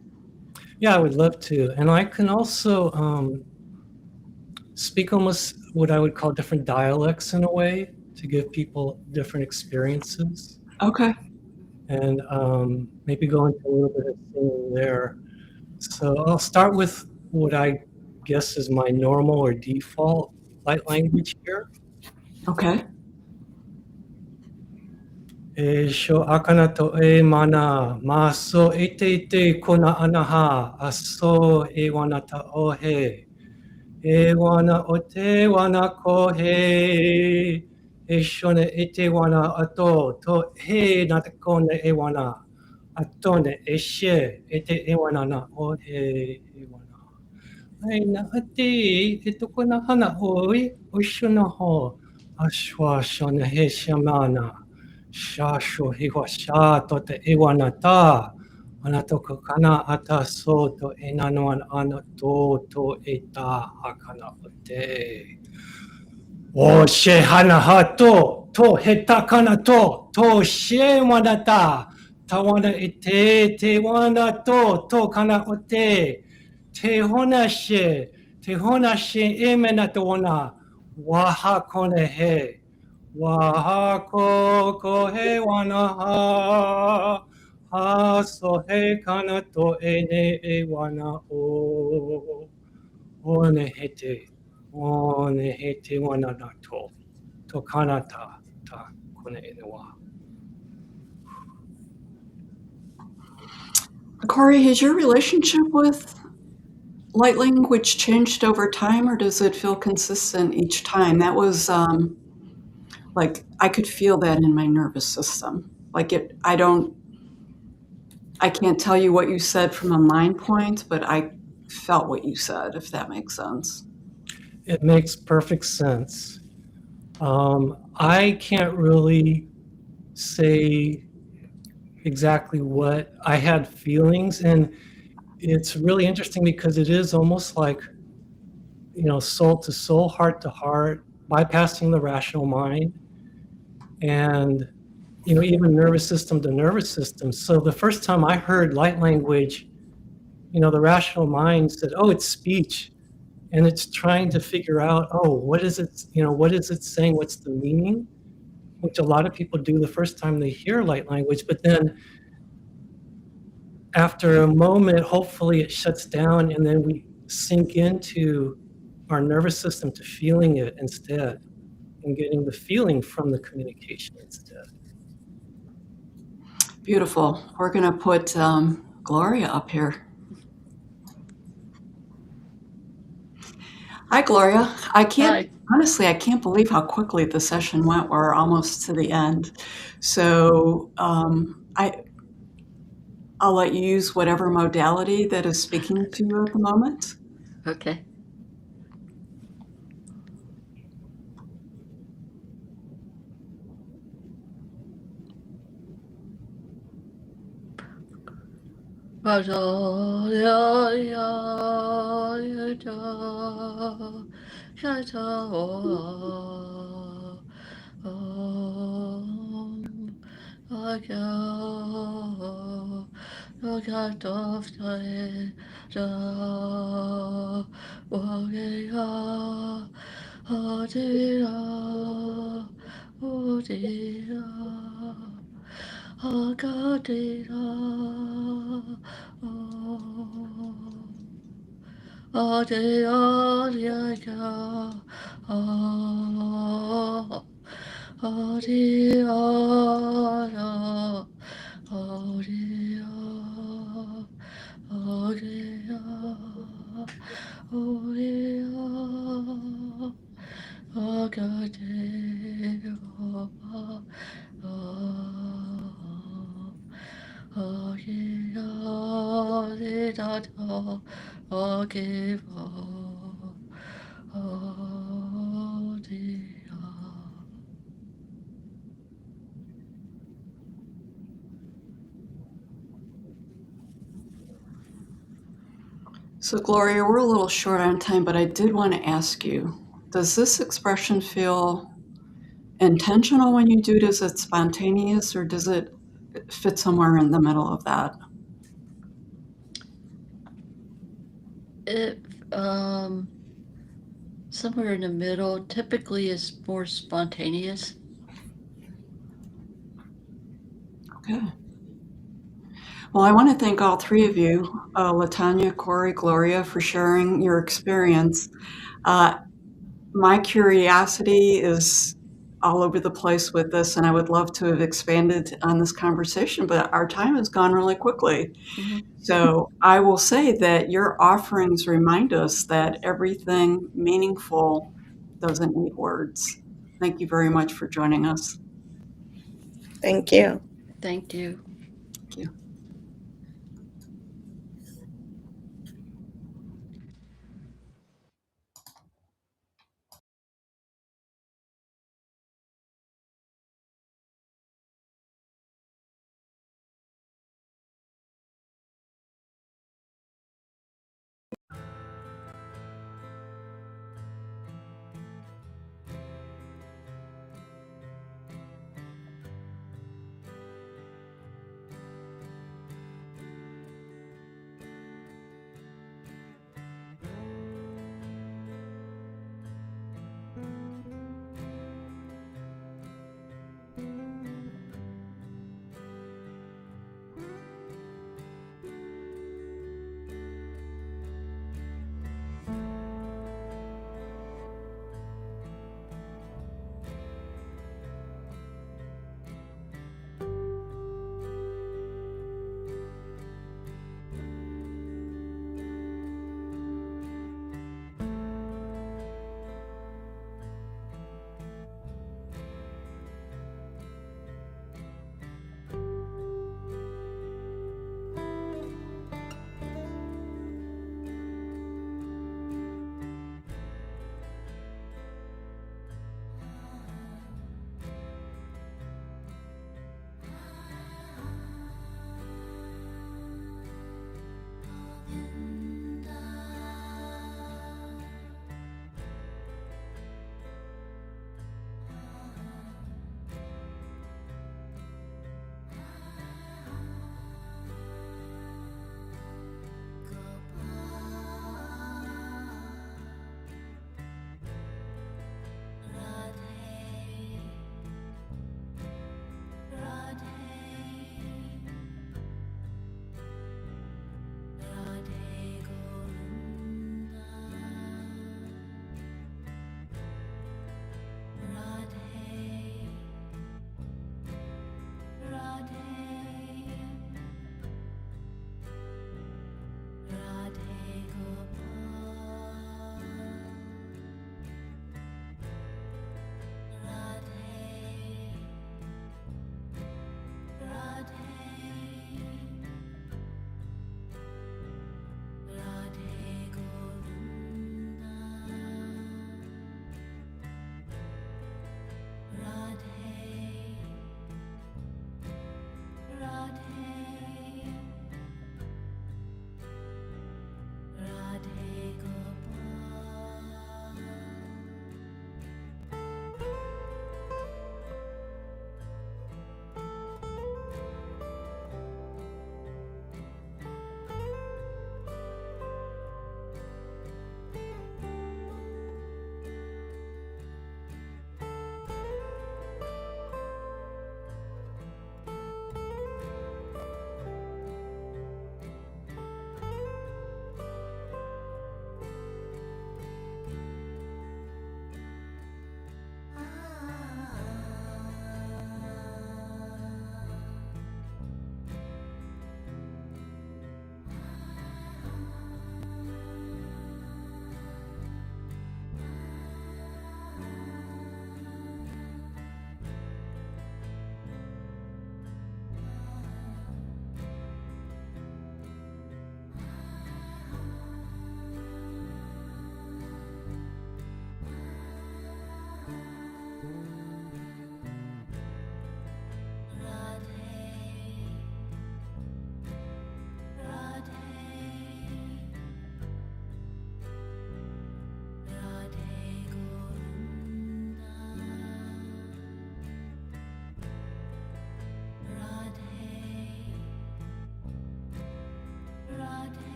Yeah, I would love to. And I can also speak almost what I would call different dialects in a way to give people different experiences. Okay. And maybe go into a little bit of singing there. So I'll start with what I guess is my normal or default light language here. Okay. E sho akana to e mana, ma so e te kona anaha, a so e wana ta ohe. E wana o te wana ko he, e shone e te wana ato, to he na te kone e wana, atone e she, e te e wana na o he e wana. Ai na ati, e toko na hana oi, o shona ho, a shwa shona he shamana. Shasho hiwa sha to te iwana ta. Ana toko kana ata so to e nanoan ana to e ta hakana o te. O she hana hato, to heta kana to she wanata, tawana ite, te wana to kana ote, te hona she emena to wana, waha kone he, waha ko he wana ha so he kana to ene e wana o, one hete wana na to kanata ta kone enewa. Corey, has your relationship with light language changed over time, or does it feel consistent each time? That was like I could feel that in my nervous system. Like I can't tell you what you said from a mind point, but I felt what you said, if that makes sense. It makes perfect sense. I can't really say exactly what I had feelings, and it's really interesting because it is almost like, soul to soul, heart to heart, bypassing the rational mind, and even nervous system to nervous system. So the first time I heard light language, the rational mind said, "Oh, it's speech," and it's trying to figure out, "Oh, what is it? What is it saying? What's the meaning?" Which a lot of people do the first time they hear light language, but then after a moment, hopefully it shuts down, and then we sink into our nervous system to feeling it instead, and getting the feeling from the communication instead. Beautiful. We're going to put Gloria up here. Hi, Gloria. Honestly, I can't believe how quickly the session went. We're almost to the end. So I'll let you use whatever modality that is speaking to you at the moment. Okay. So, Gloria, we're a little short on time, but I did want to ask you, does this expression feel intentional when you do it? Is it spontaneous, or does it fit somewhere in the middle of that? It somewhere in the middle typically is more spontaneous. Okay. Well, I want to thank all three of you, Latanya, Corey, Gloria, for sharing your experience. My curiosity is all over the place with this, and I would love to have expanded on this conversation, but our time has gone really quickly. Mm-hmm. So I will say that your offerings remind us that everything meaningful doesn't need words. Thank you very much for joining us. Thank you. Thank you. Thank you.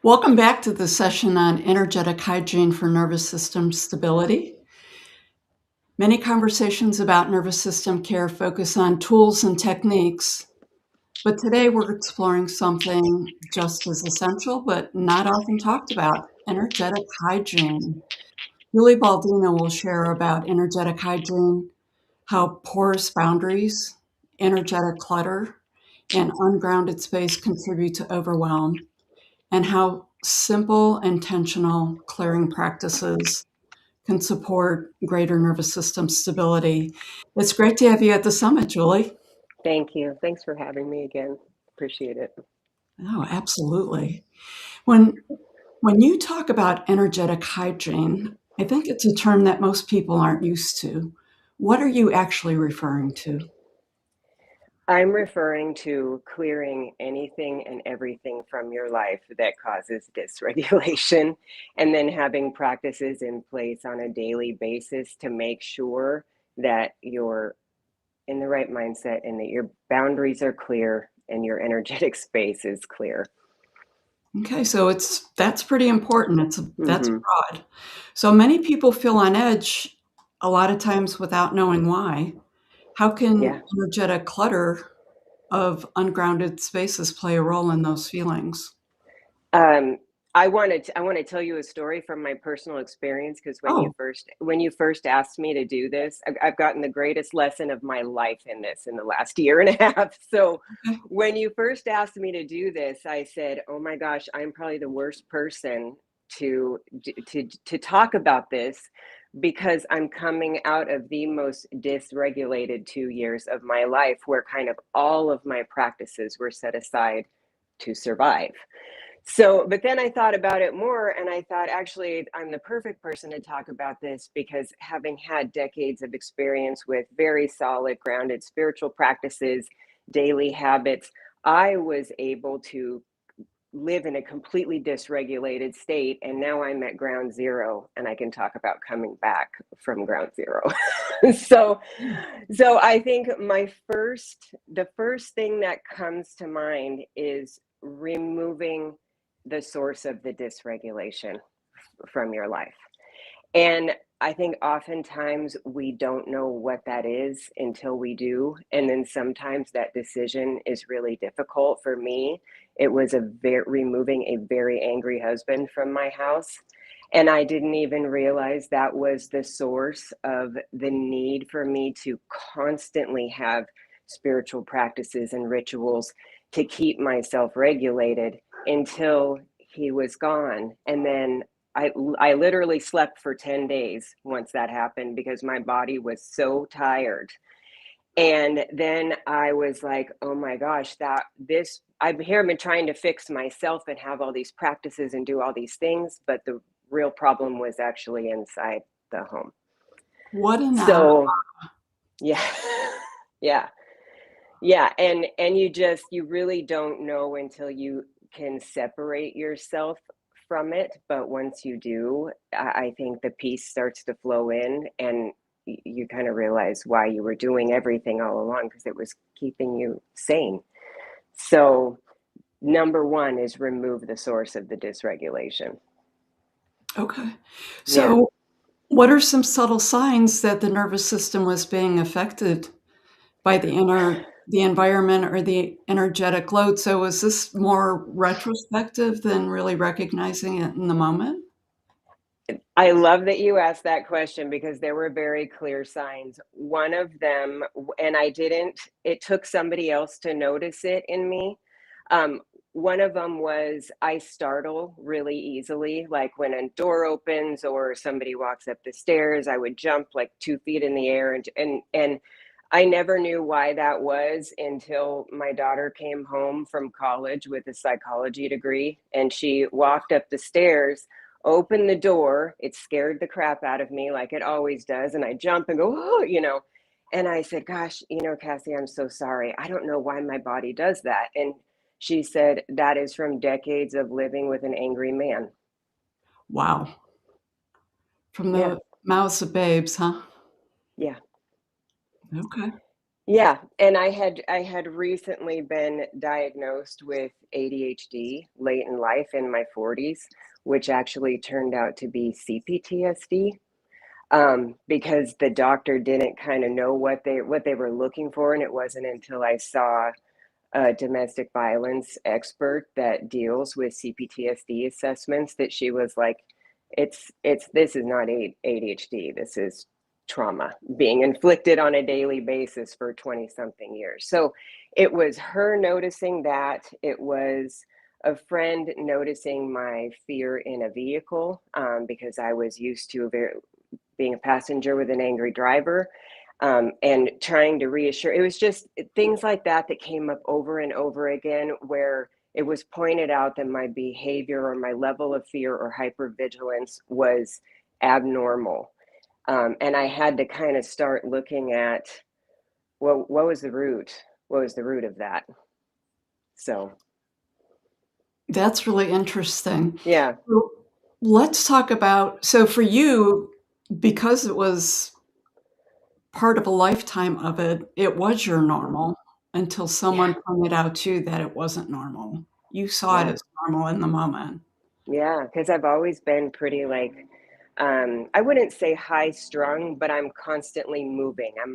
Welcome back to the session on energetic hygiene for nervous system stability. Many conversations about nervous system care focus on tools and techniques, but today we're exploring something just as essential but not often talked about, energetic hygiene. Julie Baldino will share about energetic hygiene, how porous boundaries, energetic clutter, and ungrounded space contribute to overwhelm, and how simple, intentional clearing practices can support greater nervous system stability. It's great to have you at the summit, Julie. Thank you. Thanks for having me again. Appreciate it. Oh, absolutely. When you talk about energetic hygiene, I think it's a term that most people aren't used to. What are you actually referring to? I'm referring to clearing anything and everything from your life that causes dysregulation, and then having practices in place on a daily basis to make sure that you're in the right mindset and that your boundaries are clear and your energetic space is clear. Okay, so that's pretty important. That's Mm-hmm. broad. So many people feel on edge a lot of times without knowing why. How can Yeah. energetic clutter of ungrounded spaces play a role in those feelings? I want to tell you a story from my personal experience, because when Oh, you first asked me to do this, I've gotten the greatest lesson of my life in the last year and a half. So okay. when you first asked me to do this, I said, "Oh my gosh, I'm probably the worst person to talk about this, because I'm coming out of the most dysregulated 2 years of my life, where kind of all of my practices were set aside to survive." So, but then I thought about it more, and I thought, actually, I'm the perfect person to talk about this, because having had decades of experience with very solid, grounded spiritual practices, daily habits, I was able to live in a completely dysregulated state. And now I'm at ground zero, and I can talk about coming back from ground zero. so, so I think the first thing that comes to mind is removing the source of the dysregulation from your life. And I think oftentimes we don't know what that is until we do. And then sometimes that decision is really difficult. For me, it was removing a very angry husband from my house. And I didn't even realize that was the source of the need for me to constantly have spiritual practices and rituals to keep myself regulated until he was gone. And then I literally slept for 10 days once that happened, because my body was so tired. And then I was like, oh my gosh, I've been trying to fix myself and have all these practices and do all these things, but the real problem was actually inside the home. What an So, yeah, yeah, yeah. And you really don't know until you can separate yourself from it. But once you do, I think the peace starts to flow in, and you kind of realize why you were doing everything all along, because it was keeping you sane. So number one is remove the source of the dysregulation. Okay. Yeah. So what are some subtle signs that the nervous system was being affected by the environment or the energetic load? So was this more retrospective than really recognizing it in the moment? I love that you asked that question, because there were very clear signs. One of them, and it took somebody else to notice it in me. One of them was I startle really easily. Like when a door opens or somebody walks up the stairs, I would jump like 2 feet in the air. And I never knew why that was until my daughter came home from college with a psychology degree, and she walked up the stairs, opened the door. It scared the crap out of me, like it always does. And I jump and go, oh. And I said, gosh, Cassie, I'm so sorry. I don't know why my body does that. And she said, that is from decades of living with an angry man. Wow. From Yeah. the mouths of babes, huh? Yeah. Okay. Yeah, and I had recently been diagnosed with ADHD late in life in my 40s, which actually turned out to be CPTSD, because the doctor didn't kind of know what they were looking for, and it wasn't until I saw a domestic violence expert that deals with CPTSD assessments that she was like, it's this is not ADHD, this is trauma being inflicted on a daily basis for 20 something years. So it was her noticing that, it was a friend noticing my fear in a vehicle, because I was used to being a passenger with an angry driver, and trying to reassure. It was just things like that that came up over and over again, where it was pointed out that my behavior or my level of fear or hypervigilance was abnormal. And I had to kind of start looking at, well, what was the root? What was the root of that? So That's really interesting. yeah. Well, let's talk about, so for you, because it was part of a lifetime of it, it was your normal until someone pointed out to you that it wasn't normal. You saw it Yeah. as normal in the moment. Yeah, because I've always been pretty like, I wouldn't say high strung, but I'm constantly moving. I'm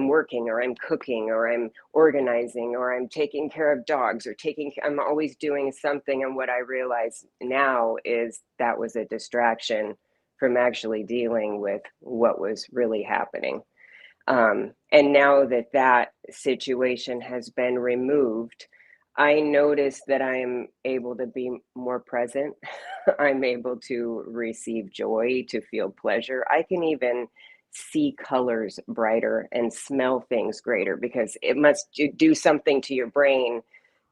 working, or I'm cooking, or I'm organizing, or I'm taking care of dogs, or I'm always doing something. And what I realize now is that was a distraction from actually dealing with what was really happening. And now that that situation has been removed, I notice that I'm able to be more present. I'm able to receive joy, to feel pleasure. I can even see colors brighter and smell things greater, because it must do something to your brain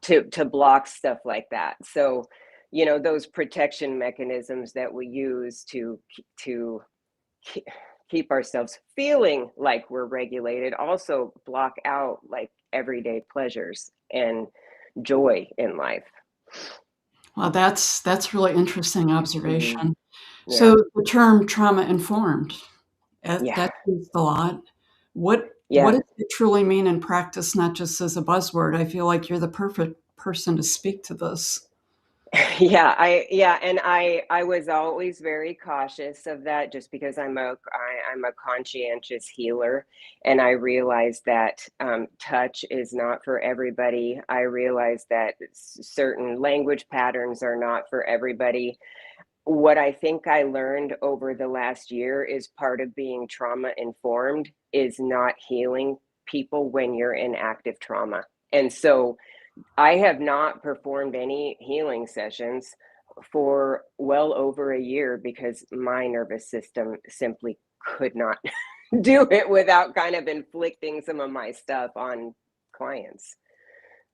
to block stuff like that. So, those protection mechanisms that we use to keep ourselves feeling like we're regulated also block out like everyday pleasures and joy in life. Well, that's really interesting observation. Yeah. So the term trauma informed, Yeah. that's used a lot. What Yeah. does it truly mean in practice, not just as a buzzword? I feel like you're the perfect person to speak to this. And I was always very cautious of that, just because I'm a conscientious healer, and I realized that touch is not for everybody. I realized that certain language patterns are not for everybody. What I think I learned over the last year is part of being trauma informed is not healing people when you're in active trauma. And so I have not performed any healing sessions for well over a year, because my nervous system simply could not do it without kind of inflicting some of my stuff on clients.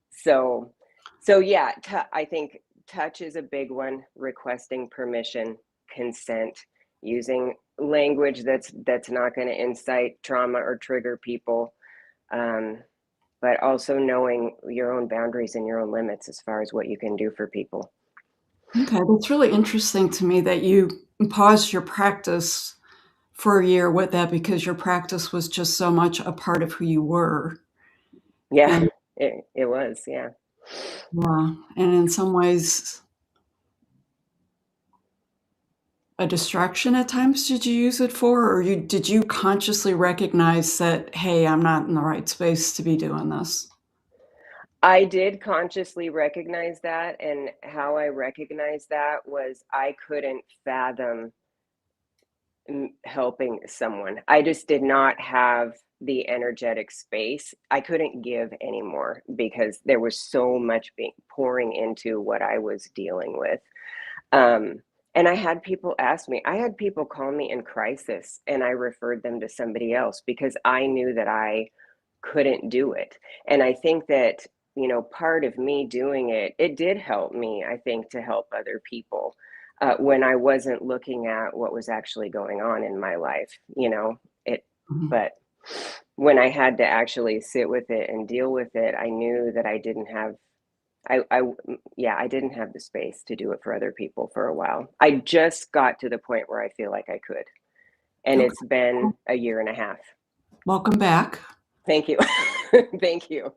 So yeah, I think touch is a big one. Requesting permission, consent, using language that's not going to incite trauma or trigger people. But also knowing your own boundaries and your own limits as far as what you can do for people. Okay, that's really interesting to me that you paused your practice for a year with that, because your practice was just so much a part of who you were. Yeah, And it was, yeah. yeah, and in some ways a distraction at times. Did you use it for, or did you consciously recognize that, hey, I'm not in the right space to be doing this? I did consciously recognize that, and how I recognized that was I couldn't fathom helping someone. I just did not have the energetic space. I couldn't give anymore, because there was so much being pouring into what I was dealing with. And I had people ask me, I had people call me in crisis, and I referred them to somebody else, because I knew that I couldn't do it. And I think that, part of me doing it, it did help me, I think, to help other people, when I wasn't looking at what was actually going on in my life, Mhm. but when I had to actually sit with it and deal with it, I knew that I didn't have I didn't have the space to do it for other people for a while. I just got to the point where I feel like I could. And Okay. it's been a year and a half. Welcome back. Thank you. Thank you.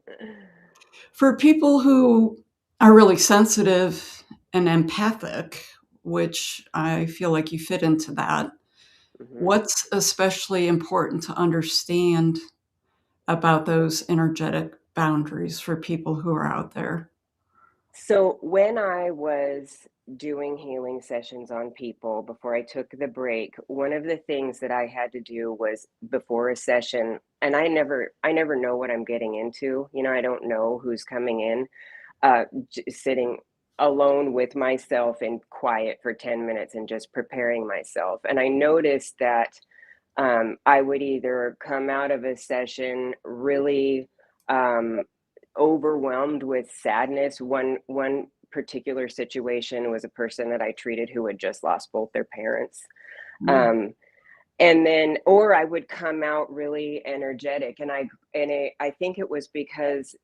For people who are really sensitive and empathic, which I feel like you fit into that, what's especially important to understand about those energetic boundaries for people who are out there? So when I was doing healing sessions on people before I took the break, one of the things that I had to do was before a session, and I never know what I'm getting into. You know, I don't know who's coming in. Sitting alone with myself in quiet for 10 minutes and just preparing myself. And I noticed that I would either come out of a session really overwhelmed with sadness. One particular situation was a person that I treated who had just lost both their parents. And then, or I would come out really energetic, and I think it was because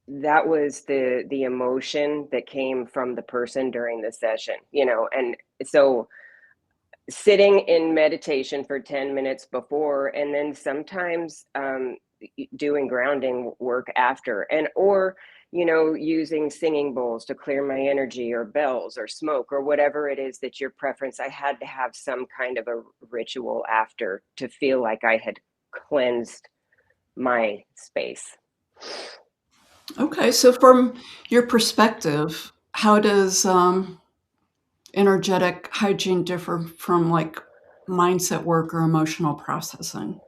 that was the emotion that came from the person during the session, you know. And so sitting in meditation for 10 minutes before, and then sometimes doing grounding work after, and or you know, using singing bowls to clear my energy, or bells, or smoke, or whatever it is that your preference. I had to have some kind of a ritual after to feel like I had cleansed my space. Okay, so from your perspective, how does energetic hygiene differ from like mindset work or emotional processing?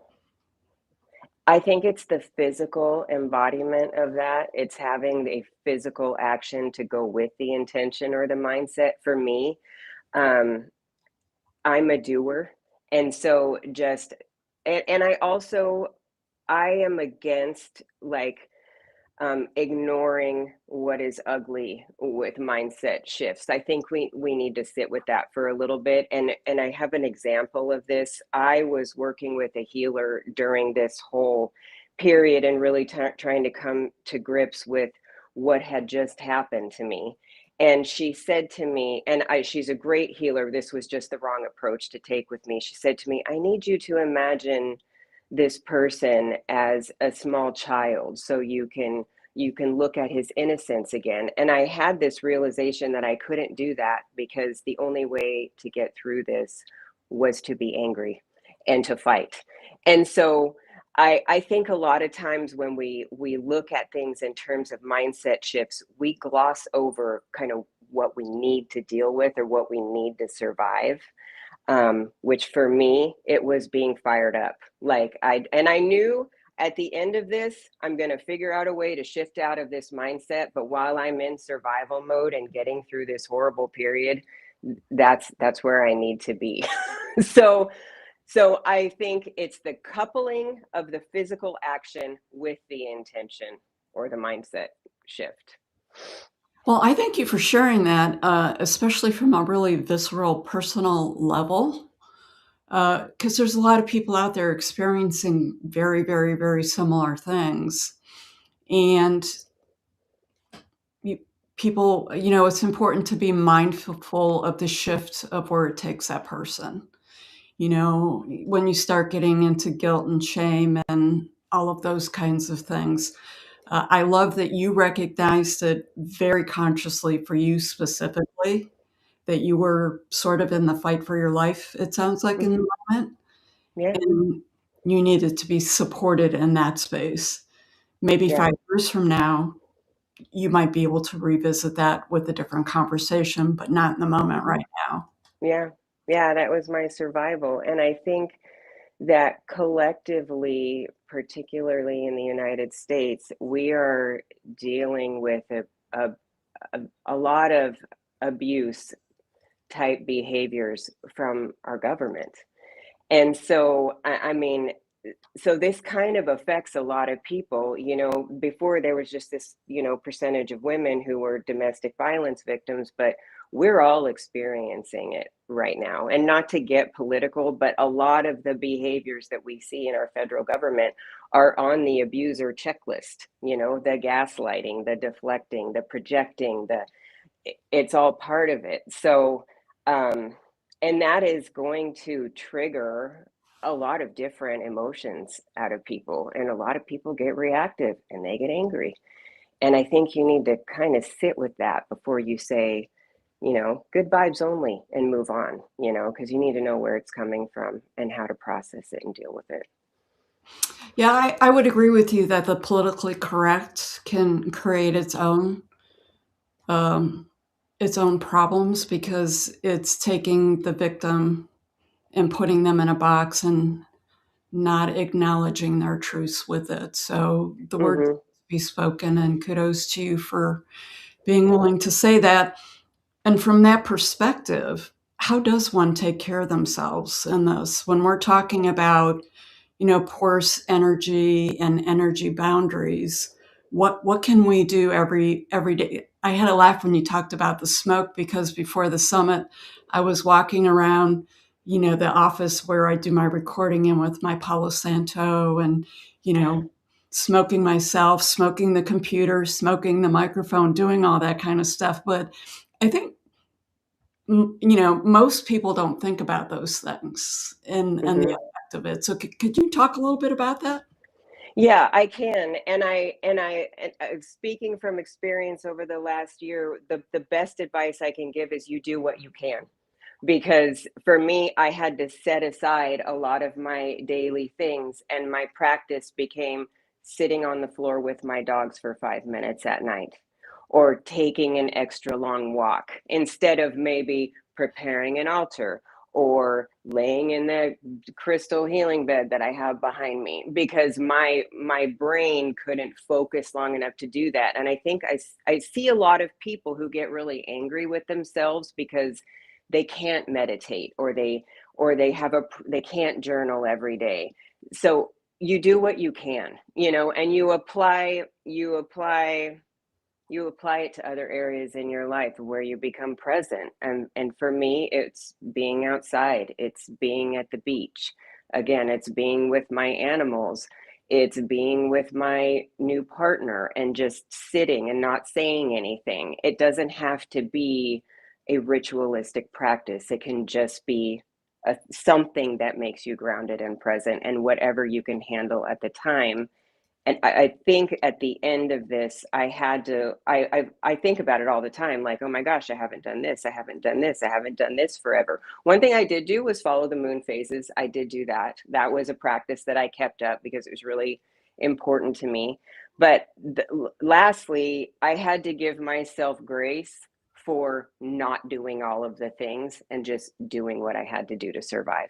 I think it's the physical embodiment of that. It's having a physical action to go with the intention or the mindset. For me, I'm a doer. And so just, and I also, I am against like ignoring what is ugly with mindset shifts. I think we need to sit with that for a little bit. And I have an example of this. I was working with a healer during this whole period and really trying to come to grips with what had just happened to me. And she said to me, and she's a great healer. This was just the wrong approach to take with me. She said to me, I need you to imagine this person as a small child so you can look at his innocence again. And I had this realization that I couldn't do that, because the only way to get through this was to be angry and to fight. And so I think a lot of times when we look at things in terms of mindset shifts, we gloss over kind of what we need to deal with or what we need to survive. Which for me, it was being fired up. Like I knew at the end of this, I'm going to figure out a way to shift out of this mindset. But while I'm in survival mode and getting through this horrible period, that's where I need to be. So I think it's the coupling of the physical action with the intention or the mindset shift. Well, I thank you for sharing that, especially from a really visceral, personal level, because there's a lot of people out there experiencing very, very, very similar things. And people, you know, it's important to be mindful of the shift of where it takes that person. You know, when you start getting into guilt and shame and all of those kinds of things. I love that you recognized it very consciously for you specifically, that you were sort of in the fight for your life, it sounds like, in the moment. Yeah. And you needed to be supported in that space. Maybe Yeah. 5 years from now, you might be able to revisit that with a different conversation, but not in the moment right now. Yeah. Yeah. That was my survival. And I think that collectively, particularly in the United States, we are dealing with a lot of abuse type behaviors from our government. And so, I mean, so this kind of affects a lot of people. You know, before there was just this, you know, percentage of women who were domestic violence victims, but we're all experiencing it right now. And not to get political, but a lot of the behaviors that we see in our federal government are on the abuser checklist. You know, the gaslighting, the deflecting, the projecting, it's all part of it. So and that is going to trigger a lot of different emotions out of people, and a lot of people get reactive and they get angry. And I think you need to kind of sit with that before you say, good vibes only and move on, because you need to know where it's coming from and how to process it and deal with it. Yeah, I would agree with you that the politically correct can create its own problems, because it's taking the victim and putting them in a box and not acknowledging their truths with it. So the word Mm-hmm. needs to be spoken, and kudos to you for being willing to say that. And from that perspective, how does one take care of themselves in this? When we're talking about, porous energy and energy boundaries, what can we do every day? I had a laugh when you talked about the smoke, because before the summit, I was walking around, the office where I do my recording in with my Palo Santo, and, smoking myself, smoking the computer, smoking the microphone, doing all that kind of stuff. But I think, most people don't think about those things and the Mm-hmm. effect of it. So could you talk a little bit about that? Yeah, I can. Speaking from experience over the last year, the best advice I can give is you do what you can. Because for me, I had to set aside a lot of my daily things, and my practice became sitting on the floor with my dogs for 5 minutes at night, or taking an extra long walk instead of maybe preparing an altar or laying in the crystal healing bed that I have behind me, because my brain couldn't focus long enough to do that. And I think I see a lot of people who get really angry with themselves because they can't meditate, or they can't journal every day. So you do what you can, and you apply it to other areas in your life where you become present. And for me, it's being outside, it's being at the beach. Again, it's being with my animals, it's being with my new partner and just sitting and not saying anything. It doesn't have to be a ritualistic practice. It can just be something that makes you grounded and present, and whatever you can handle at the time. And I think at the end of this, I think about it all the time, like, oh my gosh, I haven't done this, I haven't done this, I haven't done this forever. One thing I did do was follow the moon phases. I did do that. That was a practice that I kept up because it was really important to me. But lastly, I had to give myself grace for not doing all of the things and just doing what I had to do to survive.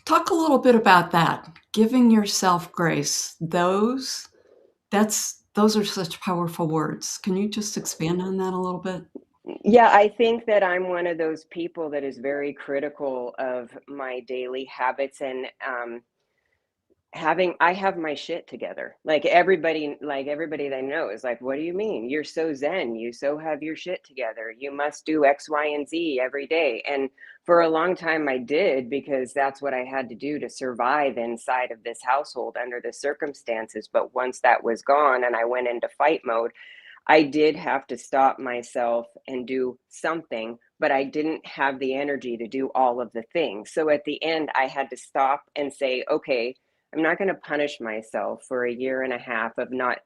Talk a little bit about that. Giving yourself grace. Those are such powerful words. Can you just expand on that a little bit? Yeah, I think that I'm one of those people that is very critical of my daily habits, and I have my shit together. Like everybody that I know is like, what do you mean? You're so zen. You so have your shit together. You must do X, Y, and Z every day. And for a long time I did, because that's what I had to do to survive inside of this household under the circumstances. But once that was gone and I went into fight mode, I did have to stop myself and do something, but I didn't have the energy to do all of the things. So at the end, I had to stop and say, okay, I'm not going to punish myself for a year and a half of not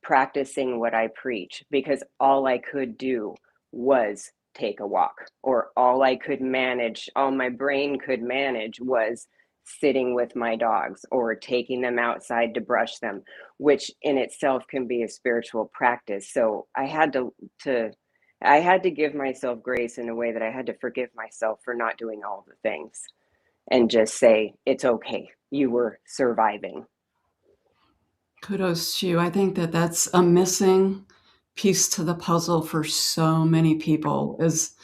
practicing what I preach, because all I could do was take a walk, or all my brain could manage was sitting with my dogs or taking them outside to brush them, which in itself can be a spiritual practice. So I had to give myself grace in a way that I had to forgive myself for not doing all the things, and just say, it's okay. You were surviving. Kudos to you. I think that that's a missing piece to the puzzle for so many people, is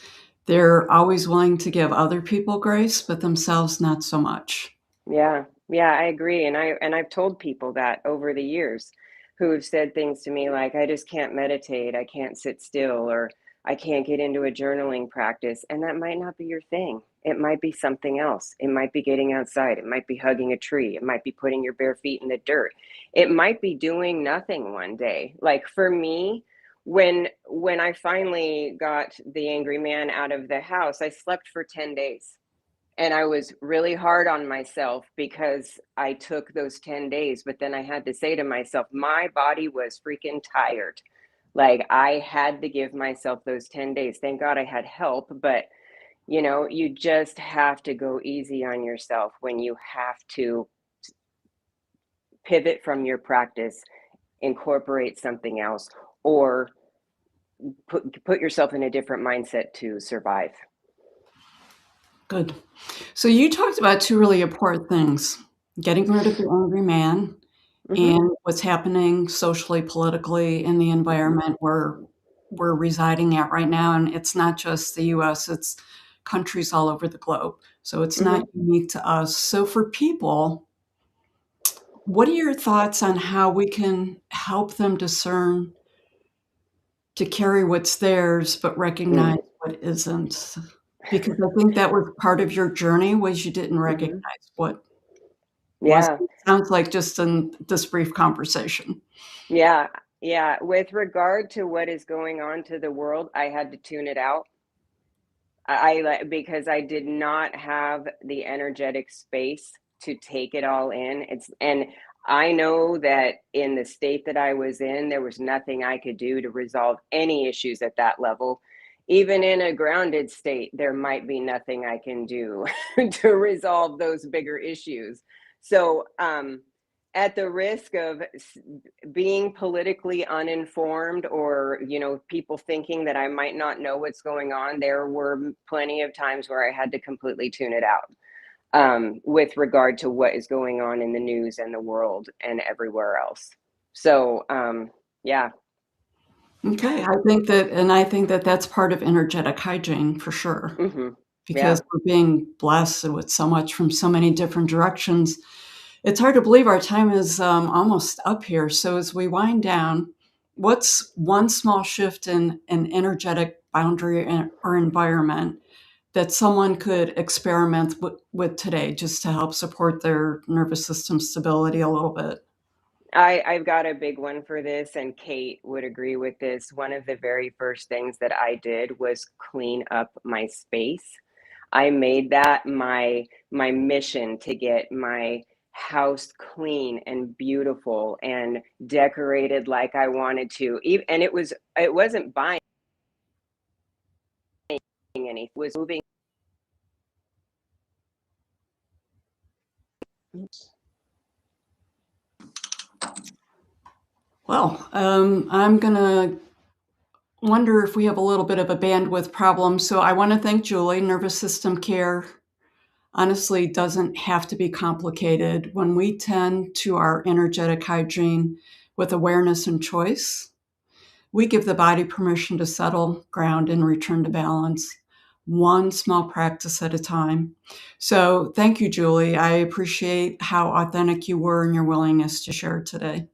they're always willing to give other people grace, but themselves not so much. Yeah. Yeah, I agree. And I've told people that over the years, who have said things to me like, I just can't meditate, I can't sit still, or I can't get into a journaling practice. And that might not be your thing. It might be something else. It might be getting outside. It might be hugging a tree. It might be putting your bare feet in the dirt. It might be doing nothing one day. Like for me, when I finally got the angry man out of the house, I slept for 10 days. And I was really hard on myself because I took those 10 days, but then I had to say to myself, my body was freaking tired. Like I had to give myself those 10 days. Thank God I had help, but you just have to go easy on yourself when you have to pivot from your practice, incorporate something else, or put yourself in a different mindset to survive. Good. So you talked about two really important things, getting rid of the angry man and what's happening socially, politically in the environment where we're residing at right now. And it's not just the US, it's countries all over the globe. So it's not unique to us. So for people, what are your thoughts on how we can help them discern to carry what's theirs, but recognize what isn't? Because I think that was part of your journey was you didn't recognize what was. Yeah. It sounds like just in this brief conversation. Yeah. Yeah. With regard to what is going on to the world, I had to tune it out. Because I did not have the energetic space to take it all in. And I know that in the state that I was in, there was nothing I could do to resolve any issues at that level. Even in a grounded state, there might be nothing I can do to resolve those bigger issues. So, at the risk of being politically uninformed or people thinking that I might not know what's going on, there were plenty of times where I had to completely tune it out with regard to what is going on in the news and the world and everywhere else. So yeah. Okay, I think that that's part of energetic hygiene for sure, because we're being blasted with so much from so many different directions. It's hard to believe our time is almost up here. So as we wind down, what's one small shift in an energetic boundary or environment that someone could experiment with today just to help support their nervous system stability a little bit? I've got a big one for this, and Kate would agree with this. One of the very first things that I did was clean up my space. I made that my mission to get my house clean and beautiful and decorated like I wanted to. And it wasn't buying anything, it was moving. Well, I'm going to wonder if we have a little bit of a bandwidth problem. So I want to thank Julie. Nervous system care honestly doesn't have to be complicated. When we tend to our energetic hygiene with awareness and choice, we give the body permission to settle, ground, and return to balance, one small practice at a time. So thank you, Julie. I appreciate how authentic you were and your willingness to share today.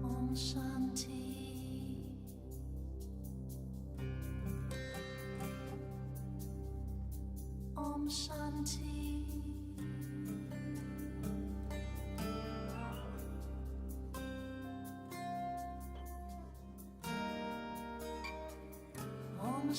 Om Shanti. Om Shanti. Om.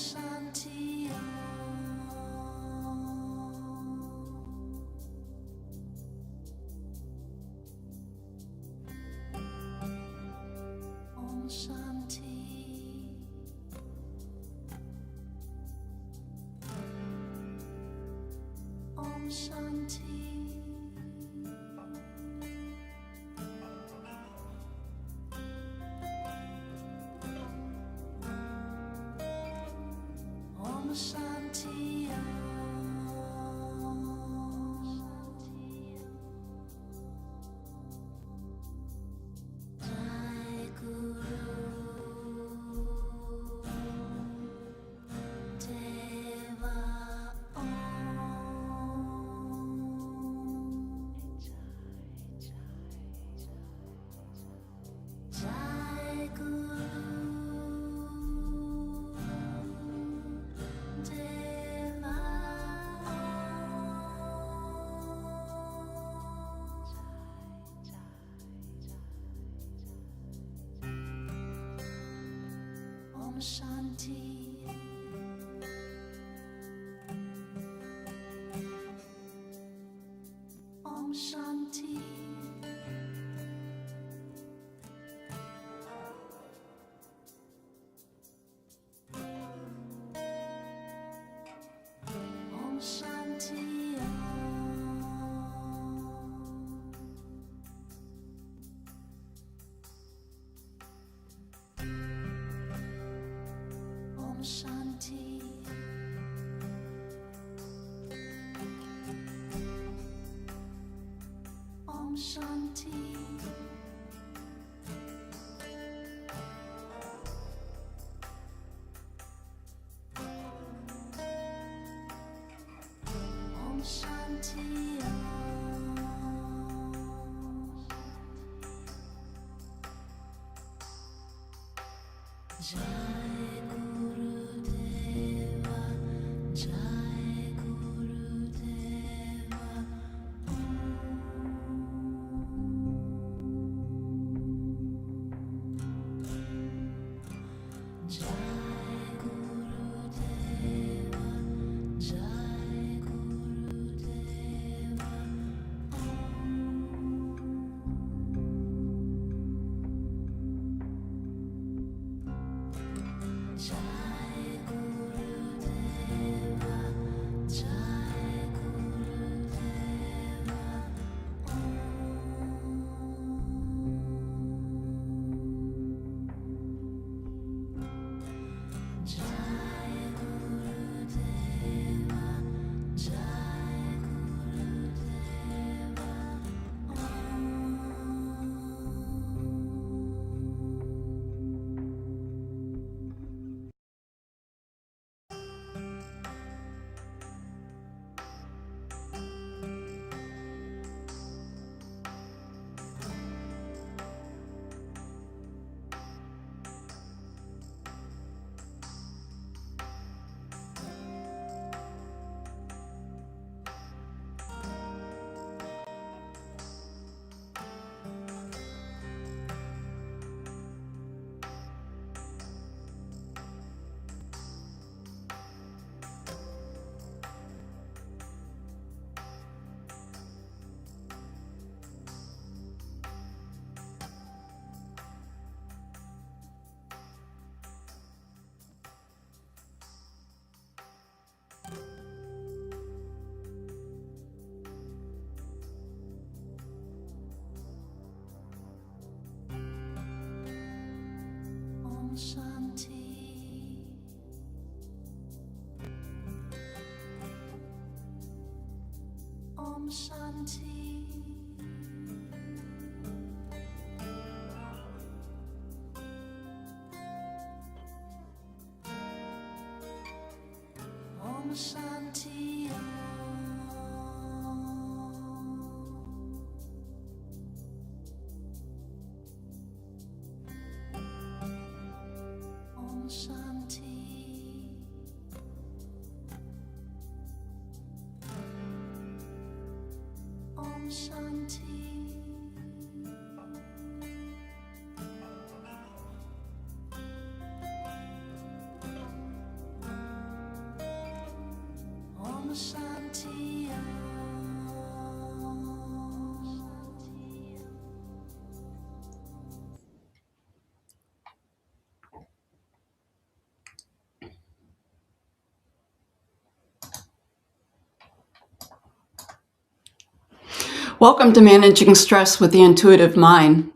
Welcome to Managing Stress with the Intuitive Mind.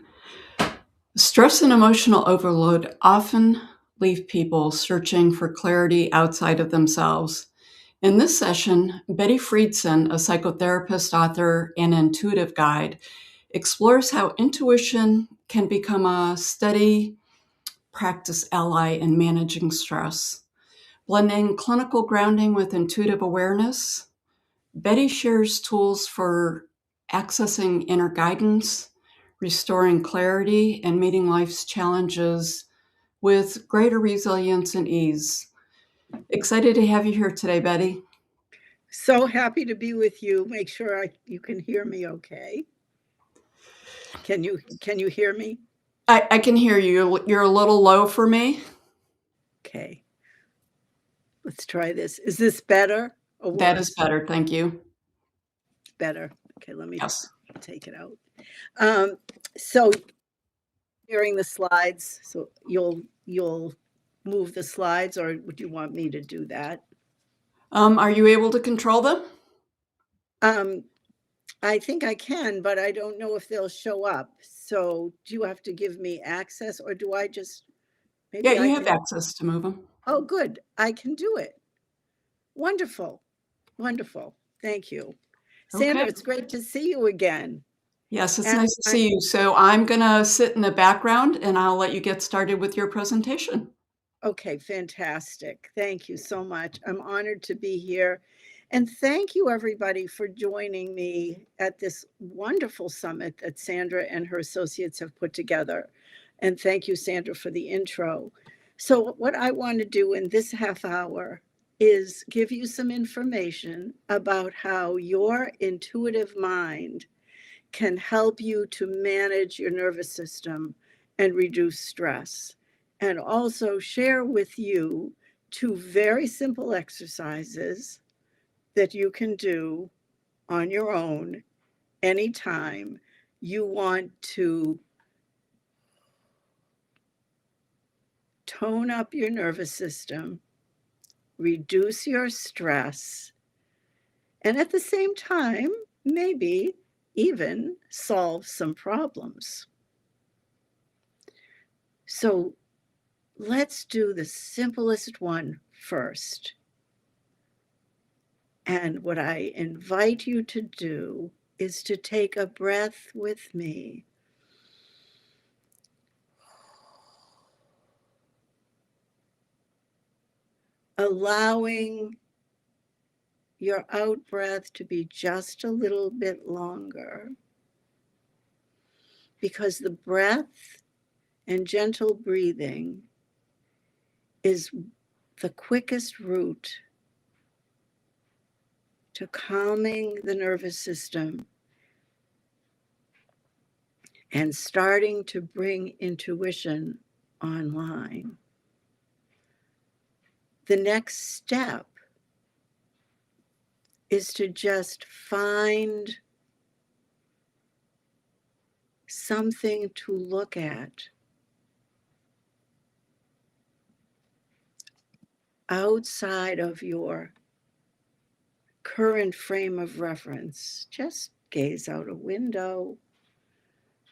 Stress and emotional overload often leave people searching for clarity outside of themselves. In this session, Betty Friedson, a psychotherapist, author, and intuitive guide, explores how intuition can become a steady practice ally in managing stress. Blending clinical grounding with intuitive awareness, Betty shares tools for accessing inner guidance, restoring clarity, and meeting life's challenges with greater resilience and ease. Excited to have you here today, Betty. So happy to be with you. Make sure you can hear me okay. Can you hear me? I can hear you. You're a little low for me. Okay. Let's try this. Is this better or worse? That is better. Thank you. Better. Okay, let me take it out. So sharing the slides, so you'll move the slides, or would you want me to do that? Are you able to control them? I think I can, but I don't know if they'll show up. So do you have to give me access, or do I just maybe Yeah, you have access to move them. Oh, good. I can do it. Wonderful. Wonderful. Thank you. Sandra, Okay. it's great to see you again. Yes, it's nice to see you. So I'm going to sit in the background and I'll let you get started with your presentation. Okay, fantastic. Thank you so much. I'm honored to be here. And thank you, everybody, for joining me at this wonderful summit that Sandra and her associates have put together. And thank you, Sandra, for the intro. So what I want to do in this half hour is give you some information about how your intuitive mind can help you to manage your nervous system and reduce stress, and also share with you 2 very simple exercises that you can do on your own anytime you want to tone up your nervous system, reduce your stress, and at the same time, maybe even solve some problems. So let's do the simplest one first. And what I invite you to do is to take a breath with me. Allowing your out breath to be just a little bit longer, because the breath and gentle breathing is the quickest route to calming the nervous system and starting to bring intuition online. The next step is to just find something to look at outside of your current frame of reference. Just gaze out a window,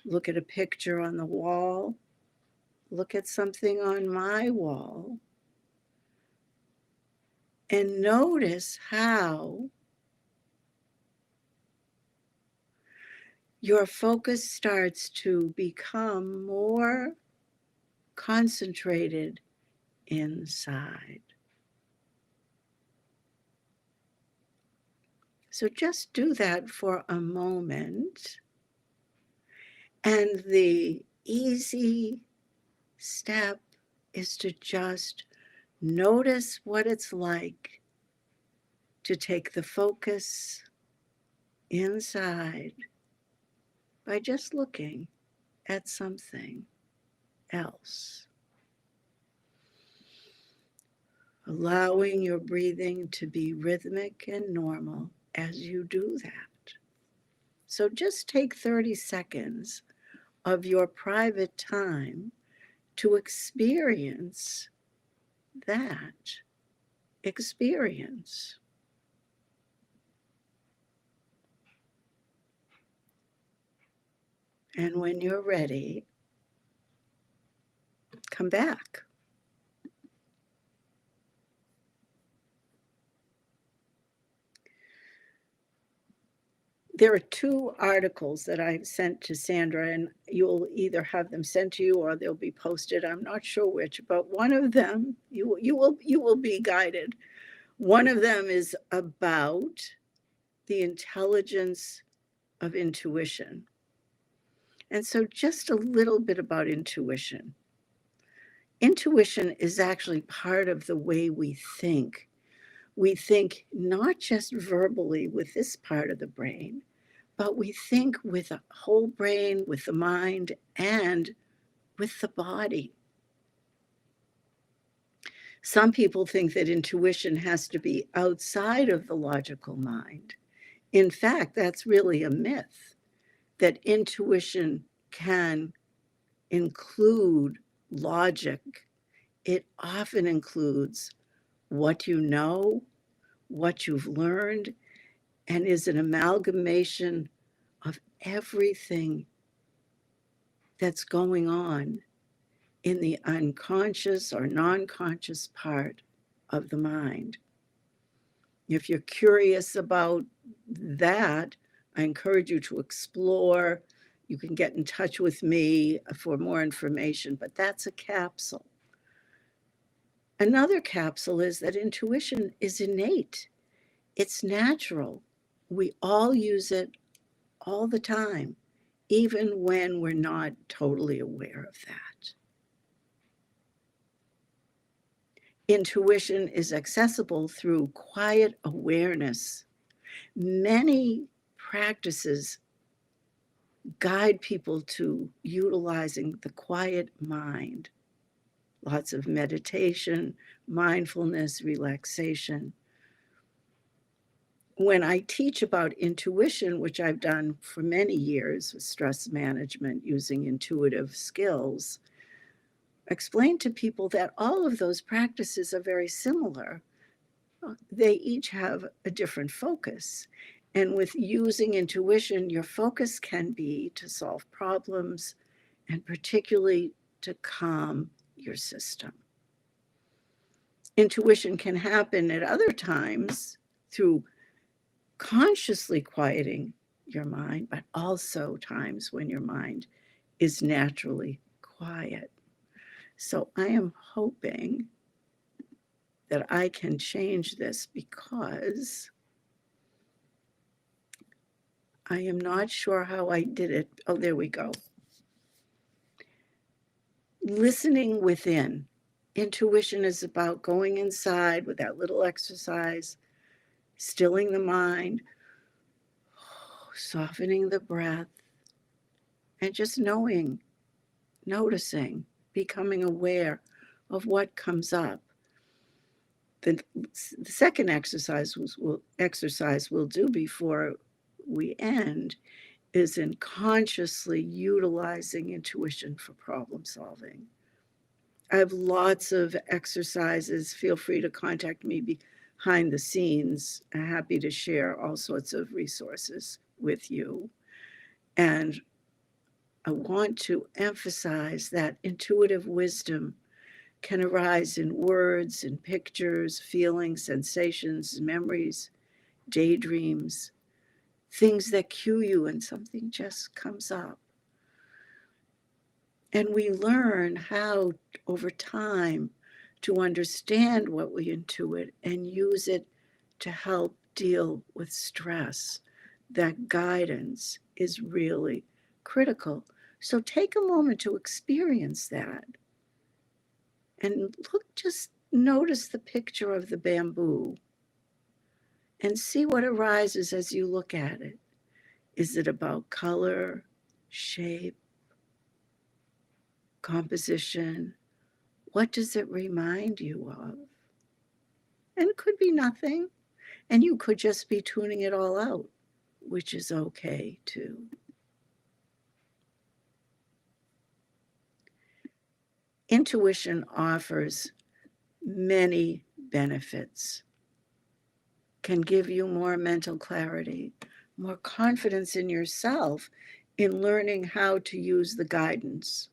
look at a picture on the wall, look at something on my wall, and notice how your focus starts to become more concentrated inside. So just do that for a moment. And the easy step is to just notice what it's like to take the focus inside by just looking at something else. Allowing your breathing to be rhythmic and normal as you do that. So just take 30 seconds of your private time to experience that experience. And when you're ready, come back. There are 2 articles that I've sent to Sandra, and you'll either have them sent to you or they'll be posted. I'm not sure which, but one of them, you will be guided. One of them is about the intelligence of intuition. And so just a little bit about intuition. Intuition is actually part of the way we think. We think not just verbally with this part of the brain, but we think with the whole brain, with the mind, and with the body. Some people think that intuition has to be outside of the logical mind. In fact, that's really a myth, that intuition can include logic. It often includes what you know, what you've learned, and is an amalgamation of everything that's going on in the unconscious or non-conscious part of the mind. If you're curious about that, I encourage you to explore. You can get in touch with me for more information, but that's a capsule. Another capsule is that intuition is innate. It's natural. We all use it all the time, even when we're not totally aware of that. Intuition is accessible through quiet awareness. Many practices guide people to utilizing the quiet mind. Lots of meditation, mindfulness, relaxation. When I teach about intuition, which I've done for many years with stress management using intuitive skills, explain to people that all of those practices are very similar. They each have a different focus. And with using intuition, your focus can be to solve problems and particularly to calm your system. Intuition can happen at other times through consciously quieting your mind, but also times when your mind is naturally quiet. So I am hoping that I can change this, because I am not sure how I did it. Oh, there we go. Listening within. Intuition is about going inside with that little exercise, stilling the mind, softening the breath, and just knowing, noticing, becoming aware of what comes up. The second exercise we'll do before we end is in consciously utilizing intuition for problem solving. I have lots of exercises. Feel free to contact me behind the scenes. I'm happy to share all sorts of resources with you. And I want to emphasize that intuitive wisdom can arise in words, in pictures, feelings, sensations, memories, daydreams, things that cue you and something just comes up. And we learn how, over time, to understand what we intuit and use it to help deal with stress. That guidance is really critical. So take a moment to experience that. And just notice the picture of the bamboo and see what arises as you look at it. Is it about color, shape, composition? What does it remind you of? And it could be nothing. And you could just be tuning it all out, which is okay too. Intuition offers many benefits. Can give you more mental clarity, more confidence in yourself, in learning how to use the guidance,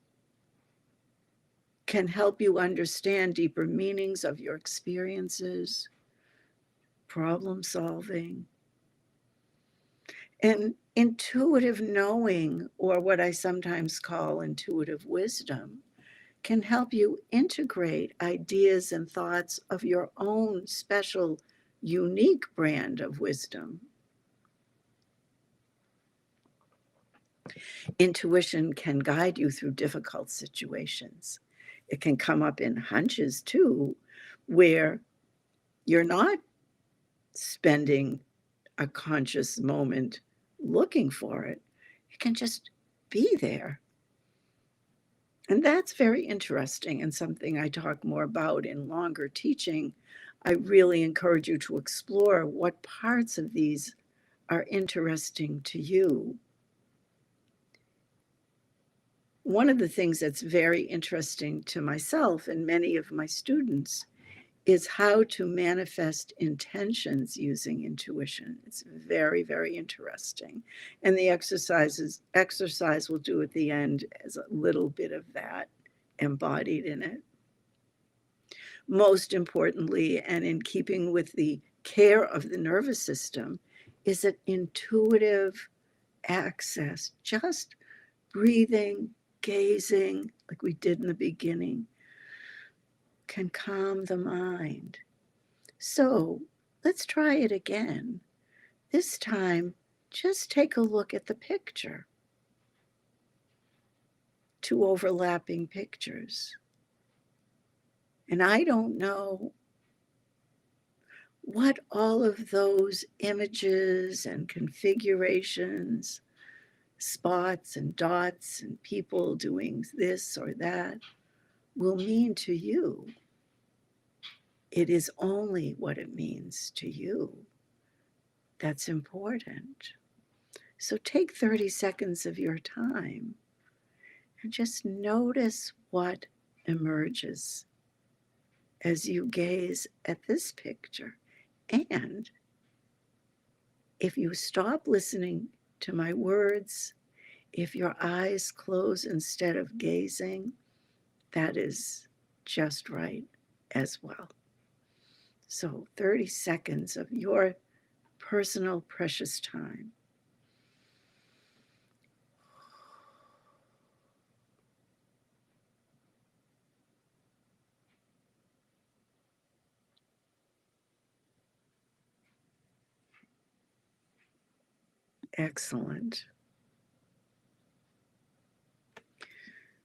can help you understand deeper meanings of your experiences, problem solving, and intuitive knowing, or what I sometimes call intuitive wisdom, can help you integrate ideas and thoughts of your own special, unique brand of wisdom. Intuition can guide you through difficult situations. It can come up in hunches too, where you're not spending a conscious moment looking for it. It can just be there. And that's very interesting and something I talk more about in longer teaching. I really encourage you to explore what parts of these are interesting to you. One of the things that's very interesting to myself and many of my students is how to manifest intentions using intuition. It's very, very interesting. And the exercise we'll do at the end is a little bit of that embodied in it. Most importantly, and in keeping with the care of the nervous system, is an intuitive access, just breathing, gazing, like we did in the beginning, can calm the mind. So let's try it again. This time, just take a look at the picture. 2 overlapping pictures. And I don't know what all of those images and configurations, spots and dots and people doing this or that will mean to you. It is only what it means to you that's important. So take 30 seconds of your time and just notice what emerges as you gaze at this picture. And if you stop listening to my words, if your eyes close instead of gazing, that is just right as well. So 30 seconds of your personal precious time. Excellent.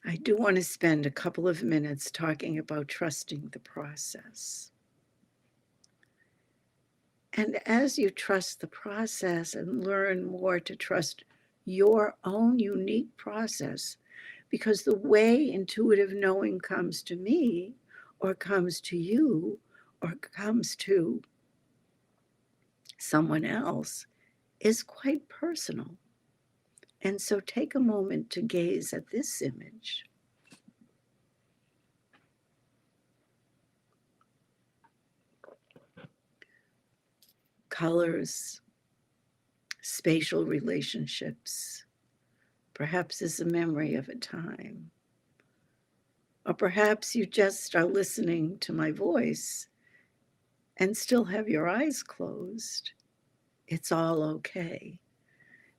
I do want to spend a couple of minutes talking about trusting the process. And as you trust the process and learn more to trust your own unique process, because the way intuitive knowing comes to me, or comes to you, or comes to someone else, is quite personal. And so take a moment to gaze at this image. Colors, spatial relationships, perhaps is a memory of a time. Or perhaps you just are listening to my voice and still have your eyes closed. It's all okay,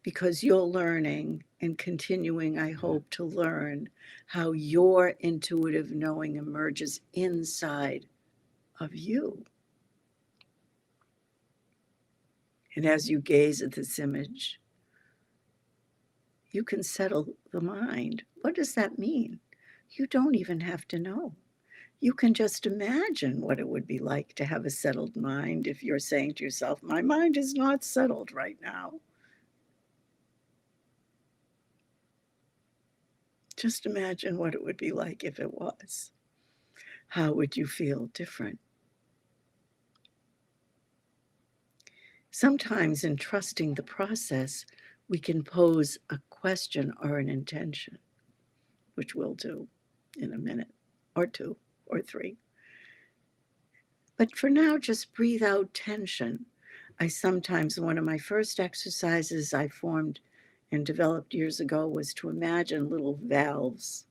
because you're learning and continuing, I hope, to learn how your intuitive knowing emerges inside of you. And as you gaze at this image, you can settle the mind. What does that mean? You don't even have to know. You can just imagine what it would be like to have a settled mind if you're saying to yourself, my mind is not settled right now. Just imagine what it would be like if it was. How would you feel different? Sometimes in trusting the process, we can pose a question or an intention, which we'll do in a minute or 2 or 3. But for now, just breathe out tension. One of my first exercises I formed and developed years ago was to imagine little valves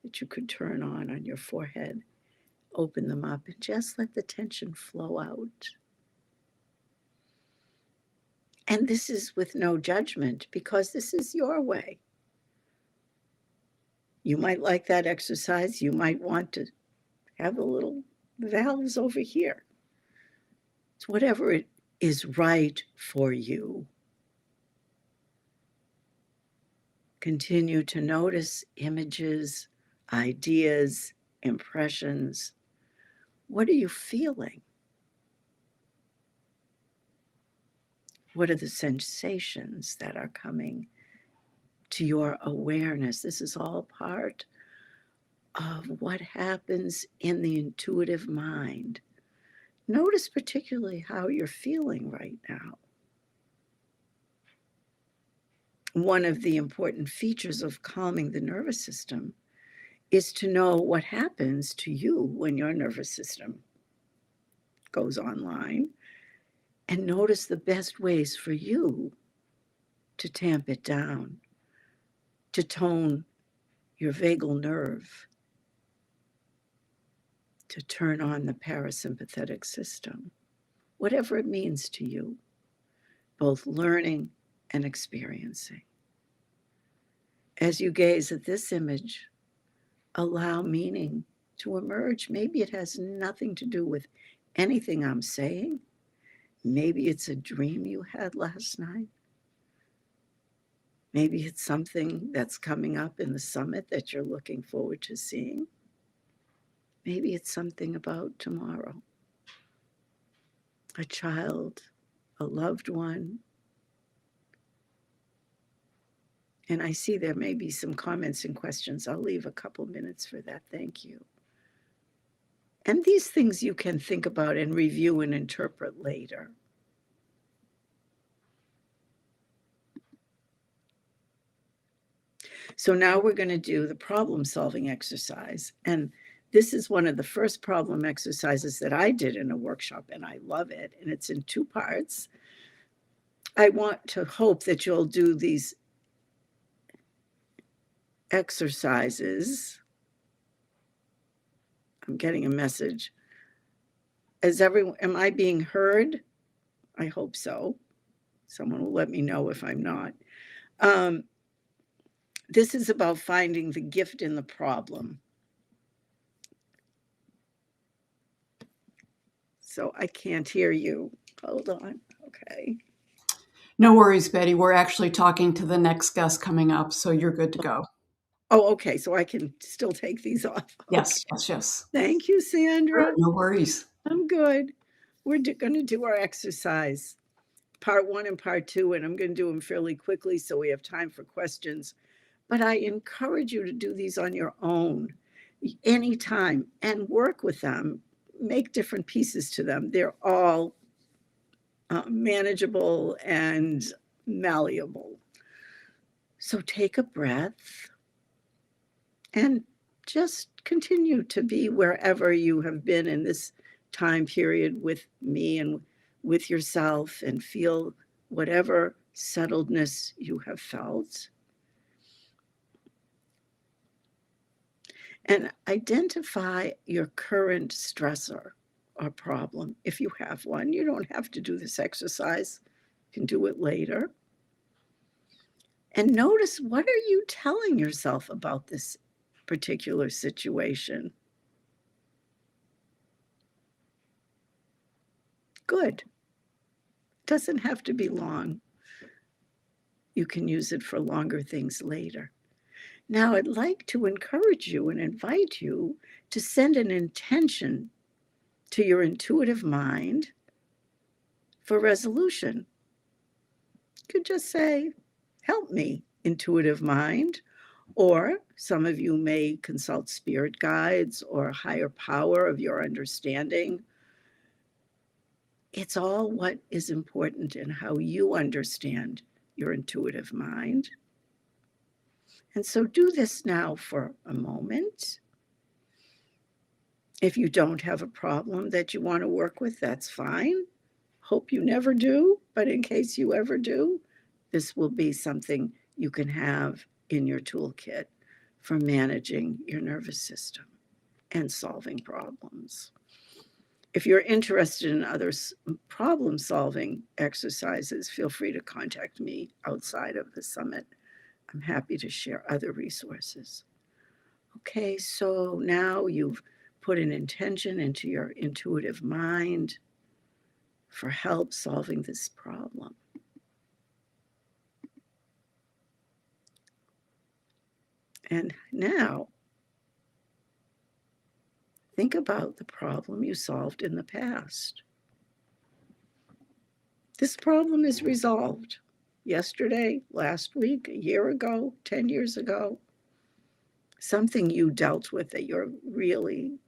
that you could turn on your forehead, open them up, and just let the tension flow out. And this is with no judgment, because this is your way. You might like that exercise. You might want to have the little valves over here. It's whatever it is right for you. Continue to notice images, ideas, impressions. What are you feeling? What are the sensations that are coming to your awareness? This is all part of what happens in the intuitive mind. Notice particularly how you're feeling right now. One of the important features of calming the nervous system is to know what happens to you when your nervous system goes online, and notice the best ways for you to tamp it down, to tone your vagal nerve, to turn on the parasympathetic system, whatever it means to you, both learning and experiencing. As you gaze at this image, allow meaning to emerge. Maybe it has nothing to do with anything I'm saying. Maybe it's a dream you had last night. Maybe it's something that's coming up in the summit that you're looking forward to seeing. Maybe it's something about tomorrow. A child, a loved one. And I see there may be some comments and questions. I'll leave a couple minutes for that. Thank you. And these things you can think about and review and interpret later. So now we're going to do the problem-solving exercise. And this is one of the first problem exercises that I did in a workshop, and I love it. And it's in 2 parts. I want to hope that you'll do these exercises. I'm getting a message. Am I being heard? I hope so. Someone will let me know if I'm not. This is about finding the gift in the problem. So I can't hear you. Hold on. Okay. No worries, Betty. We're actually talking to the next guest coming up, so you're good to go. Oh, okay. So I can still take these off. Yes, Okay. yes. Thank you, Sandra. No worries. I'm good. We're going to do our exercise, part 1 and part 2, and I'm going to do them fairly quickly so we have time for questions. But I encourage you to do these on your own anytime and work with them. Make different pieces to them. They're all manageable and malleable. So take a breath and just continue to be wherever you have been in this time period with me and with yourself, and feel whatever settledness you have felt. And identify your current stressor or problem. If you have one, you don't have to do this exercise. You can do it later. And notice, what are you telling yourself about this particular situation? Good. Doesn't have to be long. You can use it for longer things later. Now, I'd like to encourage you and invite you to send an intention to your intuitive mind for resolution. You could just say, help me, intuitive mind. Or some of you may consult spirit guides or a higher power of your understanding. It's all what is important in how you understand your intuitive mind. And so do this now for a moment. If you don't have a problem that you want to work with, that's fine. Hope you never do, but in case you ever do, this will be something you can have in your toolkit for managing your nervous system and solving problems. If you're interested in other problem-solving exercises, feel free to contact me outside of the summit. I'm happy to share other resources. Okay, so now you've put an intention into your intuitive mind for help solving this problem. And now, think about the problem you solved in the past. This problem is resolved yesterday, last week, a year ago, 10 years ago. Something you dealt with that you're really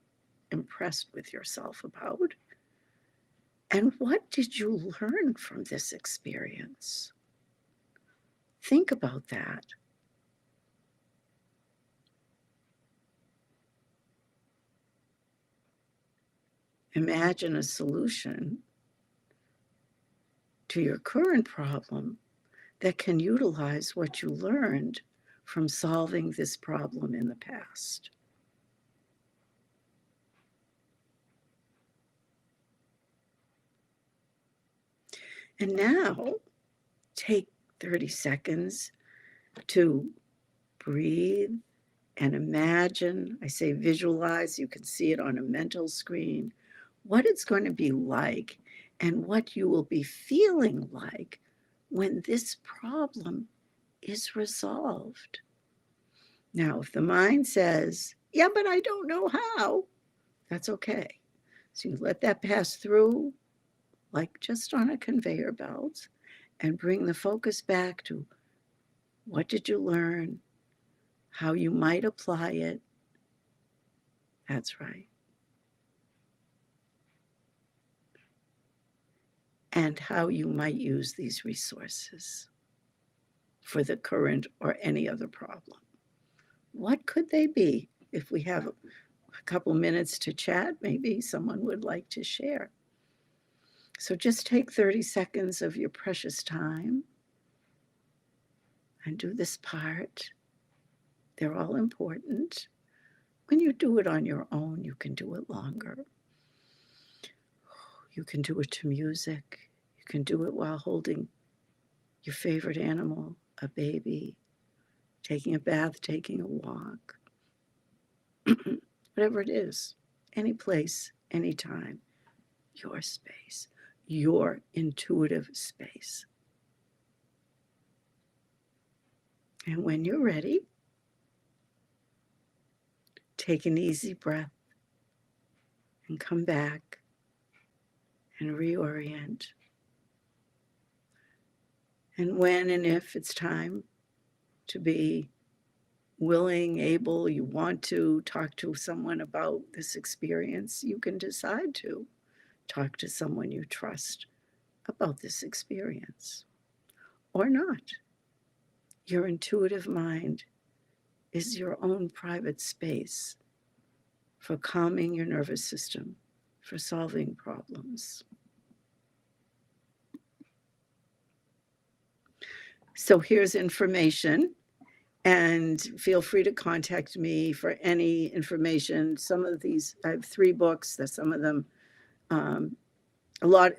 impressed with yourself about. And what did you learn from this experience? Think about that. Imagine a solution to your current problem that can utilize what you learned from solving this problem in the past. And now, take 30 seconds to breathe and imagine. I say visualize, you can see it on a mental screen, what it's going to be like and what you will be feeling like when this problem is resolved. Now, if the mind says, yeah, but I don't know how, that's okay. So you let that pass through like just on a conveyor belt and bring the focus back to what did you learn, how you might apply it. That's right. And how you might use these resources for the current or any other problem. What could they be? If we have a couple minutes to chat, maybe someone would like to share. So just take 30 seconds of your precious time and do this part. They're all important. When you do it on your own, you can do it longer. You can do it to music. You can do it while holding your favorite animal, a baby, taking a bath, taking a walk. Whatever it is, any place, any time, your space, your intuitive space. And when you're ready, take an easy breath and come back and reorient. And when and if it's time to be willing, able, you want to talk to someone about this experience, you can decide to talk to someone you trust about this experience or not. Your intuitive mind is your own private space for calming your nervous system, for solving problems. So here's information, and feel free to contact me for any information. Some of these, I have 3 books, that some of them,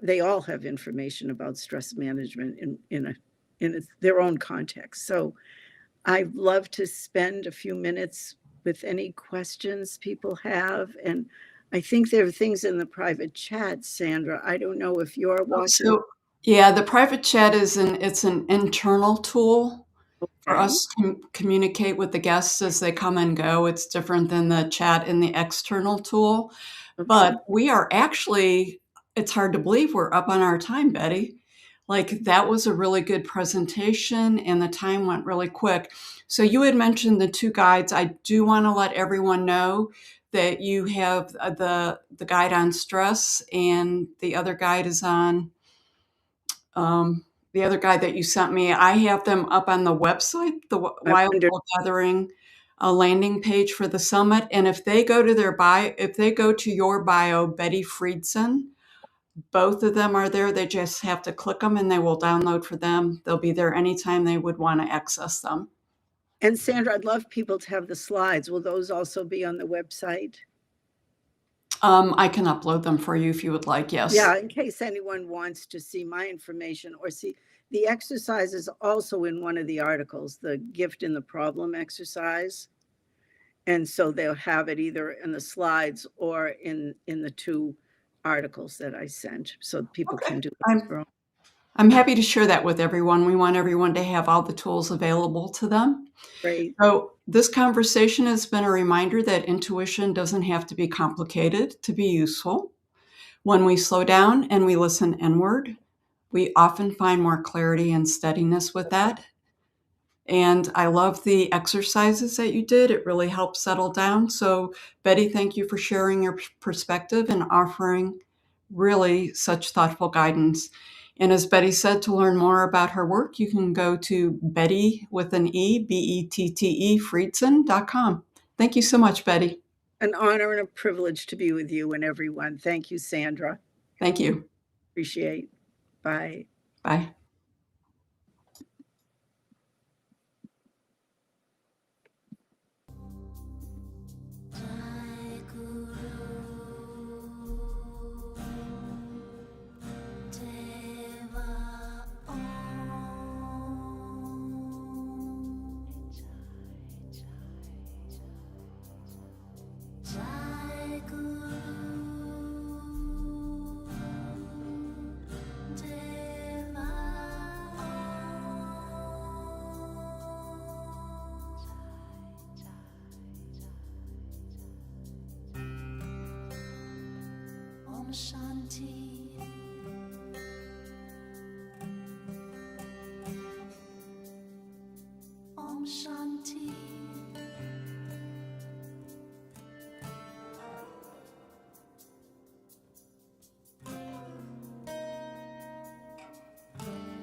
they all have information about stress management in their own context. So I'd love to spend a few minutes with any questions people have. And I think there are things in the private chat, Sandra. I don't know if you're watching. So, yeah, the private chat it's an internal tool for Okay. us to communicate with the guests as they come and go. It's different than the chat in the external tool. Okay. But we are actually, it's hard to believe we're up on our time, Betty. Like, that was a really good presentation and the time went really quick. So you had mentioned the 2 guides. I do want to let everyone know that you have the guide on stress, and the other guide is on the other guide that you sent me. I have them up on the website, the Wild World Gathering landing page for the summit. And if they go to your bio, Betty Friedson, Both of them are there. They just have to click them and they will download for them. They'll be there anytime they would want to access them. And Sandra, I'd love people to have the slides. Will those also be on the website? I can upload them for you if you would like, yes. Yeah, in case anyone wants to see my information or see the exercise is also in one of the articles, the gift and the problem exercise. And so they'll have it either in the slides or in the two articles that I sent, so people can do it. I'm happy to share that with everyone. We want everyone to have all the tools available to them. Great. So this conversation has been a reminder that intuition doesn't have to be complicated to be useful. When we slow down and we listen inward, we often find more clarity and steadiness with that. And I love the exercises that you did. It really helps settle down. So Betty, thank you for sharing your perspective and offering really such thoughtful guidance. And as Betty said, to learn more about her work, you can go to Betty with an E, B-E-T-T-E, Friedson.com. Thank you so much, Betty. An honor and a privilege to be with you and everyone. Thank you, Sandra. Thank you. Appreciate. Bye. Bye. Om Shanti. Om Shanti.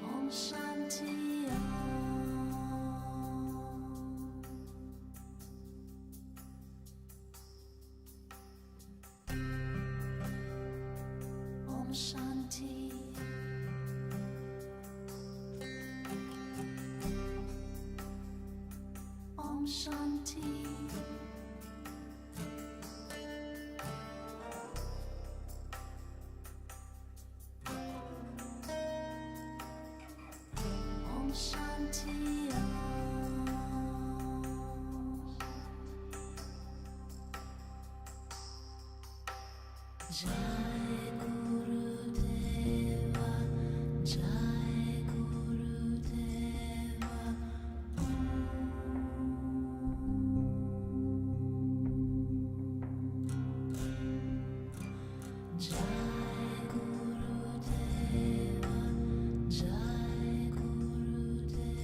Om Shanti. Om Shanti. Om Shanti. Om Shanti. Jai Gurudeva, Jai Gurudeva. Jai Gurudeva, Jai Gurudeva.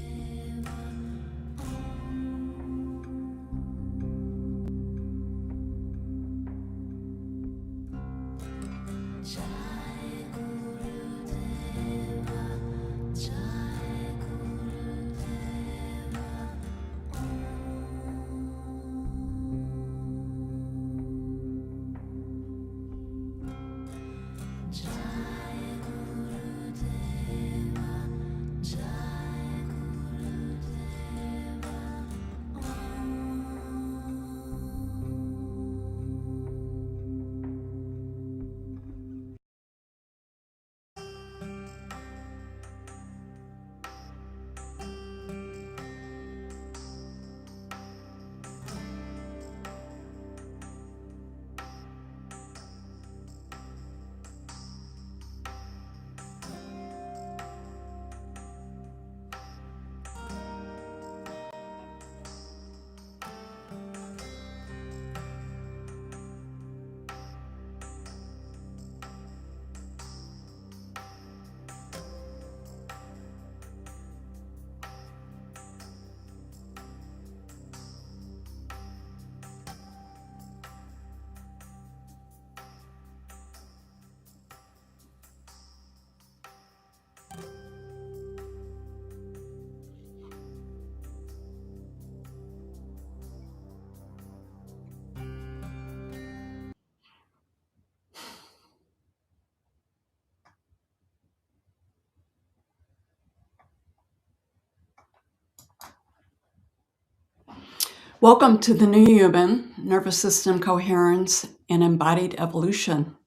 Welcome to the New Human, Nervous System Coherence and Embodied Evolution.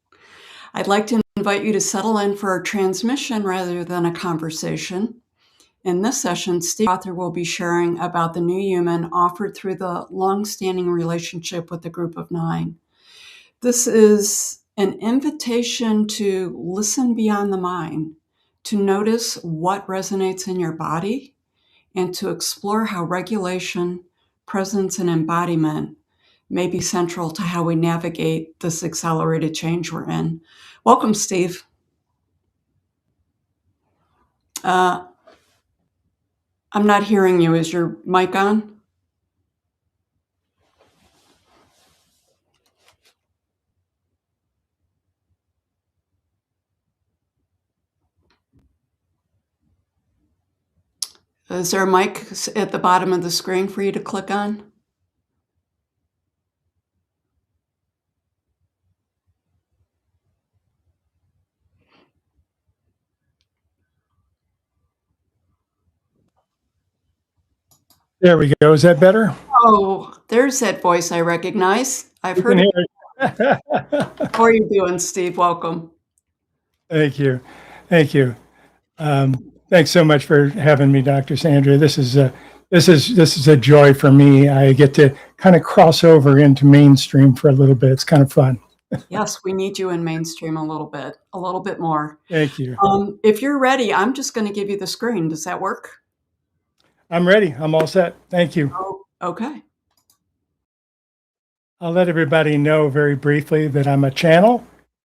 I'd like to invite you to settle in for a transmission rather than a conversation. In this session, Steve Rother will be sharing about the New Human offered through the long-standing relationship with the Group of Nine. This is an invitation to listen beyond the mind, to notice what resonates in your body, and to explore how regulation, presence, and embodiment may be central to how we navigate this accelerated change we're in. Welcome, Steve. I'm not hearing you. Is your mic on? Is there a mic at the bottom of the screen for you to click on? There we go. Is that better? Oh, there's that voice I recognize. I've heard it. How are you doing, Steve? Welcome. Thank you. Thank you. Thanks so much for having me, Dr. Sandra. This is a joy for me. I get to kind of cross over into mainstream for a little bit. It's kind of fun. Yes, we need you in mainstream a little bit more. Thank you. If you're ready, I'm just going to give you the screen. Does that work? I'm ready. I'm all set. Thank you. Oh, okay. I'll let everybody know very briefly that I'm a channel.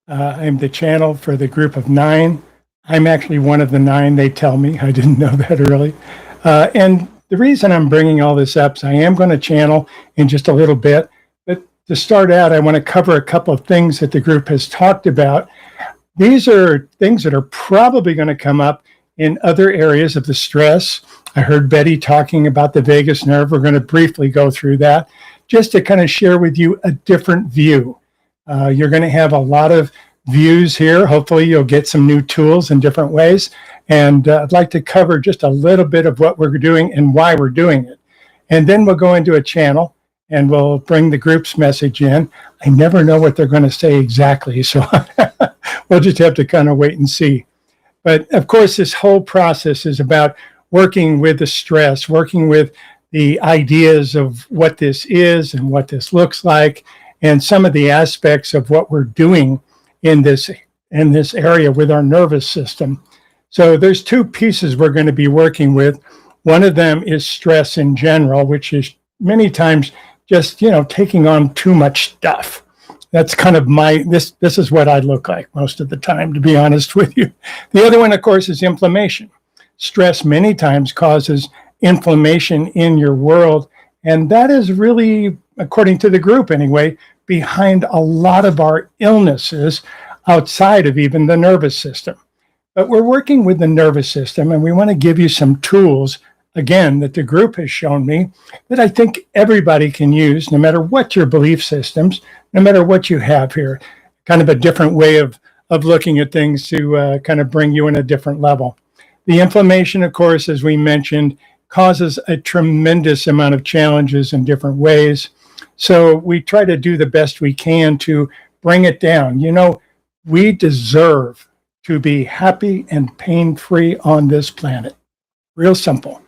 I'm the channel for the Group of Nine. I'm actually one of the nine, they tell me. I didn't know that early. And the reason I'm bringing all this up is I am going to channel in just a little bit. But to start out, I want to cover a couple of things that the group has talked about. These are things that are probably going to come up in other areas of the stress. I heard Betty talking about the vagus nerve. We're going to briefly go through that just to kind of share with you a different view. You're going to have a lot of views here. Hopefully you'll get some new tools in different ways. And I'd like to cover just a little bit of what we're doing and why we're doing it. And then we'll go into a channel and we'll bring the group's message in. I never know what they're going to say exactly, so we'll just have to kind of wait and see. But of course, this whole process is about working with the stress, working with the ideas of what this is and what this looks like, and some of the aspects of what we're doing in this area with our nervous system. So there's two pieces we're going to be working with. One of them is stress in general, which is many times just, taking on too much stuff. That's kind of this is what I look like most of the time, to be honest with you. The other one, of course, is inflammation. Stress many times causes inflammation in your world. And that is really, according to the group anyway, behind a lot of our illnesses outside of even the nervous system. But we're working with the nervous system, and we want to give you some tools, again, that the group has shown me that I think everybody can use, no matter what your belief systems, no matter what you have here. Kind of a different way of looking at things to kind of bring you in a different level. The inflammation, of course, as we mentioned, causes a tremendous amount of challenges in different ways. So we try to do the best we can to bring it down. We deserve to be happy and pain-free on this planet. Real simple.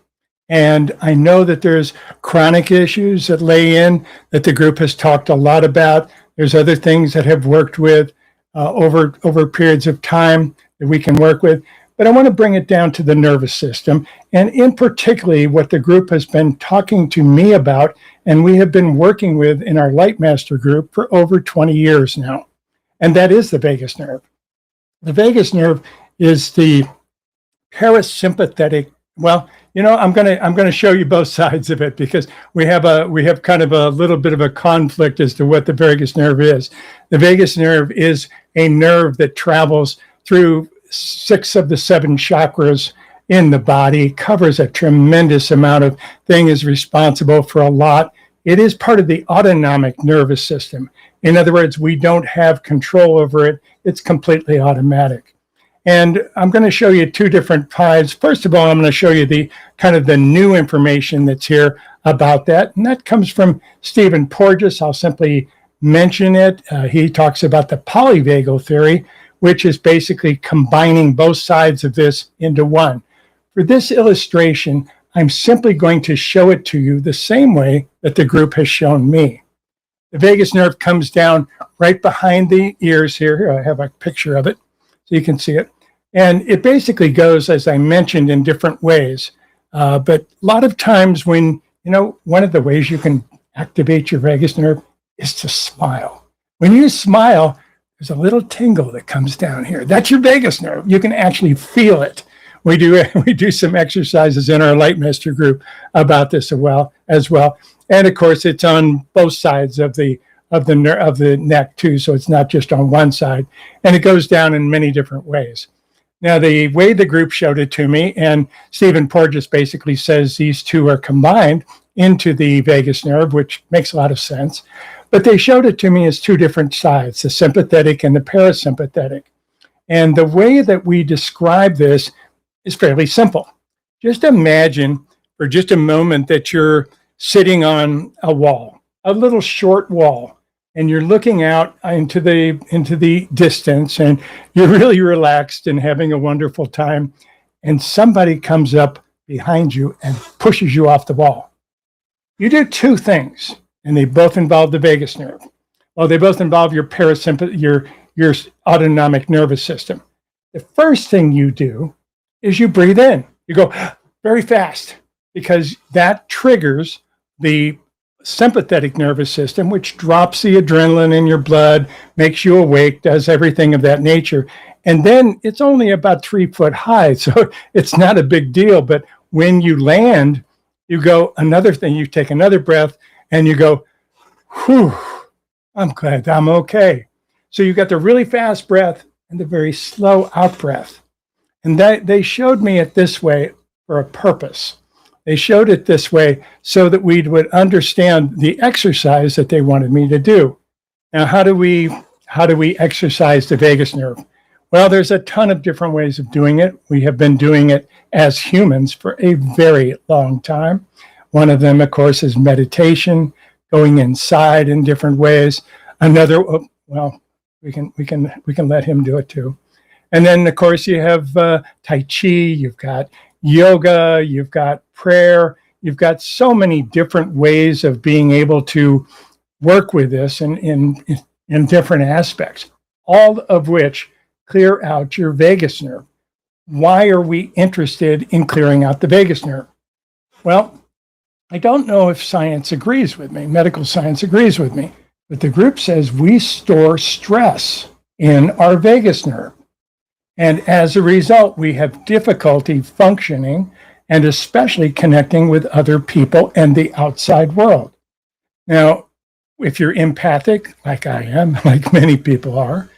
And I know that there's chronic issues that lay in that the group has talked a lot about. There's other things that have worked with over periods of time that we can work with. But I want to bring it down to the nervous system, and in particularly what the group has been talking to me about, and we have been working with in our Lightmaster group for over 20 years now, and that is the vagus nerve. The vagus nerve is the parasympathetic. Well, I'm going to show you both sides of it, because we have kind of a little bit of a conflict as to what the vagus nerve is. The vagus nerve is a nerve that travels through 6 of the 7 chakras in the body, covers a tremendous amount of things, is responsible for a lot. It is part of the autonomic nervous system. In other words, we don't have control over it. It's completely automatic. And I'm going to show you two different pies. First of all, I'm going to show you the kind of the new information that's here about that. And that comes from Stephen Porges. I'll simply mention it. He talks about the polyvagal theory, which is basically combining both sides of this into one. For this illustration, I'm simply going to show it to you the same way that the group has shown me. The vagus nerve comes down right behind the ears here. Here, I have a picture of it so you can see it. And it basically goes, as I mentioned, in different ways. But a lot of times when, one of the ways you can activate your vagus nerve is to smile. When you smile, there's a little tingle that comes down here. That's your vagus nerve. You can actually feel it. We do some exercises in our Lightmaster group about this as well. And of course, it's on both sides of the neck too, so it's not just on one side. And it goes down in many different ways. Now, the way the group showed it to me, and Stephen Porges basically says these two are combined into the vagus nerve, which makes a lot of sense. But they showed it to me as two different sides, the sympathetic and the parasympathetic. And the way that we describe this is fairly simple. Just imagine for just a moment that you're sitting on a wall, a little short wall, and you're looking out into the distance, and you're really relaxed and having a wonderful time, and somebody comes up behind you and pushes you off the wall. You do two things, and they both involve the vagus nerve. Well, they both involve your your autonomic nervous system. The first thing you do is you breathe in. You go very fast because that triggers the sympathetic nervous system, which drops the adrenaline in your blood, makes you awake, does everything of that nature. And then it's only about 3 foot high, so it's not a big deal. But when you land, you go another thing, you take another breath and you go, whew, I'm glad I'm okay. So you got the really fast breath and the very slow out breath. And that they showed me it this way for a purpose. They showed it this way so that we would understand the exercise that they wanted me to do. Now, how do we exercise the vagus nerve? Well, there's a ton of different ways of doing it. We have been doing it as humans for a very long time. One of them, of course, is meditation, going inside in different ways. Another, well, we can let him do it too. And then, of course, you have Tai Chi, you've got yoga, you've got prayer, you've got so many different ways of being able to work with this in different aspects, all of which clear out your vagus nerve. Why are we interested in clearing out the vagus nerve? Well, I don't know if science agrees with me, medical science agrees with me, but the group says we store stress in our vagus nerve. And as a result, we have difficulty functioning and especially connecting with other people and the outside world. Now, if you're empathic, like I am, like many people are,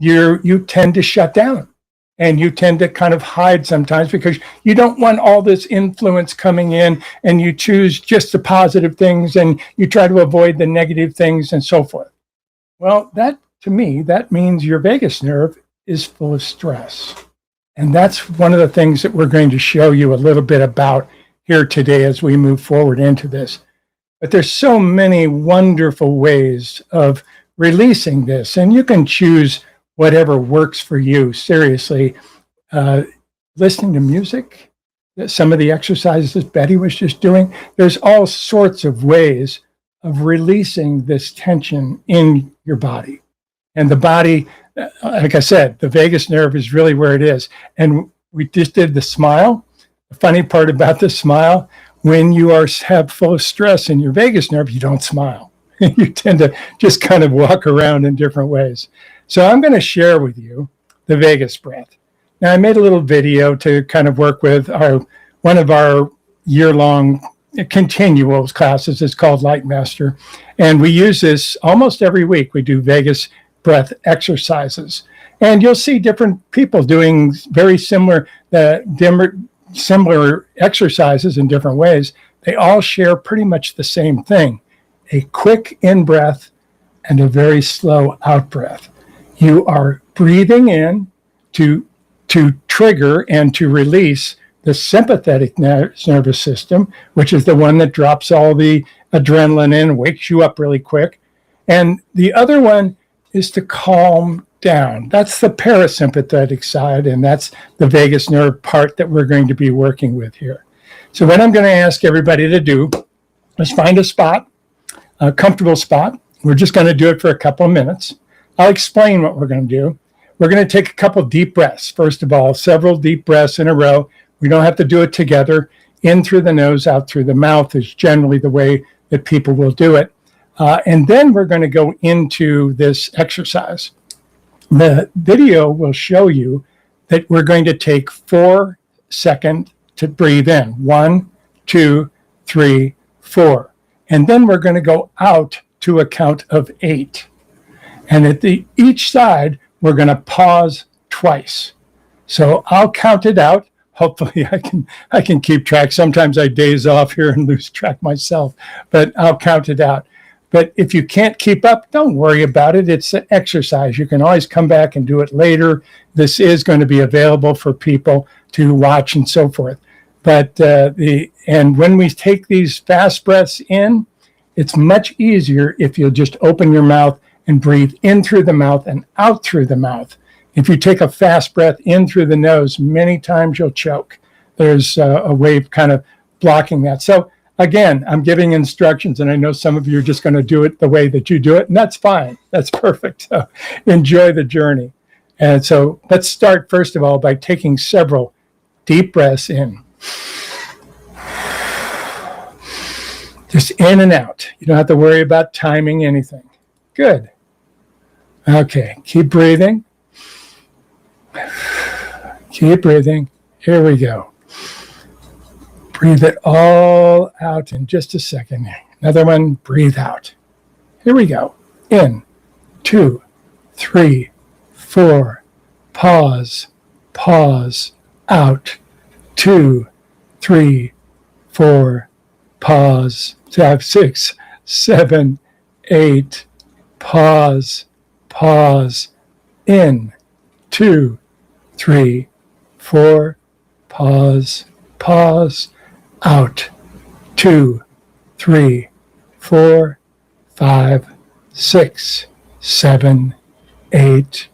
you tend to shut down and you tend to kind of hide sometimes because you don't want all this influence coming in, and you choose just the positive things and you try to avoid the negative things and so forth. Well, that to me, that means your vagus nerve is full of stress. And that's one of the things that we're going to show you a little bit about here today as we move forward into this. But there's so many wonderful ways of releasing this, and you can choose whatever works for you. Seriously, listening to music, some of the exercises Betty was just doing, there's all sorts of ways of releasing this tension in your body. And the body, like I said, the vagus nerve is really where it is. And we just did the smile. The funny part about the smile, when you have full of stress in your vagus nerve, you don't smile. You tend to just kind of walk around in different ways. So I'm going to share with you the vagus breath. Now, I made a little video to kind of work with one of our year-long continual classes. It's called Lightmaster. And we use this almost every week. We do vagus breath exercises. And you'll see different people doing very similar exercises in different ways. They all share pretty much the same thing: a quick in-breath and a very slow out-breath. You are breathing in to to trigger and to release the sympathetic nervous system, which is the one that drops all the adrenaline in, wakes you up really quick. And the other one is to calm down. That's the parasympathetic side, and that's the vagus nerve part that we're going to be working with here. So what I'm going to ask everybody to do is find a spot, a comfortable spot. We're just going to do it for a couple of minutes. I'll explain what we're going to do. We're going to take a couple of deep breaths. First of all, several deep breaths in a row. We don't have to do it together. In through the nose, out through the mouth is generally the way that people will do it. And then we're going to go into this exercise. The video will show you that we're going to take 4 seconds to breathe in. 1, 2, 3, 4. And then we're going to go out to a count of 8. And at each side, we're going to pause twice. So I'll count it out. Hopefully I can keep track. Sometimes I daze off here and lose track myself, but I'll count it out. But if you can't keep up, don't worry about it. It's an exercise. You can always come back and do it later. This is going to be available for people to watch and so forth. But and when we take these fast breaths in, it's much easier if you'll just open your mouth and breathe in through the mouth and out through the mouth. If you take a fast breath in through the nose, many times you'll choke. There's a way of kind of blocking that. So again, I'm giving instructions, and I know some of you are just going to do it the way that you do it, and that's fine. That's perfect. So enjoy the journey. And so let's start, first of all, by taking several deep breaths in. Just in and out. You don't have to worry about timing anything. Good. Okay, keep breathing. Keep breathing. Here we go. Breathe it all out in just a second. Another one, breathe out. Here we go. In, 2, 3, 4. Pause, pause, out. 2, 3, 4. Pause. 5, 6, 7, 8. Pause, pause. In, 2, 3, 4. Pause, pause. Out. 2, 3, 4, 5, 6, 7, 8.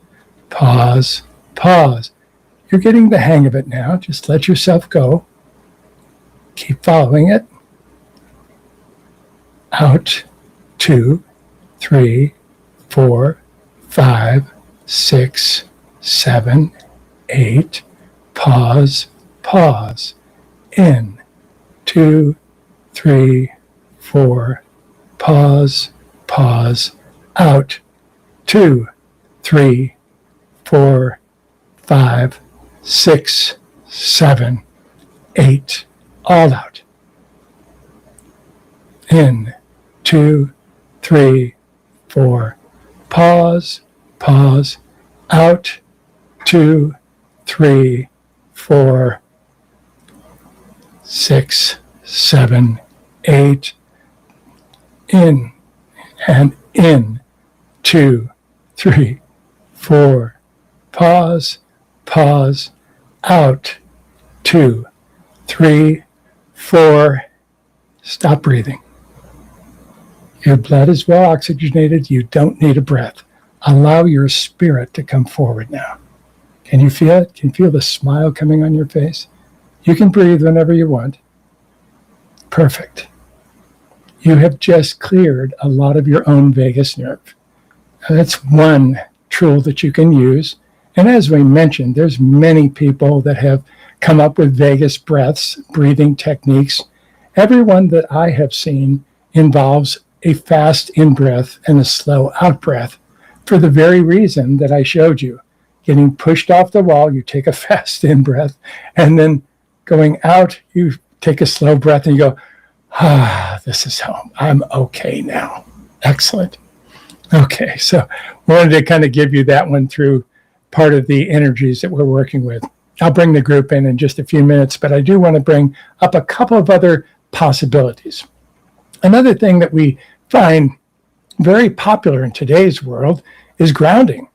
Pause, pause. You're getting the hang of it now. Just let yourself go. Keep following it. Out. 2, 3, 4, 5, 6, 7, 8. Pause, pause. In. 2, 3, 4. Pause, pause. Out. 2, 3, 4, 5, 6, 7, 8. All out. In. 2, 3, 4. Pause, pause. Out. 2, 3, 4, 6, 7, 8. In and in. 2, 3, 4. Pause, pause. Out. 2, 3, 4. Stop breathing. Your blood is well oxygenated. You don't need a breath. Allow your spirit to come forward now. Can you feel it? Can you feel the smile coming on your face? You can breathe whenever you want. Perfect. You have just cleared a lot of your own vagus nerve. That's one tool that you can use. And as we mentioned, there's many people that have come up with vagus breaths, breathing techniques. Everyone that I have seen involves a fast in-breath and a slow out-breath for the very reason that I showed you. Getting pushed off the wall, you take a fast in-breath, and then going out, you take a slow breath and you go, this is home. I'm okay now. Excellent. Okay, so wanted to kind of give you that one through part of the energies that we're working with. I'll bring the group in just a few minutes, but I do want to bring up a couple of other possibilities. Another thing that we find very popular in today's world is grounding.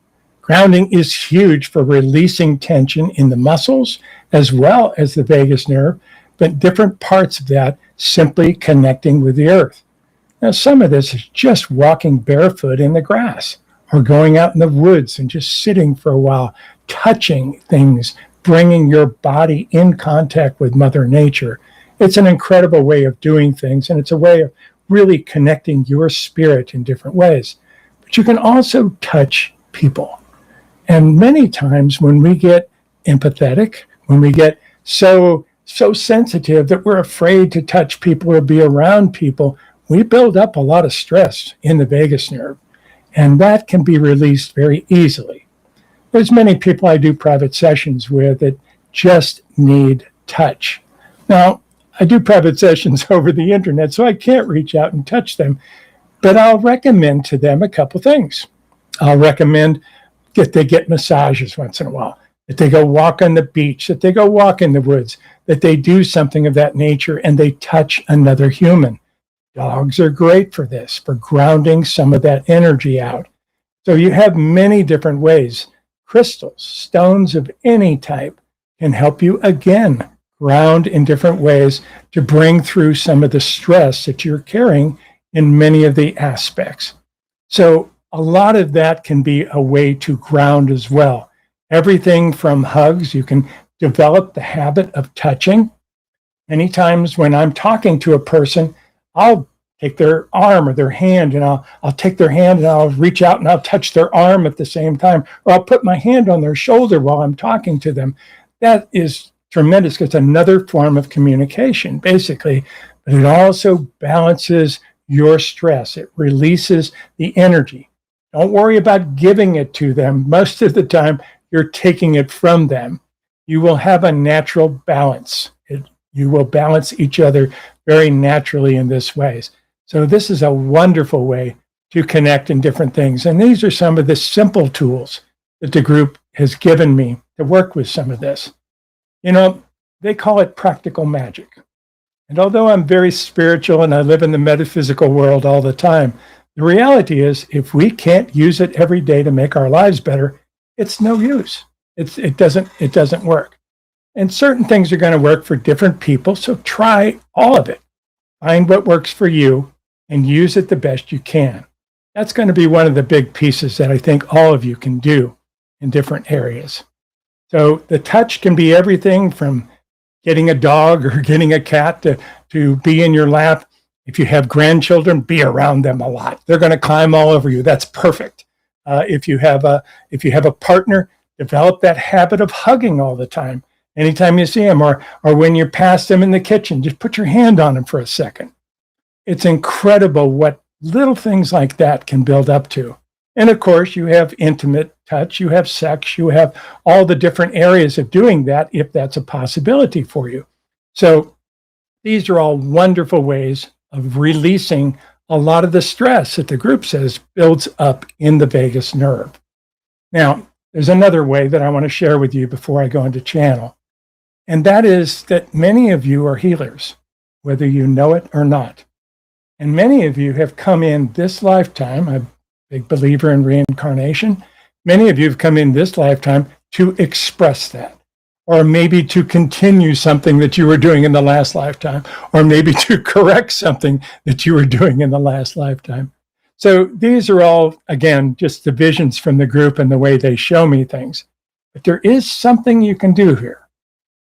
Grounding is huge for releasing tension in the muscles as well as the vagus nerve, but different parts of that simply connecting with the earth. Now, some of this is just walking barefoot in the grass or going out in the woods and just sitting for a while, touching things, bringing your body in contact with Mother Nature. It's an incredible way of doing things, and it's a way of really connecting your spirit in different ways. But you can also touch people. And many times when we get empathetic, when we get so sensitive that we're afraid to touch people or be around people, we build up a lot of stress in the vagus nerve, and that can be released very easily. There's many people I do private sessions with that just need touch. Now, I do private sessions over the internet, so I can't reach out and touch them, but I'll recommend to them a couple things. I'll recommend that they get massages once in a while, that they go walk on the beach, that they go walk in the woods, that they do something of that nature and they touch another human. Dogs are great for this, for grounding some of that energy out. So you have many different ways. Crystals, stones of any type can help you, again, ground in different ways to bring through some of the stress that you're carrying in many of the aspects. So a lot of that can be a way to ground as well. Everything from hugs, you can develop the habit of touching. Many times when I'm talking to a person, I'll take their arm or their hand, and I'll take their hand and I'll reach out and I'll touch their arm at the same time, or I'll put my hand on their shoulder while I'm talking to them. That is tremendous. It's another form of communication, basically, but it also balances your stress. It releases the energy. Don't worry about giving it to them. Most of the time, you're taking it from them. You will have a natural balance. You will balance each other very naturally in this ways. So this is a wonderful way to connect in different things. And these are some of the simple tools that the group has given me to work with some of this. You know, they call it practical magic. And although I'm very spiritual and I live in the metaphysical world all the time, the reality is if we can't use it every day to make our lives better, it's no use. It doesn't work. And certain things are going to work for different people, so try all of it. Find what works for you and use it the best you can. That's going to be one of the big pieces that I think all of you can do in different areas. So the touch can be everything from getting a dog or getting a cat to be in your lap. If you have grandchildren, be around them a lot. They're going to climb all over you. That's perfect. If you have a partner, develop that habit of hugging all the time. Anytime you see them, or when you're past them in the kitchen, just put your hand on them for a second. It's incredible what little things like that can build up to. And of course, you have intimate touch, you have sex, you have all the different areas of doing that if that's a possibility for you. So these are all wonderful ways of releasing a lot of the stress that the group says builds up in the vagus nerve. Now, there's another way that I want to share with you before I go into channel. And that is that many of you are healers, whether you know it or not. And many of you have come in this lifetime. I'm a big believer in reincarnation. Many of you have come in this lifetime to express that, or maybe to continue something that you were doing in the last lifetime, or maybe to correct something that you were doing in the last lifetime. So these are all, again, just the visions from the group and the way they show me things. But there is something you can do here,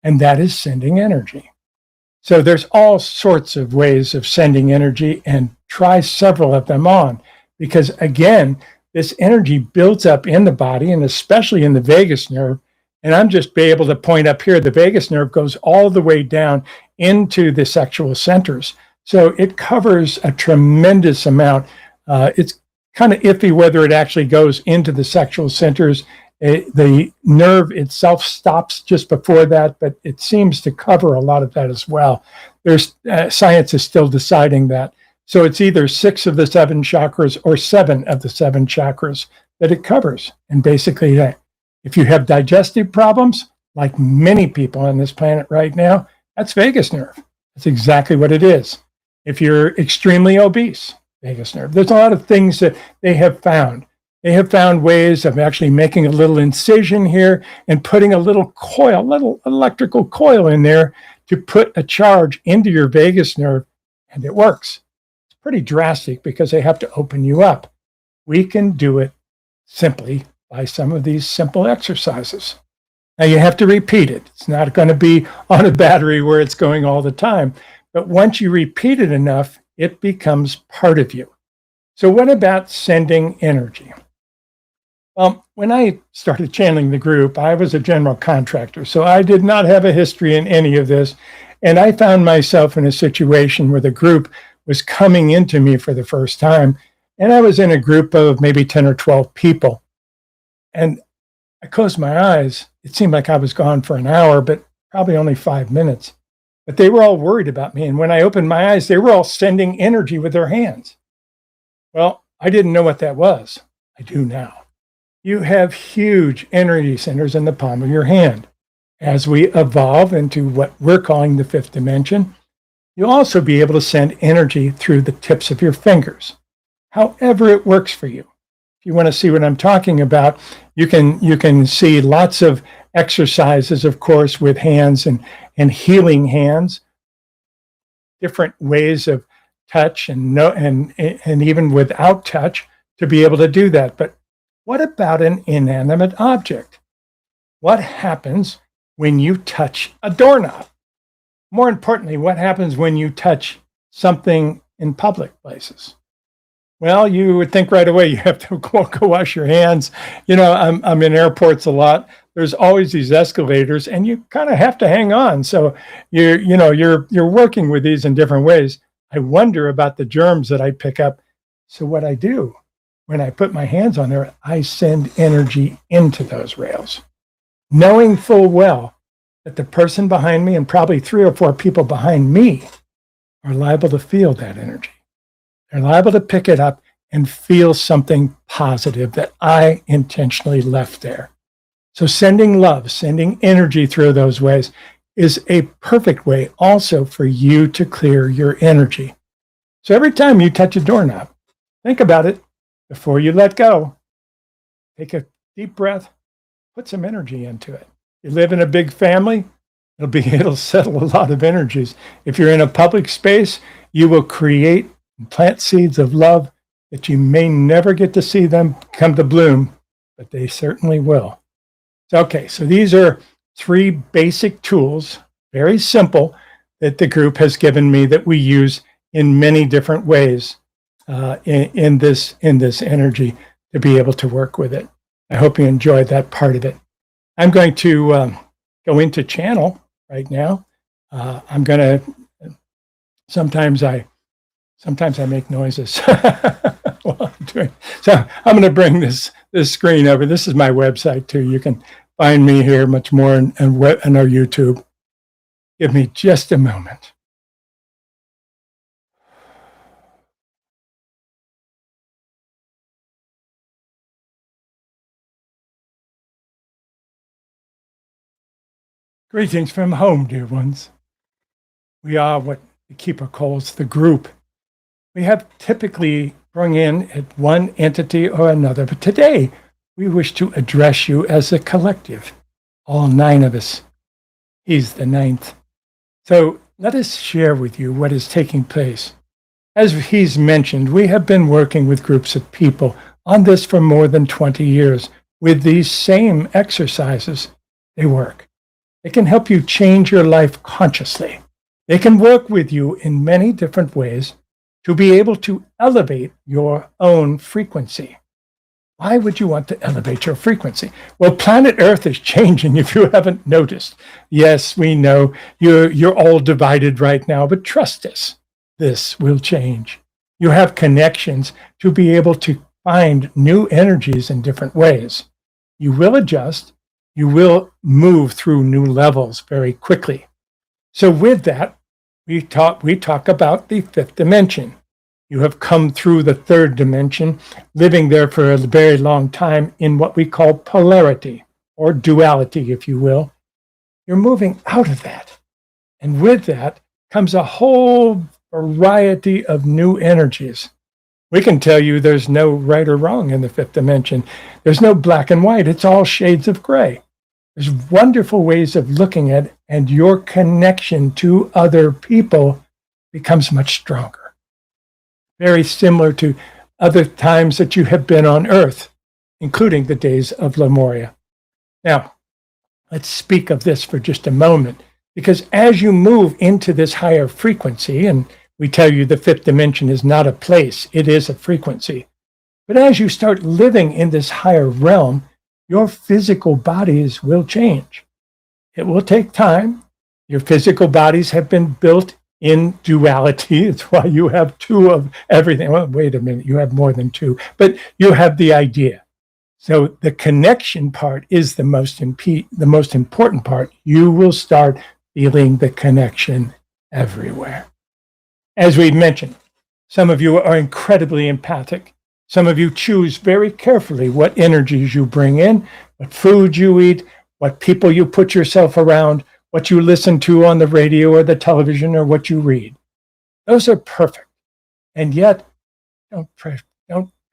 and that is sending energy. So there's all sorts of ways of sending energy, and try several of them on, because again, this energy builds up in the body and especially in the vagus nerve. And I'm just be able to point up here, the vagus nerve goes all the way down into the sexual centers. So it covers a tremendous amount. It's kind of iffy whether it actually goes into the sexual centers. The nerve itself stops just before that, but it seems to cover a lot of that as well. There's science is still deciding that. So it's either 6 of the 7 chakras or 7 of the 7 chakras that it covers. And basically, if you have digestive problems, like many people on this planet right now, that's vagus nerve. That's exactly what it is. If you're extremely obese, vagus nerve. There's a lot of things that they have found. They have found ways of actually making a little incision here and putting a little coil, little electrical coil in there to put a charge into your vagus nerve, and it works. It's pretty drastic because they have to open you up. We can do it simply by some of these simple exercises. Now you have to repeat it. It's not going to be on a battery where it's going all the time. But once you repeat it enough, it becomes part of you. So what about sending energy? Well, when I started channeling the group, I was a general contractor, so I did not have a history in any of this. And I found myself in a situation where the group was coming into me for the first time. And I was in a group of maybe 10 or 12 people. And I closed my eyes. It seemed like I was gone for an hour, but probably only 5 minutes. But they were all worried about me. And when I opened my eyes, they were all sending energy with their hands. Well, I didn't know what that was. I do now. You have huge energy centers in the palm of your hand. As we evolve into what we're calling the fifth dimension, you'll also be able to send energy through the tips of your fingers, however it works for you. If you want to see what I'm talking about, you can see lots of exercises, of course, with hands and healing hands, different ways of touch and even without touch to be able to do that. But what about an inanimate object? What happens when you touch a doorknob? More importantly, what happens when you touch something in public places? Well, you would think right away you have to go wash your hands. You know, I'm in airports a lot. There's always these escalators, and you kind of have to hang on. So you're working with these in different ways. I wonder about the germs that I pick up. So what I do when I put my hands on there, I send energy into those rails, knowing full well that the person behind me and probably 3 or 4 people behind me are liable to feel that energy. They're liable to pick it up and feel something positive that I intentionally left there. So sending love, sending energy through those ways is a perfect way also for you to clear your energy. So every time you touch a doorknob, think about it before you let go. Take a deep breath, put some energy into it. You live in a big family, it'll settle a lot of energies. If you're in a public space, you will create and plant seeds of love that you may never get to see them come to bloom, but they certainly will. Okay, so these are 3 basic tools, very simple, that the group has given me that we use in many different ways in this energy to be able to work with it. I hope you enjoyed that part of it. I'm going to go into channel right now. I'm going to, sometimes I make noises while I'm doing. So I'm going to bring this screen over. This is my website too. You can find me here much more on our YouTube. Give me just a moment. Greetings from home, dear ones. We are what the keeper calls the group. We have typically brought in at one entity or another, but today we wish to address you as a collective, all 9 of us. He's the 9th. So let us share with you what is taking place. As he's mentioned, we have been working with groups of people on this for more than 20 years with these same exercises. They work. They can help you change your life consciously. They can work with you in many different ways to be able to elevate your own frequency. Why would you want to elevate your frequency? Well, planet Earth is changing if you haven't noticed. Yes, we know you're all divided right now, but trust us, this will change. You have connections to be able to find new energies in different ways. You will adjust. You will move through new levels very quickly. So with that, we talk about the 5th dimension. You have come through the 3rd dimension, living there for a very long time in what we call polarity, or duality, if you will. You're moving out of that. And with that comes a whole variety of new energies. We can tell you there's no right or wrong in the fifth dimension. There's no black and white. It's all shades of gray. There's wonderful ways of looking at it, and your connection to other people becomes much stronger. Very similar to other times that you have been on Earth, including the days of Lemuria. Now, let's speak of this for just a moment, because as you move into this higher frequency, and we tell you the fifth dimension is not a place, it is a frequency. But as you start living in this higher realm, your physical bodies will change. It will take time. Your physical bodies have been built in duality. It's why you have two of everything. Well, wait a minute, you have more than two, but you have the idea. So the connection part is the most important part. You will start feeling the connection everywhere. As we mentioned, some of you are incredibly empathic. Some of you choose very carefully what energies you bring in, what food you eat, what people you put yourself around, what you listen to on the radio or the television, or what you read. Those are perfect. And yet, don't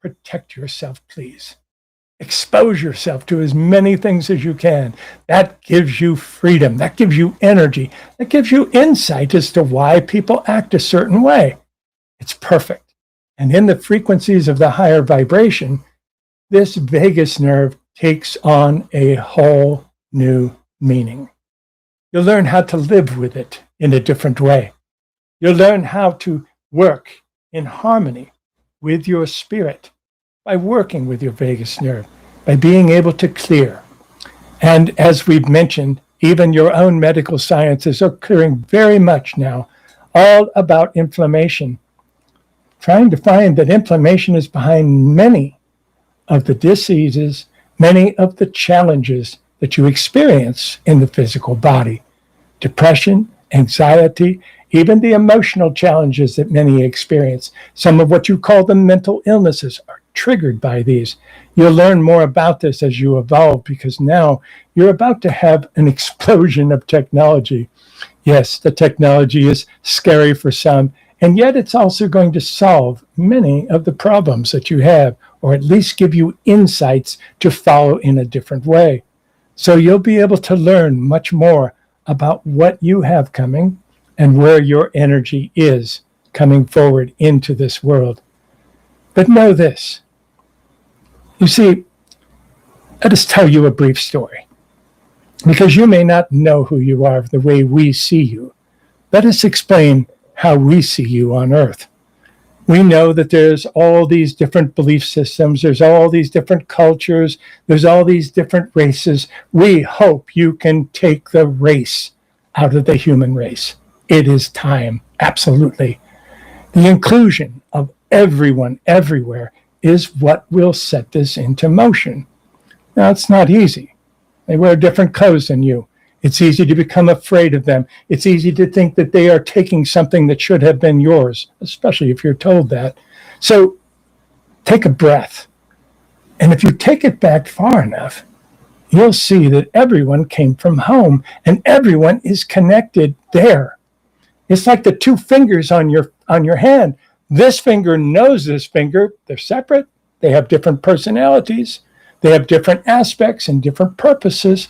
protect yourself, please. Expose yourself to as many things as you can. That gives you freedom. That gives you energy. That gives you insight as to why people act a certain way. It's perfect. And in the frequencies of the higher vibration, this vagus nerve takes on a whole new meaning. You'll learn how to live with it in a different way. You'll learn how to work in harmony with your spirit by working with your vagus nerve, by being able to clear. And as we've mentioned, even your own medical sciences are clearing very much now, all about inflammation, trying to find that inflammation is behind many of the diseases, many of the challenges that you experience in the physical body. Depression, anxiety, even the emotional challenges that many experience. Some of what you call the mental illnesses are triggered by these. You'll learn more about this as you evolve, because now you're about to have an explosion of technology. Yes, the technology is scary for some, and yet it's also going to solve many of the problems that you have, or at least give you insights to follow in a different way. So you'll be able to learn much more about what you have coming and where your energy is coming forward into this world. But know this. You see, let us tell you a brief story, because you may not know who you are the way we see you. Let us explain how we see you on Earth. We know that there's all these different belief systems, there's all these different cultures, there's all these different races. We hope you can take the race out of the human race. It is time, absolutely. The inclusion of everyone, everywhere, is what will set this into motion. Now, it's not easy. They wear different clothes than you. It's easy to become afraid of them. It's easy to think that they are taking something that should have been yours, especially if you're told that. So take a breath. And if you take it back far enough, you'll see that everyone came from home and everyone is connected there. It's like the two fingers on your hand. This finger knows this finger. They're separate. They have different personalities. They have different aspects and different purposes,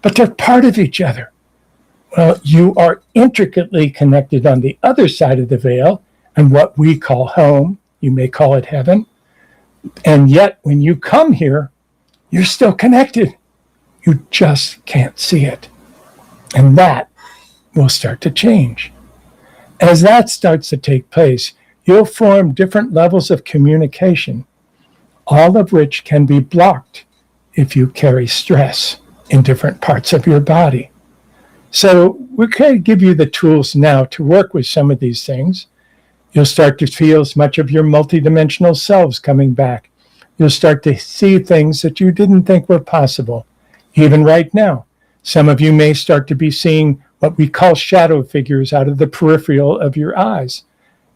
but they're part of each other. Well, you are intricately connected on the other side of the veil, and what we call home, you may call it heaven. And yet, when you come here, you're still connected. You just can't see it. And that will start to change. As that starts to take place, you'll form different levels of communication, all of which can be blocked if you carry stress in different parts of your body. So we can give you the tools now to work with some of these things. You'll start to feel as much of your multidimensional selves coming back. You'll start to see things that you didn't think were possible. Even right now, some of you may start to be seeing what we call shadow figures out of the peripheral of your eyes.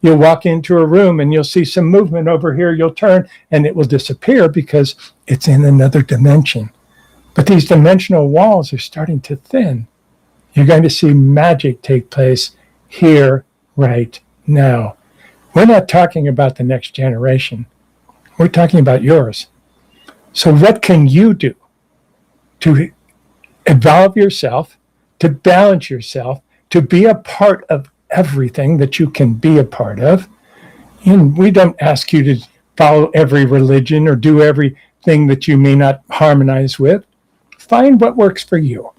You'll walk into a room and you'll see some movement over here. You'll turn and it will disappear because it's in another dimension. But these dimensional walls are starting to thin. You're going to see magic take place here, right now. We're not talking about the next generation. We're talking about yours. So what can you do to evolve yourself, to balance yourself, to be a part of everything that you can be a part of? And we don't ask you to follow every religion or do everything that you may not harmonize with. Find what works for you.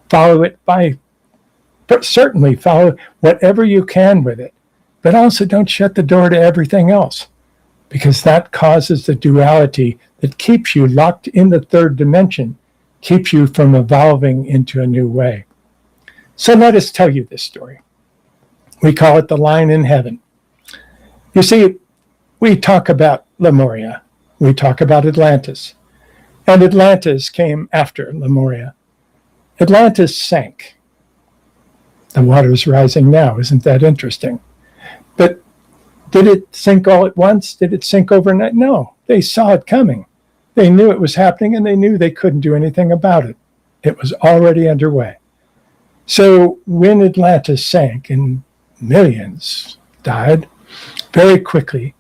Follow it but certainly follow whatever you can with it. But also don't shut the door to everything else, because that causes the duality that keeps you locked in the third dimension, keeps you from evolving into a new way. So let us tell you this story. We call it the line in heaven. You see, we talk about Lemuria. We talk about Atlantis. And Atlantis came after Lemuria. Atlantis sank. The water's rising now. Isn't that interesting? But did it sink all at once? Did it sink overnight? No, they saw it coming. They knew it was happening, and they knew they couldn't do anything about it. It was already underway. So when Atlantis sank and millions died very quickly,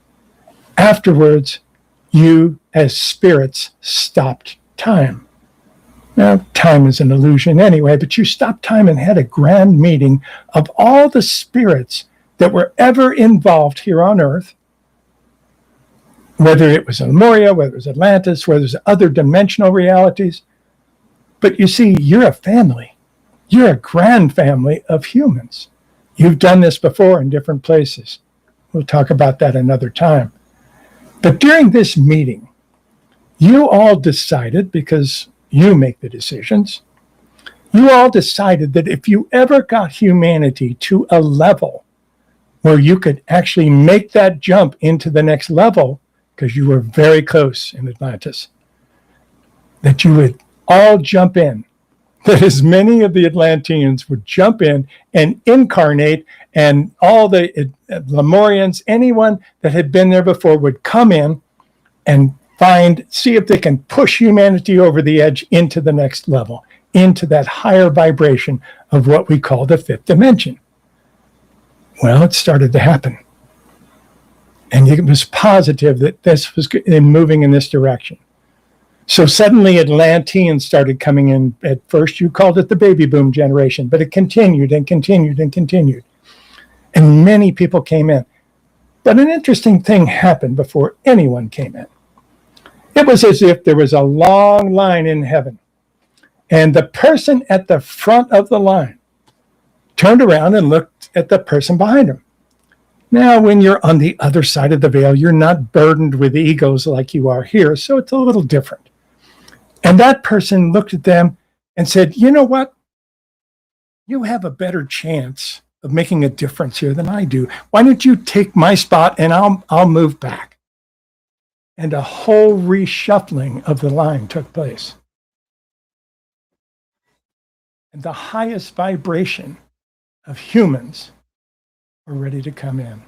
afterwards, you as spirits stopped time. Now, time is an illusion anyway, but you stopped time and had a grand meeting of all the spirits that were ever involved here on Earth, whether it was Lemuria, whether it was Atlantis, whether it was other dimensional realities. But you see, you're a family. You're a grand family of humans. You've done this before in different places. We'll talk about that another time. But during this meeting, you all decided, because you make the decisions, you all decided that if you ever got humanity to a level where you could actually make that jump into the next level, because you were very close in Atlantis, that you would all jump in, that as many of the Atlanteans would jump in and incarnate, and all the Lemurians, anyone that had been there before, would come in and see if they can push humanity over the edge into the next level, into that higher vibration of what we call the fifth dimension. Well, it started to happen. And it was positive that this was moving in this direction. So suddenly Atlanteans started coming in. At first you called it the baby boom generation, but it continued and continued and continued. And many people came in. But an interesting thing happened before anyone came in. It was as if there was a long line in heaven, and the person at the front of the line turned around and looked at the person behind him. Now, when you're on the other side of the veil, you're not burdened with egos like you are here, so it's a little different. And that person looked at them and said, you know what? You have a better chance of making a difference here than I do. Why don't you take my spot and I'll move back? And a whole reshuffling of the line took place. And the highest vibration of humans were ready to come in.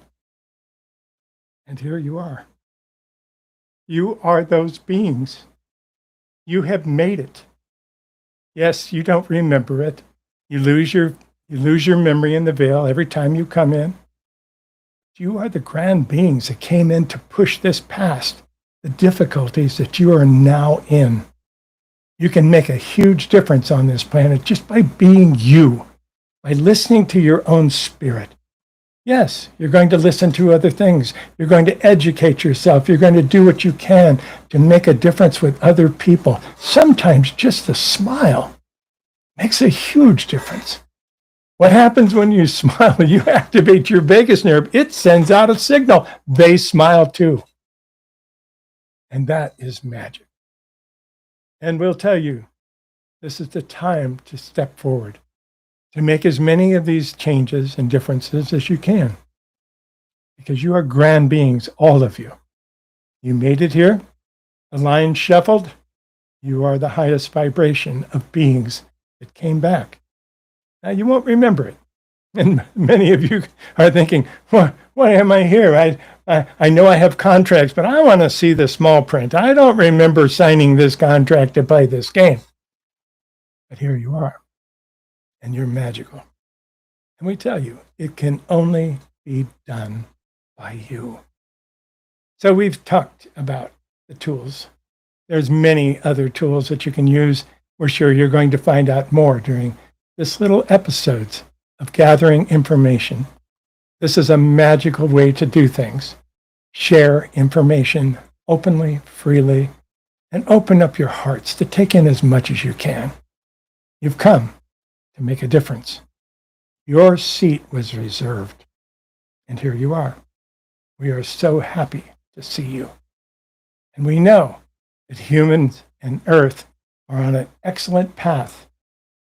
And here you are. You are those beings. You have made it. Yes, you don't remember it. You lose your memory in the veil every time you come in. You are the grand beings that came in to push this past the difficulties that you are now in. You can make a huge difference on this planet just by being you, by listening to your own spirit. Yes, you're going to listen to other things. You're going to educate yourself. You're going to do what you can to make a difference with other people. Sometimes just a smile makes a huge difference. What happens when you smile? You activate your vagus nerve. It sends out a signal. They smile too. And that is magic. And we'll tell you, this is the time to step forward, to make as many of these changes and differences as you can. Because you are grand beings, all of you. You made it here. The line shuffled. You are the highest vibration of beings that came back. Now, you won't remember it. And many of you are thinking, why am I here? I know I have contracts, but I want to see the small print. I don't remember signing this contract to play this game. But here you are, and you're magical. And we tell you, it can only be done by you. So we've talked about the tools. There's many other tools that you can use. We're sure you're going to find out more during this little episodes of gathering information. This is a magical way to do things. Share information openly, freely, and open up your hearts to take in as much as you can. You've come to make a difference. Your seat was reserved, and here you are. We are so happy to see you. And we know that humans and Earth are on an excellent path.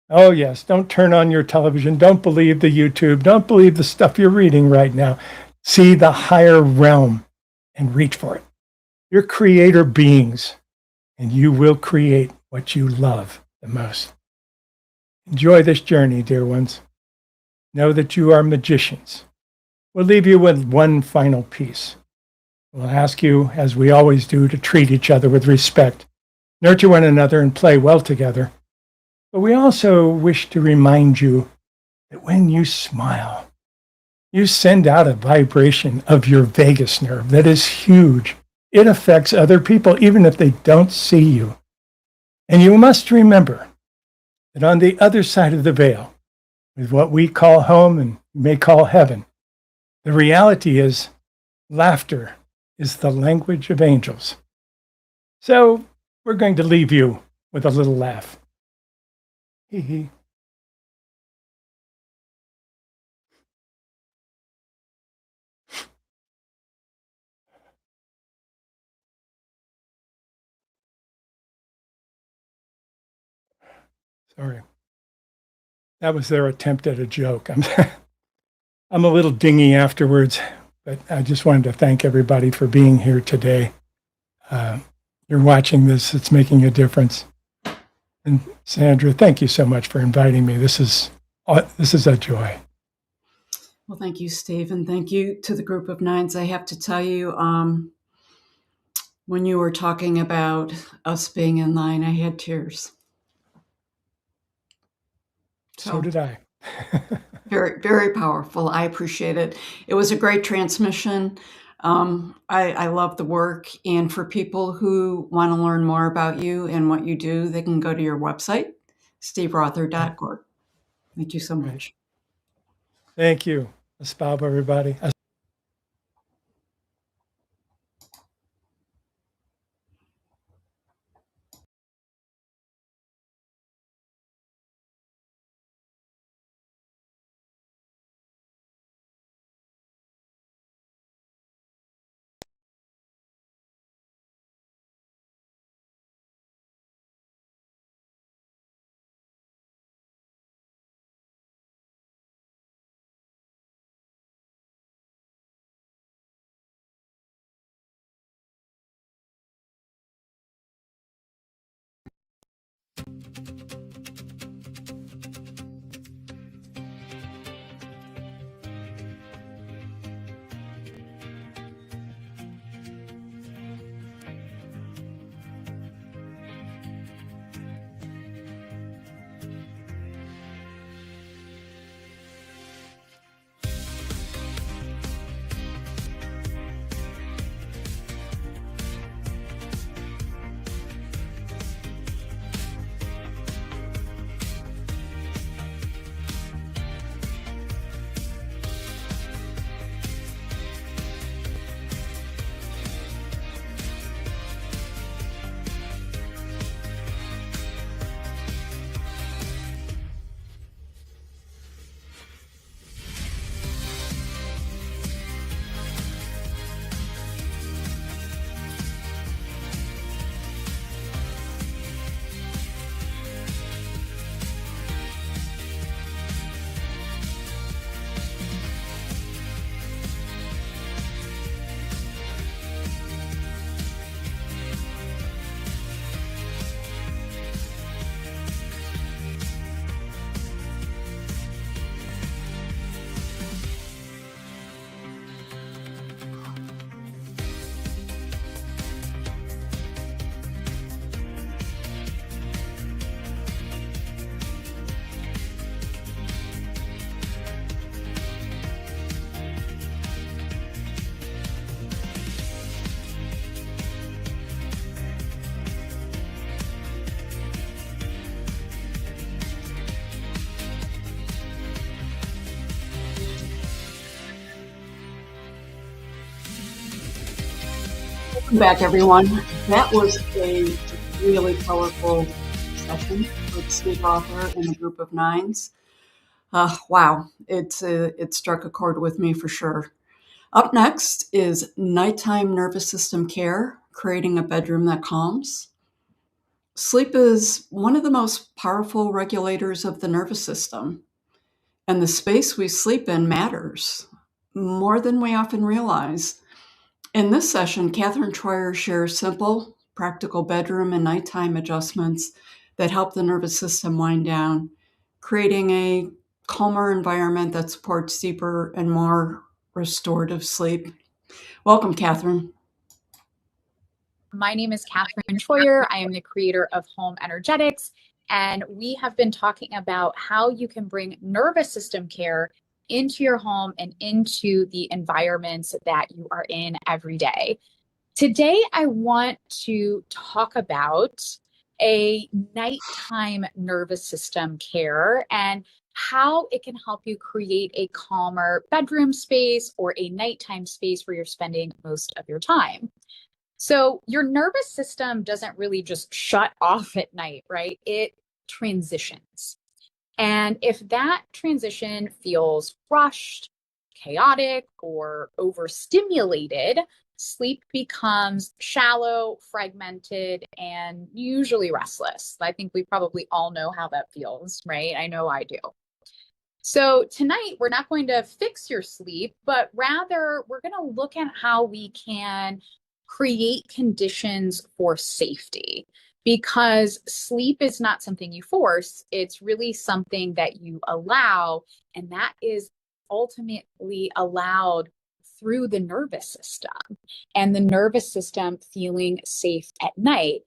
Oh yes, don't turn on your television. Don't believe the YouTube. Don't believe the stuff you're reading right now. See the higher realm and reach for it. You're creator beings, and you will create what you love the most. Enjoy this journey, dear ones. Know that you are magicians. We'll leave you with one final piece. We'll ask you, as we always do, to treat each other with respect, nurture one another, and play well together. But we also wish to remind you that when you smile, you send out a vibration of your vagus nerve that is huge. It affects other people, even if they don't see you. And you must remember that on the other side of the veil, with what we call home and may call heaven, the reality is laughter is the language of angels. So we're going to leave you with a little laugh. Hee hee. Sorry. That was their attempt at a joke. I'm a little dingy afterwards, but I just wanted to thank everybody for being here today. You're watching this, it's making a difference. And Sandra, thank you so much for inviting me. This is a joy. Well, thank you, Steve, and thank you to the group of nines. I have to tell you, when you were talking about us being in line, I had tears. So did I. Very, very powerful. I appreciate it. It was a great transmission. I love the work. And for people who want to learn more about you and what you do, they can go to your website, steverother.org. Thank you so much. Thank you. Aspav, everybody. Welcome back, everyone. That was a really colorful session with Sleep Author and a group of nines. Wow, it struck a chord with me for sure. Up next is nighttime nervous system care, creating a bedroom that calms. Sleep is one of the most powerful regulators of the nervous system, and the space we sleep in matters more than we often realize. In this session, Katherine Troyer shares simple, practical bedroom and nighttime adjustments that help the nervous system wind down, creating a calmer environment that supports deeper and more restorative sleep. Welcome, Katherine. My name is Katherine Troyer. I am the creator of Home Energetics, and we have been talking about how you can bring nervous system care into your home and into the environments that you are in every day. Today, I want to talk about a nighttime nervous system care and how it can help you create a calmer bedroom space or a nighttime space where you're spending most of your time. So your nervous system doesn't really just shut off at night, right? It transitions. And if that transition feels rushed, chaotic, or overstimulated, sleep becomes shallow, fragmented, and usually restless. I think we probably all know how that feels, right? I know I do. So tonight, we're not going to fix your sleep, but rather we're going to look at how we can create conditions for safety, because sleep is not something you force. It's really something that you allow, and that is ultimately allowed through the nervous system and the nervous system feeling safe at night.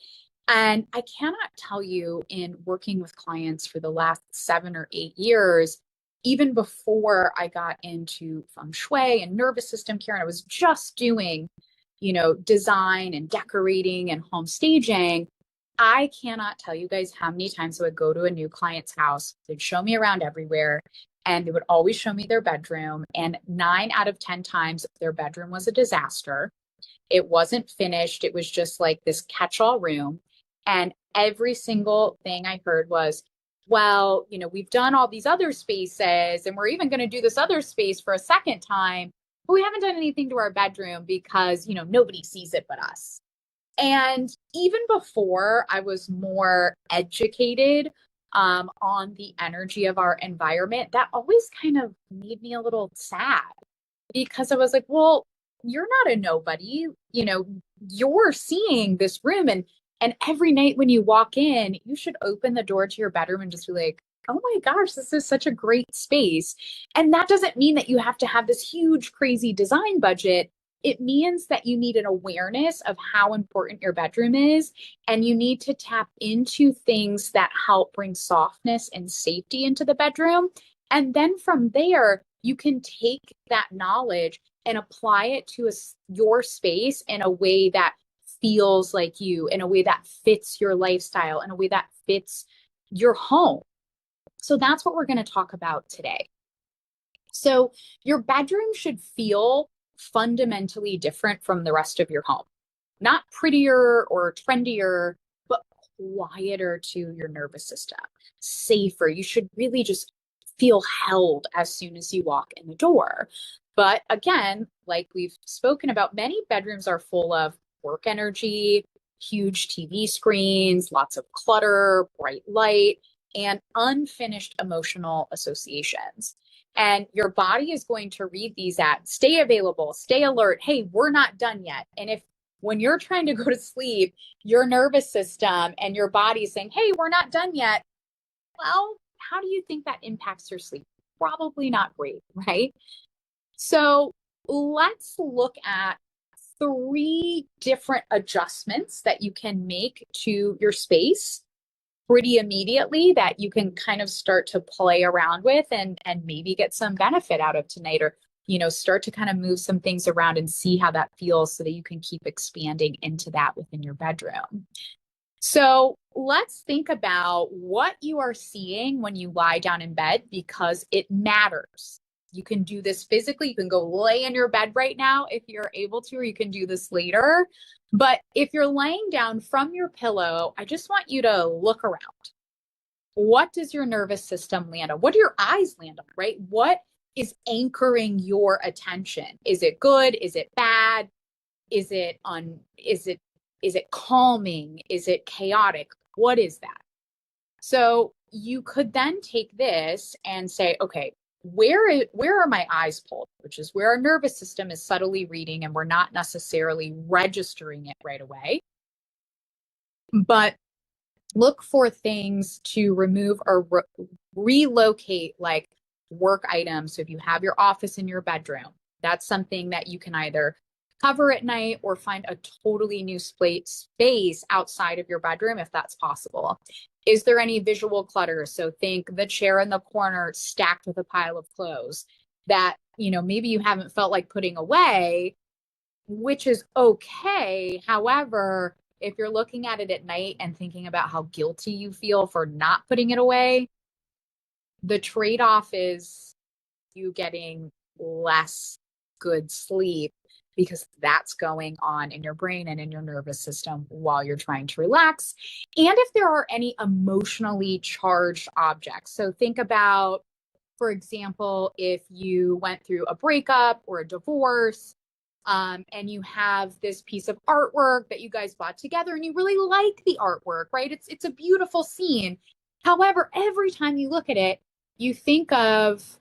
And I cannot tell you, in working with clients for the last 7 or 8 years, even before I got into feng shui and nervous system care, and I was just doing design and decorating and home staging, I cannot tell you guys how many times I would go to a new client's house. They'd show me around everywhere, and they would always show me their bedroom. And 9 out of 10 times, their bedroom was a disaster. It wasn't finished. It was just like this catch-all room. And every single thing I heard was, well, we've done all these other spaces, and we're even going to do this other space for a second time, but we haven't done anything to our bedroom because, nobody sees it but us. And even before I was more educated on the energy of our environment, that always kind of made me a little sad, because I was like, well, you're not a nobody, you're seeing this room, and every night when you walk in, you should open the door to your bedroom and just be like, oh my gosh, this is such a great space. And that doesn't mean that you have to have this huge, crazy design budget. It means that you need an awareness of how important your bedroom is, and you need to tap into things that help bring softness and safety into the bedroom. And then from there, you can take that knowledge and apply it to your space in a way that feels like you, in a way that fits your lifestyle, in a way that fits your home. So that's what we're going to talk about today. So your bedroom should feel fundamentally different from the rest of your home. Not prettier or trendier, but quieter to your nervous system, safer. You should really just feel held as soon as you walk in the door. But again, like we've spoken about, many bedrooms are full of work energy, huge TV screens, lots of clutter, bright light, and unfinished emotional associations. And your body is going to read these at stay available, stay alert. Hey, we're not done yet. And if when you're trying to go to sleep, your nervous system and your body is saying, hey, we're not done yet, well, how do you think that impacts your sleep? Probably not great, right? So let's look at 3 different adjustments that you can make to your space pretty immediately, that you can kind of start to play around with and maybe get some benefit out of tonight, or start to kind of move some things around and see how that feels, so that you can keep expanding into that within your bedroom. So let's think about what you are seeing when you lie down in bed, because it matters. You can do this physically. You can go lay in your bed right now if you're able to, or you can do this later. But if you're laying down from your pillow, I just want you to look around. What does your nervous system land on? What do your eyes land on, right? What is anchoring your attention? Is it good? Is it bad? Is it calming? Is it chaotic? What is that? So you could then take this and say, okay, where are my eyes pulled, which is where our nervous system is subtly reading and we're not necessarily registering it right away. But look for things to remove or relocate, like work items. So if you have your office in your bedroom, that's something that you can either cover at night or find a totally new space outside of your bedroom if that's possible. Is there any visual clutter? So think the chair in the corner stacked with a pile of clothes that, maybe you haven't felt like putting away, which is okay. However, if you're looking at it at night and thinking about how guilty you feel for not putting it away, the trade-off is you getting less good sleep because that's going on in your brain and in your nervous system while you're trying to relax. And if there are any emotionally charged objects. So think about, for example, if you went through a breakup or a divorce, and you have this piece of artwork that you guys bought together and you really like the artwork, right? It's a beautiful scene. However, every time you look at it, you think of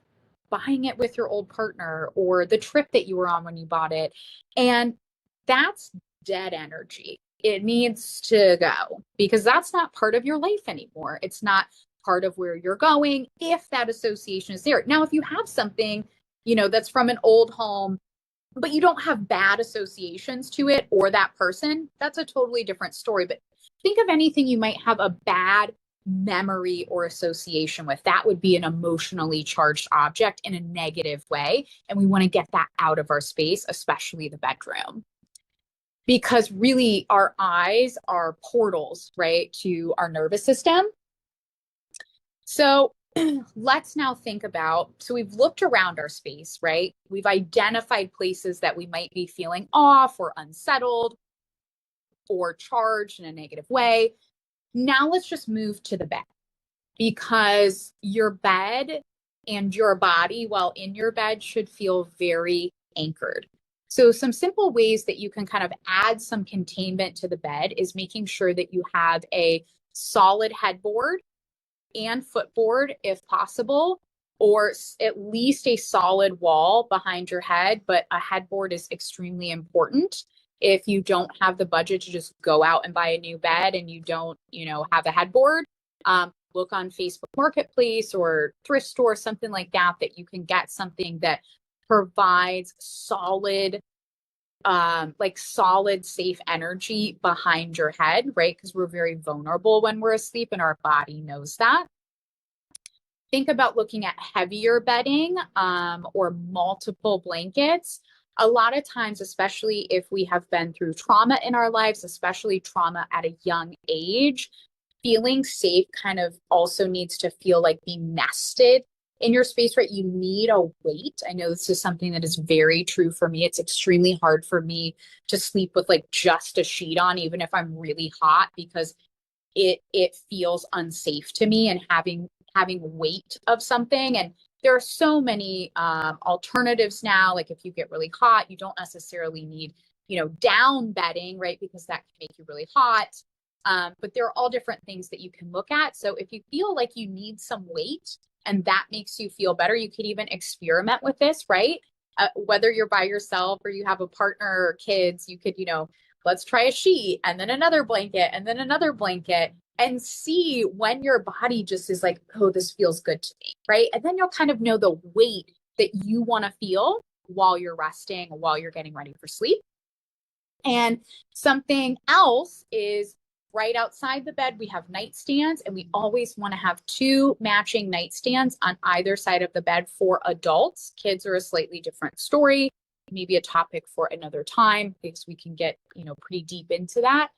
buying it with your old partner or the trip that you were on when you bought it. And that's dead energy. It needs to go because that's not part of your life anymore. It's not part of where you're going if that association is there. Now, if you have something, that's from an old home, but you don't have bad associations to it or that person, that's a totally different story. But think of anything you might have a bad memory or association with. That would be an emotionally charged object in a negative way. And we want to get that out of our space, especially the bedroom. Because really our eyes are portals, right, to our nervous system. So let's now think about, so we've looked around our space, right? We've identified places that we might be feeling off or unsettled or charged in a negative way. Now let's just move to the bed, because your bed and your body while in your bed should feel very anchored. So some simple ways that you can kind of add some containment to the bed is making sure that you have a solid headboard and footboard if possible, or at least a solid wall behind your head, but a headboard is extremely important. If you don't have the budget to just go out and buy a new bed and you don't, have a headboard, look on Facebook Marketplace or thrift store, something like that you can get something that provides solid, safe energy behind your head, right? Because we're very vulnerable when we're asleep and our body knows that. Think about looking at heavier bedding or multiple blankets. A lot of times, especially if we have been through trauma in our lives, especially trauma at a young age, feeling safe kind of also needs to feel like being nested in your space, right? You need a weight. I know this is something that is very true for me. It's extremely hard for me to sleep with like just a sheet on, even if I'm really hot, because it feels unsafe to me, and having weight of something. And there are so many alternatives now. Like if you get really hot, you don't necessarily need, down bedding, right? Because that can make you really hot. But there are all different things that you can look at. So if you feel like you need some weight and that makes you feel better, you could even experiment with this, right? Whether you're by yourself or you have a partner or kids, you could, let's try a sheet and then another blanket and then another blanket, and see when your body just is like, oh, this feels good to me, right? And then you'll kind of know the weight that you want to feel while you're resting, while you're getting ready for sleep. And something else is right outside the bed, we have nightstands, and we always want to have 2 matching nightstands on either side of the bed for adults. Kids are a slightly different story, maybe a topic for another time, because we can get, pretty deep into that.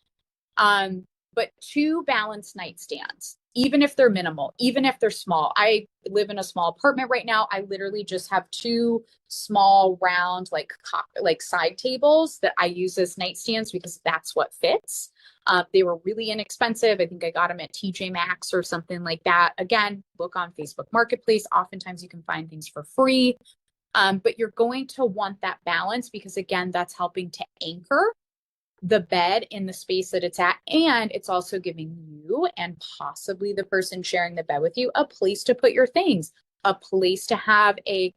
But 2 balanced nightstands. even if they're minimal, even if they're small. I live in a small apartment right now. I literally just have 2 small round like side tables that I use as nightstands because that's what fits. They were really inexpensive. I think I got them at TJ Maxx or something like that. Again, look on Facebook Marketplace. Oftentimes you can find things for free. But you're going to want that balance because, again, that's helping to anchor the bed in the space that it's at. And it's also giving you and possibly the person sharing the bed with you a place to put your things, a place to have a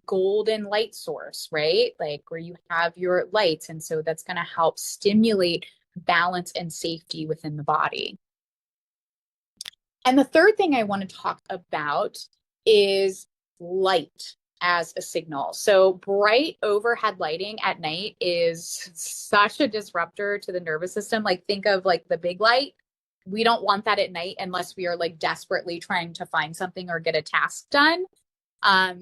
golden light source, right? Like where you have your lights. And so that's going to help stimulate balance and safety within the body. And the third thing I want to talk about is light as a signal. So bright overhead lighting at night is such a disruptor to the nervous system. Like think of like the big light. We don't want that at night unless we are like desperately trying to find something or get a task done,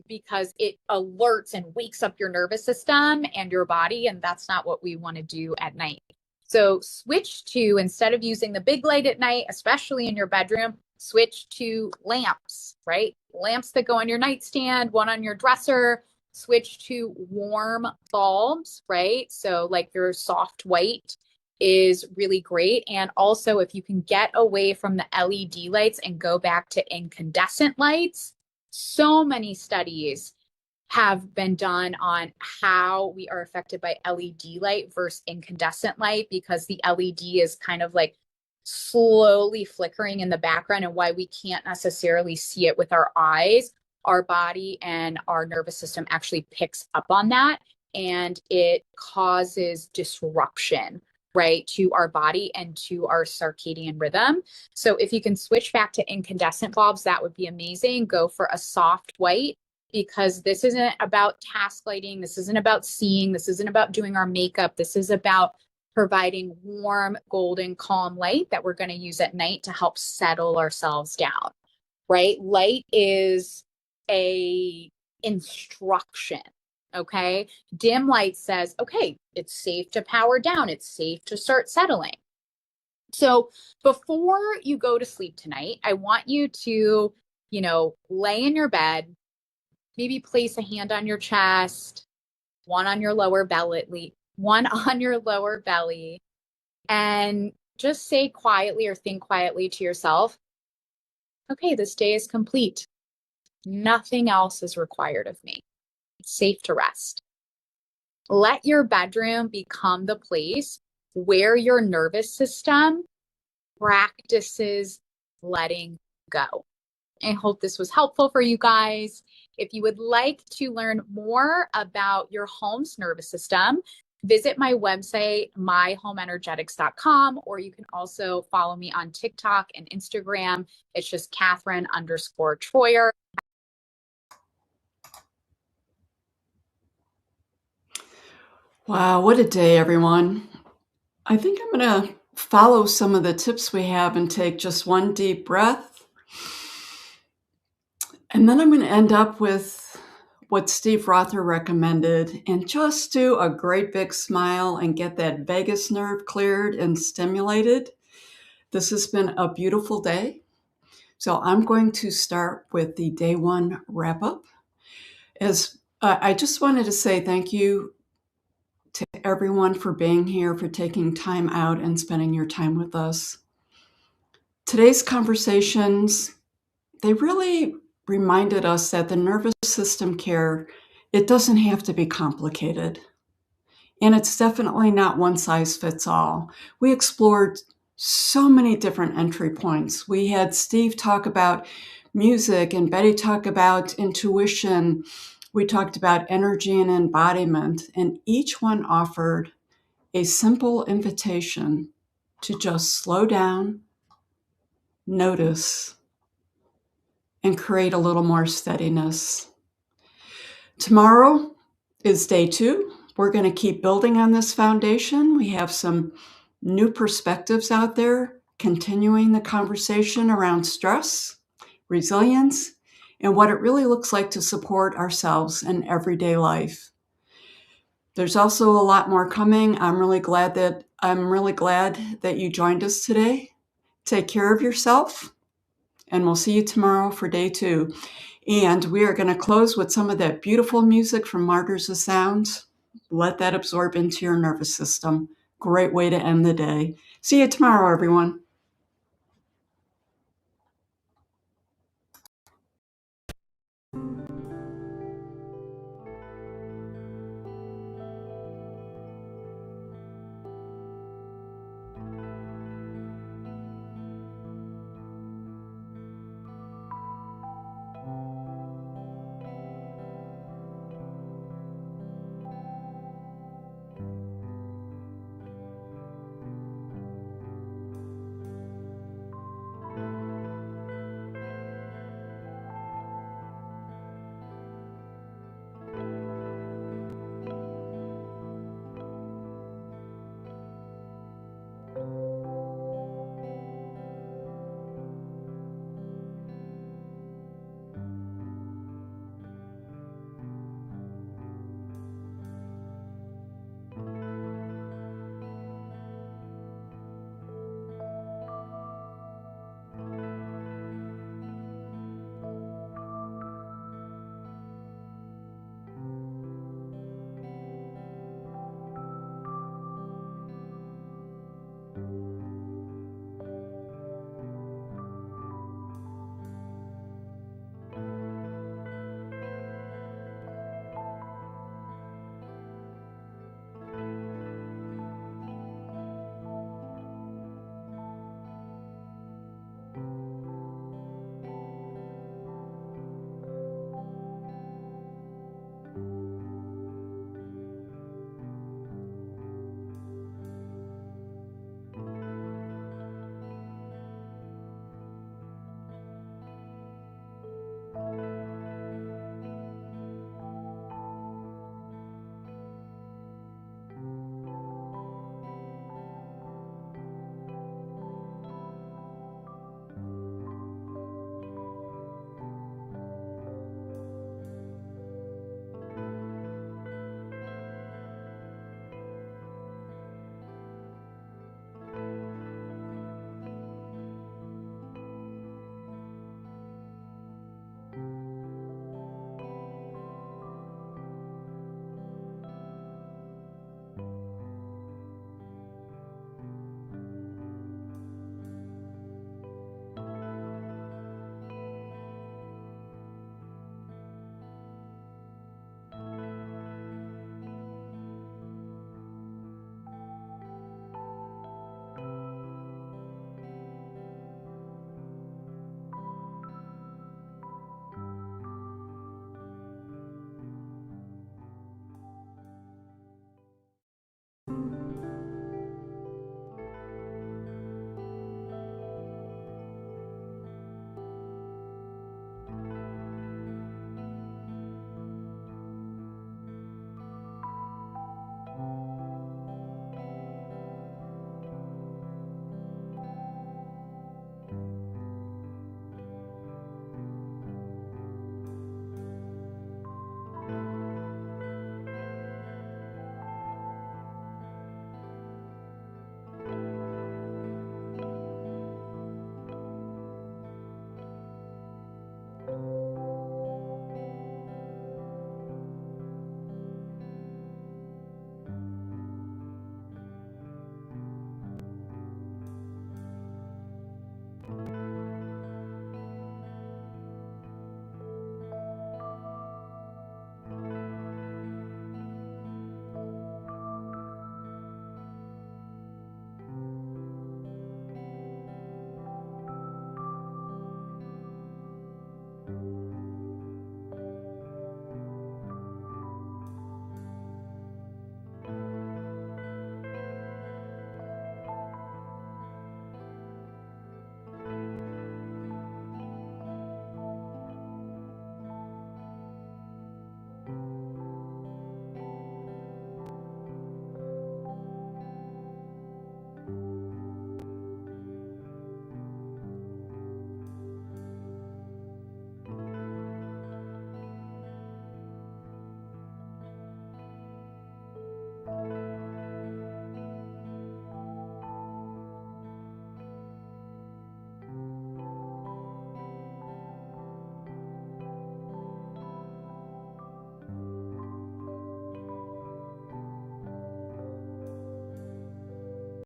because it alerts and wakes up your nervous system and your body. And that's not what we want to do at night. So switch to, instead of using the big light at night, especially in your bedroom, switch to lamps, right? Lamps that go on your nightstand, one on your dresser. Switch to warm bulbs, right? So like your soft white is really great. And also if you can get away from the LED lights and go back to incandescent lights, so many studies have been done on how we are affected by LED light versus incandescent light, because the LED is kind of like slowly flickering in the background, and why we can't necessarily see it with our eyes. Our body and our nervous system actually picks up on that, and it causes disruption, right, to our body and to our circadian rhythm. So if you can switch back to incandescent bulbs, that would be amazing. Go for a soft white, because this isn't about task lighting. This isn't about seeing. This isn't about doing our makeup. This is about providing warm, golden, calm light that we're going to use at night to help settle ourselves down, right? Light is a instruction, okay? Dim light says, okay, it's safe to power down. It's safe to start settling. So before you go to sleep tonight, I want you to, lay in your bed, maybe place a hand on your chest, one on your lower belly, and just say quietly or think quietly to yourself, okay, this day is complete. Nothing else is required of me. It's safe to rest. Let your bedroom become the place where your nervous system practices letting go. I hope this was helpful for you guys. If you would like to learn more about your home's nervous system, visit my website, myhomeenergetics.com, or you can also follow me on TikTok and Instagram. It's just Katherine_Troyer. Wow, what a day, everyone. I think I'm going to follow some of the tips we have and take just one deep breath. And then I'm going to end up with what Steve Rother recommended, and just do a great big smile and get that vagus nerve cleared and stimulated. This has been a beautiful day. So I'm going to start with the day one wrap up. As I just wanted to say thank you to everyone for being here, for taking time out and spending your time with us. Today's conversations, they really reminded us that the nervous system care, it doesn't have to be complicated. And it's definitely not one size fits all. We explored so many different entry points. We had Steve talk about music and Betty talk about intuition. We talked about energy and embodiment, and each one offered a simple invitation to just slow down, notice, and create a little more steadiness. Tomorrow is day 2. We're going to keep building on this foundation. We have some new perspectives out there, continuing the conversation around stress, resilience, and what it really looks like to support ourselves in everyday life. There's also a lot more coming. I'm really glad that you joined us today. Take care of yourself, and we'll see you tomorrow for day 2. And we are going to close with some of that beautiful music from Martyrs of Sound. Let that absorb into your nervous system. Great way to end the day. See you tomorrow, everyone.